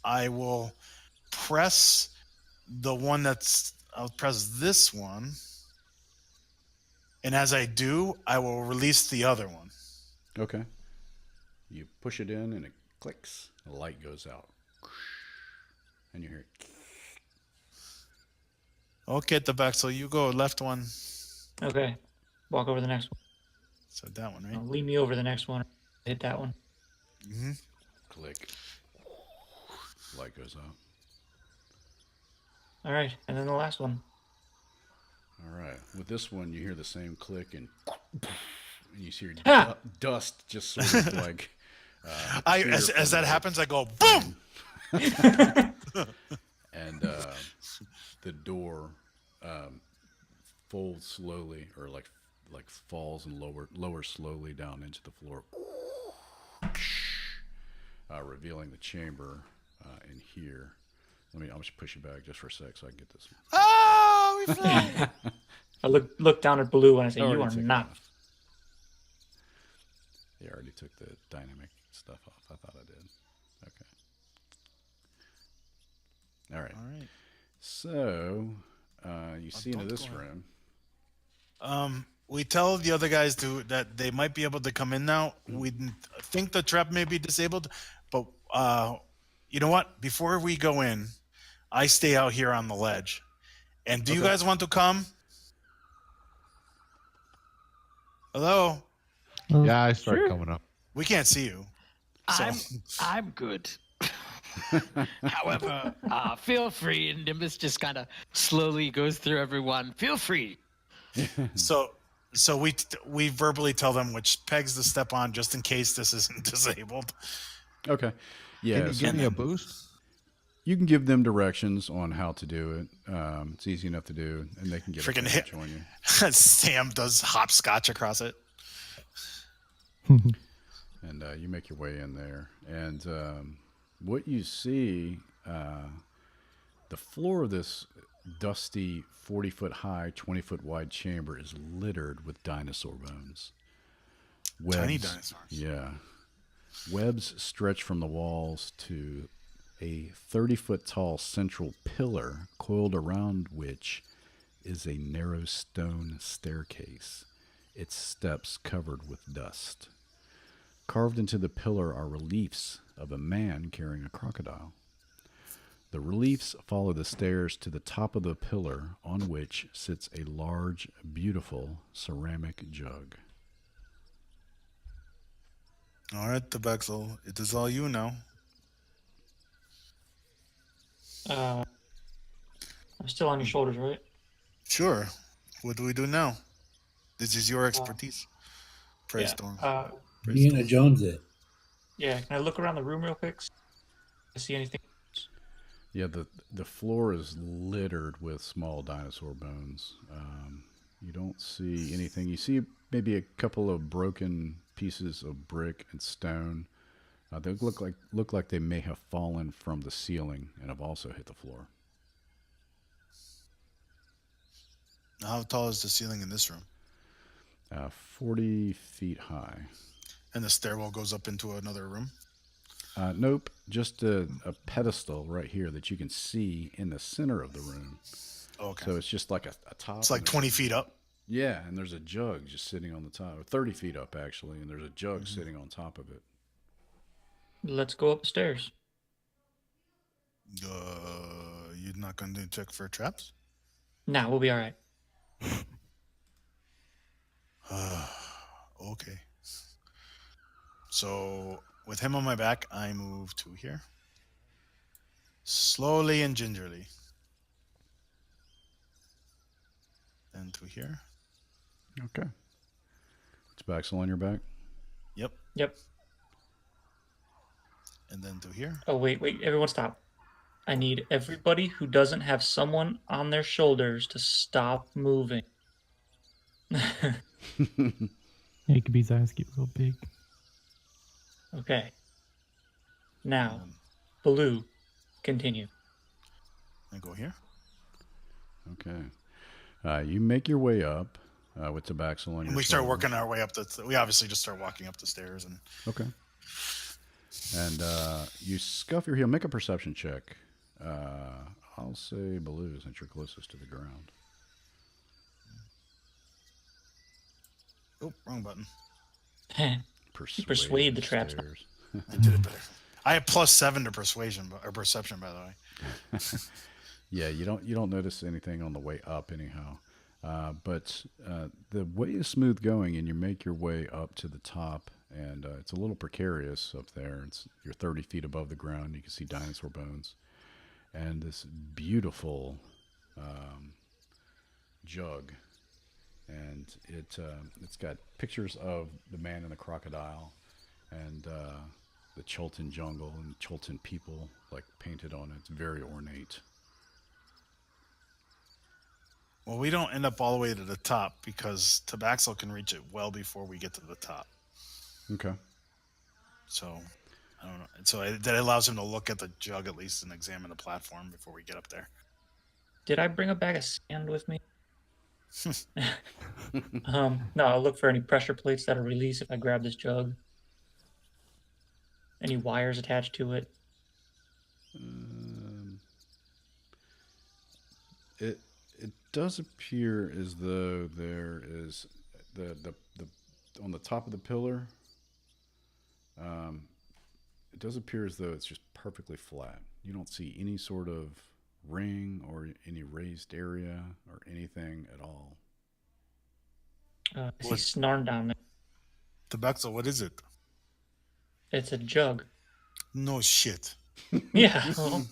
I will press the one I'll press this one. And as I do, I will release the other one. Okay. You push it in and it clicks. The light goes out. And you hear Okay, at the back. So you go left one. Okay. Walk over the next one. So that one, right? Lead me over the next one. Hit that one. Mm-hmm. click. Light goes out. All right. And then the last one. All right. With this one, you hear the same click and you see your Ha! dust just sort of like. As that happens, I go boom. And the door folds slowly, or like falls and lowers slowly down into the floor, revealing the chamber in here. I'll just push you back just for a sec so I can get this. Oh, we fly. I look down at Blue and I say, Already "You are taken not." off. Yeah, I already took the dynamic stuff off. I thought I did. Okay. All right. All right. So, you see into don't this go room. We tell the other guys that they might be able to come in now. We think the trap may be disabled, but you know what? Before we go in, I stay out here on the ledge. And do you Okay. guys want to come? Hello? Yeah, I start sure. coming up. We can't see you. So I'm good. However, feel free. And Nimbus just kind of slowly goes through everyone. Feel free. so we verbally tell them which pegs to step on just in case this isn't disabled. Okay. Yeah. Can you give me a boost? You can give them directions on how to do it. It's easy enough to do, and they can get Freaking a hit. join you. Sam does hopscotch across it. And you make your way in there. And what you see, the floor of this dusty 40-foot high, 20-foot wide chamber is littered with dinosaur bones. Tiny dinosaurs. Yeah. Webs stretch from the walls to a 30-foot tall central pillar, coiled around which is a narrow stone staircase, its steps covered with dust. Carved into the pillar are reliefs of a man carrying a crocodile. The reliefs follow the stairs to the top of the pillar, on which sits a large, beautiful ceramic jug. All right, Tabaxel, it is all you now. I'm still on your shoulders, right? Sure. What do we do now? This is your expertise. Praise Yeah. Storm. Indiana Jones it. Yeah. Can I look around the room real quick? I see anything? Yeah, the floor is littered with small dinosaur bones. You don't see anything. You see maybe a couple of broken pieces of brick and stone. They look like they may have fallen from the ceiling and have also hit the floor. How tall is the ceiling in this room? 40 feet high. And the stairwell goes up into another room? Nope, just a pedestal right here that you can see in the center of the room. Okay. So it's just like a top. It's like 20 feet up? Yeah, and there's a jug just sitting on the top. 30 feet up, actually, and there's a jug sitting on top of it. Let's go up the stairs. You're not going to check for traps? Nah, we'll be all right. Okay. So, with him on my back, I move to here. Slowly and gingerly. Then to here. Okay. It's Baxel on your back? Yep. Yep. And then to here. Oh, wait. Everyone stop. I need everybody who doesn't have someone on their shoulders to stop moving. AKB's eyes get real big. Okay. Now, Baloo, continue. And go here. Okay. You make your way up with Tabaxel on your And we start shoulder. working our way up. We obviously just start walking up the stairs. And Okay. And you scuff your heel. Make a perception check. I'll say Baloo, since you're closest to the ground. Oh, wrong button. Persuade the traps. stairs. I did it better. I have +7 to persuasion or perception, by the way. Yeah, you don't notice anything on the way up anyhow. But the way is smooth going, and you make your way up to the top, and it's a little precarious up there. You're 30 feet above the ground. You can see dinosaur bones, and this beautiful jug, and it's got pictures of the man and the crocodile, and the Chultan jungle and Chultan people like painted on it. It's very ornate. Well, we don't end up all the way to the top because Tabaxel can reach it well before we get to the top. Okay. So, I don't know. So that allows him to look at the jug at least and examine the platform before we get up there. Did I bring a bag of sand with me? No, I'll look for any pressure plates that'll release if I grab this jug. Any wires attached to it. It does appear as though there is the on the top of the pillar. It does appear as though it's just perfectly flat. You don't see any sort of ring or any raised area or anything at all. I see Snarn down there. Tabaxo, what is it? It's a jug. No shit. Yeah. Well,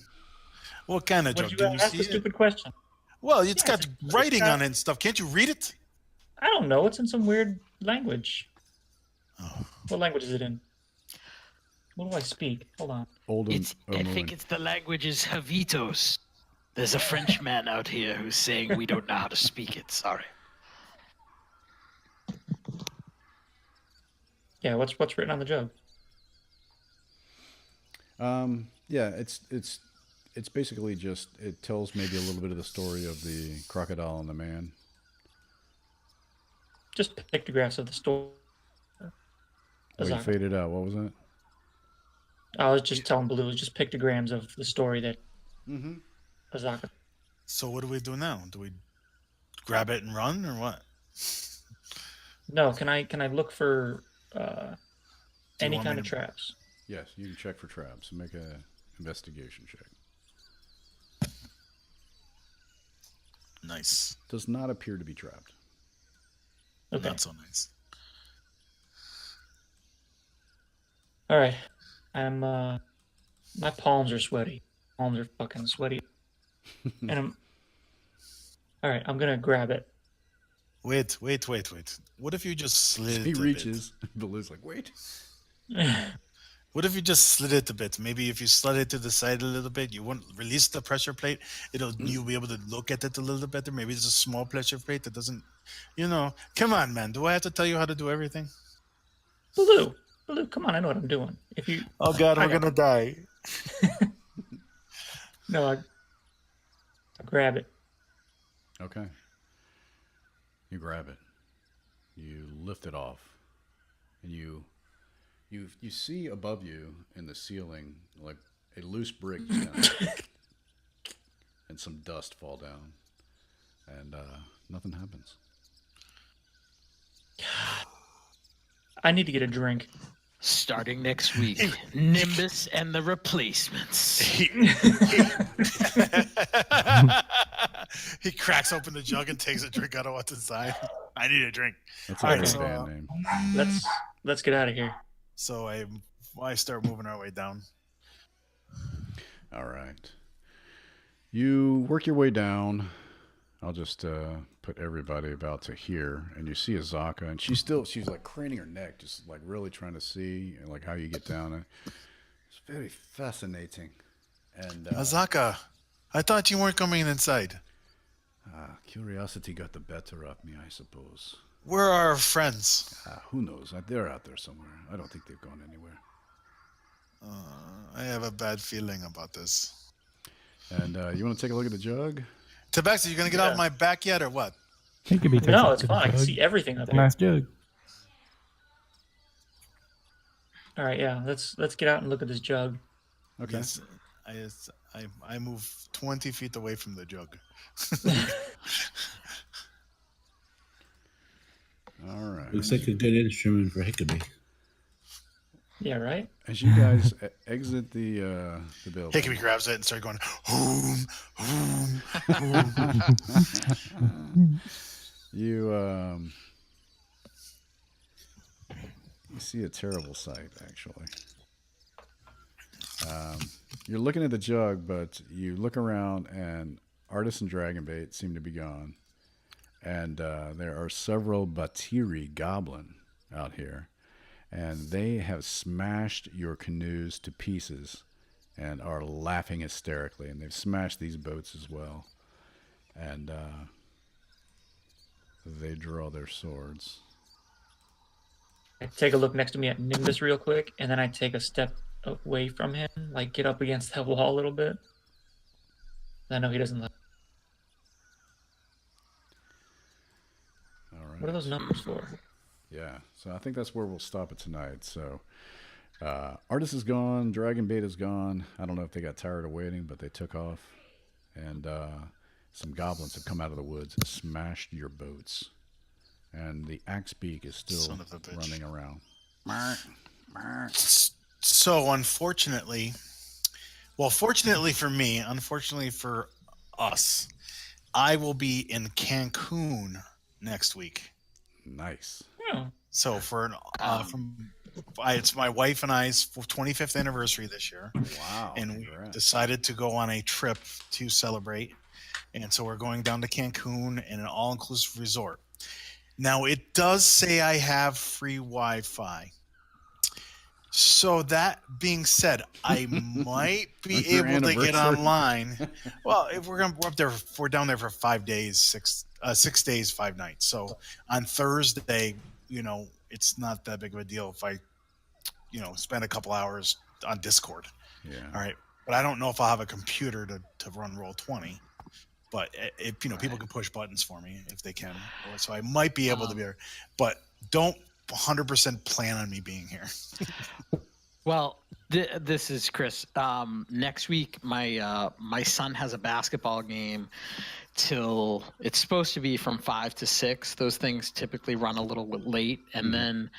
What kind of what jug? you Can you ask see a it? stupid question? Well, it's Yeah, got it's writing got- on it and stuff. Can't you read it? I don't know. It's in some weird language. Oh. What language is it in? What do I speak? Hold on. I think it's the language is Havitos. There's a Frenchman out here who's saying we don't know how to speak it. Sorry. Yeah, what's written on the jug? Yeah, it's basically just it tells maybe a little bit of the story of the crocodile and the man. Just pictographs of the story. Oh, you Azaka. faded out. What was that? I was just telling Blue, it was just pictograms of the story that Azaka. So what do we do now? Do we grab it and run or what? No, can I look for any want kind me of to- traps? Yes, you can check for traps. Make a investigation check. Nice. Does not appear to be trapped. Okay. Not so nice. All right. I'm my palms are sweaty. Palms are fucking sweaty. And all right, I'm gonna grab it. Wait. What if you just slid He it reaches. Baloo's like, wait. a bit? What if you just slid it a bit? Maybe if you slid it to the side a little bit, you won't release the pressure plate. You'll be able to look at it a little better. Maybe it's a small pressure plate that doesn't, Come on, man. Do I have to tell you how to do everything? Blue, come on, I know what I'm doing. If you Oh God, I we're got gonna die. No, I grab it. Okay. You grab it. You lift it off, and you see above you in the ceiling like a loose brick just kind of and some dust fall down, and nothing happens. I need to get a drink. Starting next week, Nimbus and the replacements. He cracks open the jug and takes a drink out of what's inside. I need a drink. That's a All right, great so, band name. Let's get out of here. So I start moving our way down. All right. You work your way down. I'll just put everybody about to here, and you see Azaka, and she's like craning her neck, just like really trying to see like how you get down. It's very fascinating. And Azaka, I thought you weren't coming inside. curiosity got the better of me, I suppose. Where are our friends? Who knows? They're out there somewhere. I don't think they've gone anywhere. I have a bad feeling about this. And you want to take a look at the jug? Tabaxi, you gonna get out of my back yet or what? He could be No, it's fine. I can see everything up It's a here. nice jug. All right, yeah. Let's get out and look at this jug. Okay. Yes, I move 20 feet away from the jug. All right. Looks like a good instrument for Hickabee. Yeah, right. As you guys exit the building, Hickabee grabs it and starts going, hoom, hoom, hoom. you see a terrible sight, actually. You're looking at the jug, but you look around, and Artus and Dragonbait seem to be gone. And there are several Batiri goblin out here. And they have smashed your canoes to pieces and are laughing hysterically. And they've smashed these boats as well. And they draw their swords. I take a look next to me at Nimbus real quick, and then I take a step away from him, like get up against that wall a little bit. I know he doesn't like. All right. What are those numbers for? Yeah, so I think that's where we'll stop it tonight. So, Artus is gone, Dragonbait is gone. I don't know if they got tired of waiting, but they took off. And some goblins have come out of the woods and smashed your boats. And the Axebeak is still Son of a bitch. running around. So unfortunately, well, fortunately for me, unfortunately for us, I will be in Cancun next week. Nice. Oh, So it's my wife and I's 25th anniversary this year. Wow. And we congrats. decided to go on a trip to celebrate. And so we're going down to Cancun in an all-inclusive resort. Now, it does say I have free Wi-Fi. So that being said, I might be On your able to get anniversary? online. Well, if we're up there, we're down there for 5 days, 6 days, 5 nights. So on Thursday, it's not that big of a deal if I, spend a couple hours on Discord. Yeah. All right, but I don't know if I'll have a computer to run Roll20. But if people can push buttons for me if they can, so I might be able to be there. But don't 100% plan on me being here. Well, this is Chris. Next week, my son has a basketball game till it's supposed to be from 5 to 6. Those things typically run a little bit late, and then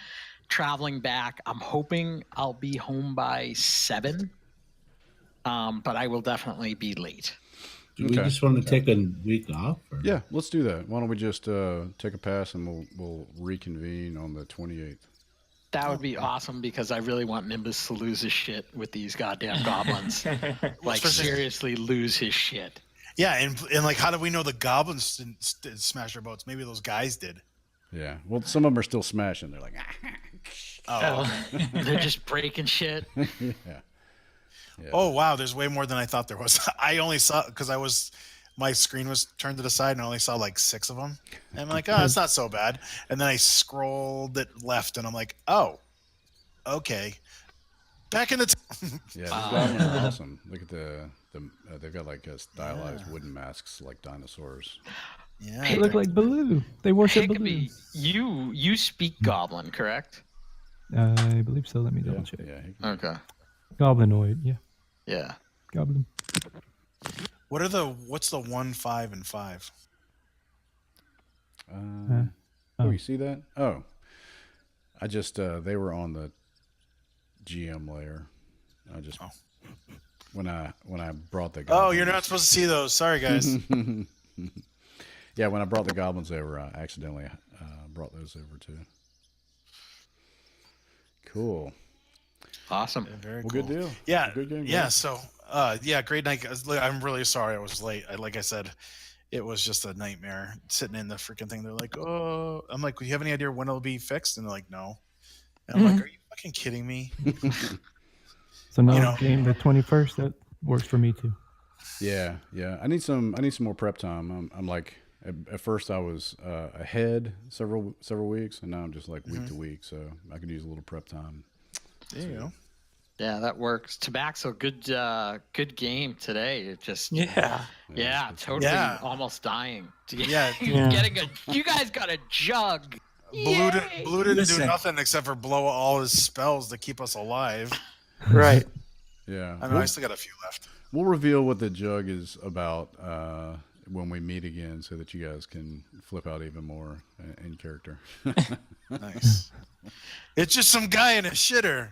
traveling back, I'm hoping I'll be home by 7. But I will definitely be late. Do we just want to take a week off? Or? Yeah, let's do that. Why don't we just take a pass and we'll reconvene on the 28th. That would be awesome because I really want Nimbus to lose his shit with these goddamn goblins. Like seriously, lose his shit. Yeah, and like, how do we know the goblins didn't smash their boats? Maybe those guys did. Yeah. Well, some of them are still smashing. They're like, They're just breaking shit. yeah. Yeah. Oh wow, there's way more than I thought there was. I only saw because my screen was turned to the side and I only saw like 6 of them. And I'm like, oh, it's not so bad. And then I scrolled it left and I'm like, oh, okay. Back in the Yeah, these goblins are awesome. Look at they've got like stylized wooden masks like dinosaurs. Yeah. They look like Baloo. They worship Baloo. Hickabee, you speak Goblin, correct? I believe so. Let me double check. Yeah. Okay. Goblinoid, yeah. Yeah. Goblin. What's the 1, 5, and 5? Oh, you see that? Oh, I just they were on the GM layer. I just when I brought the goblins, you're not supposed to see those. Sorry, guys. Yeah, when I brought the goblins over, I accidentally brought those over too. Cool. Awesome. Yeah, very Well, cool. good deal. Yeah. Good game. Yeah. So, great night. I'm really sorry I was late. Like I said, it was just a nightmare sitting in the freaking thing. They're like, oh, I'm like, do you have any idea when it'll be fixed? And they're like, no. And I'm like, are you fucking kidding me? So now game the 21st. That works for me too. Yeah. I need some more prep time. I'm like, at first I was ahead several weeks, and now I'm just like week to week. So I could use a little prep time. There you go. Yeah, that works. Tobacco, good game today. It just totally almost dying. Yeah. You guys got a jug. Blue didn't do nothing except for blow all his spells to keep us alive. Right. Yeah. I mean, I still got a few left. We'll reveal what the jug is about when we meet again, so that you guys can flip out even more in character. Nice. It's just some guy in a shitter.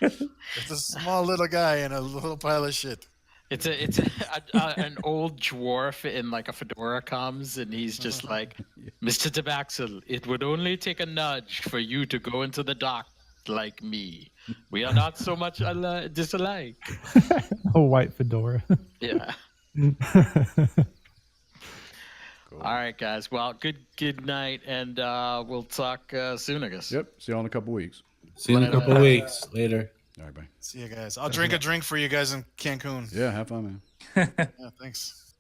It's a small little guy in a little pile of shit. It's an old dwarf in like a fedora comes and he's just like, Mr. Tabaxel, it would only take a nudge for you to go into the dark like me. We are not so much disalike. A white fedora. Yeah. Cool. All right, guys. Well, good night, and we'll talk soon, I guess. Yep. See you all in a couple weeks. See you in a couple weeks. Later. All right, bye. See you guys. I'll drink a drink for you guys in Cancun. Yeah, have fun, man. Yeah, thanks.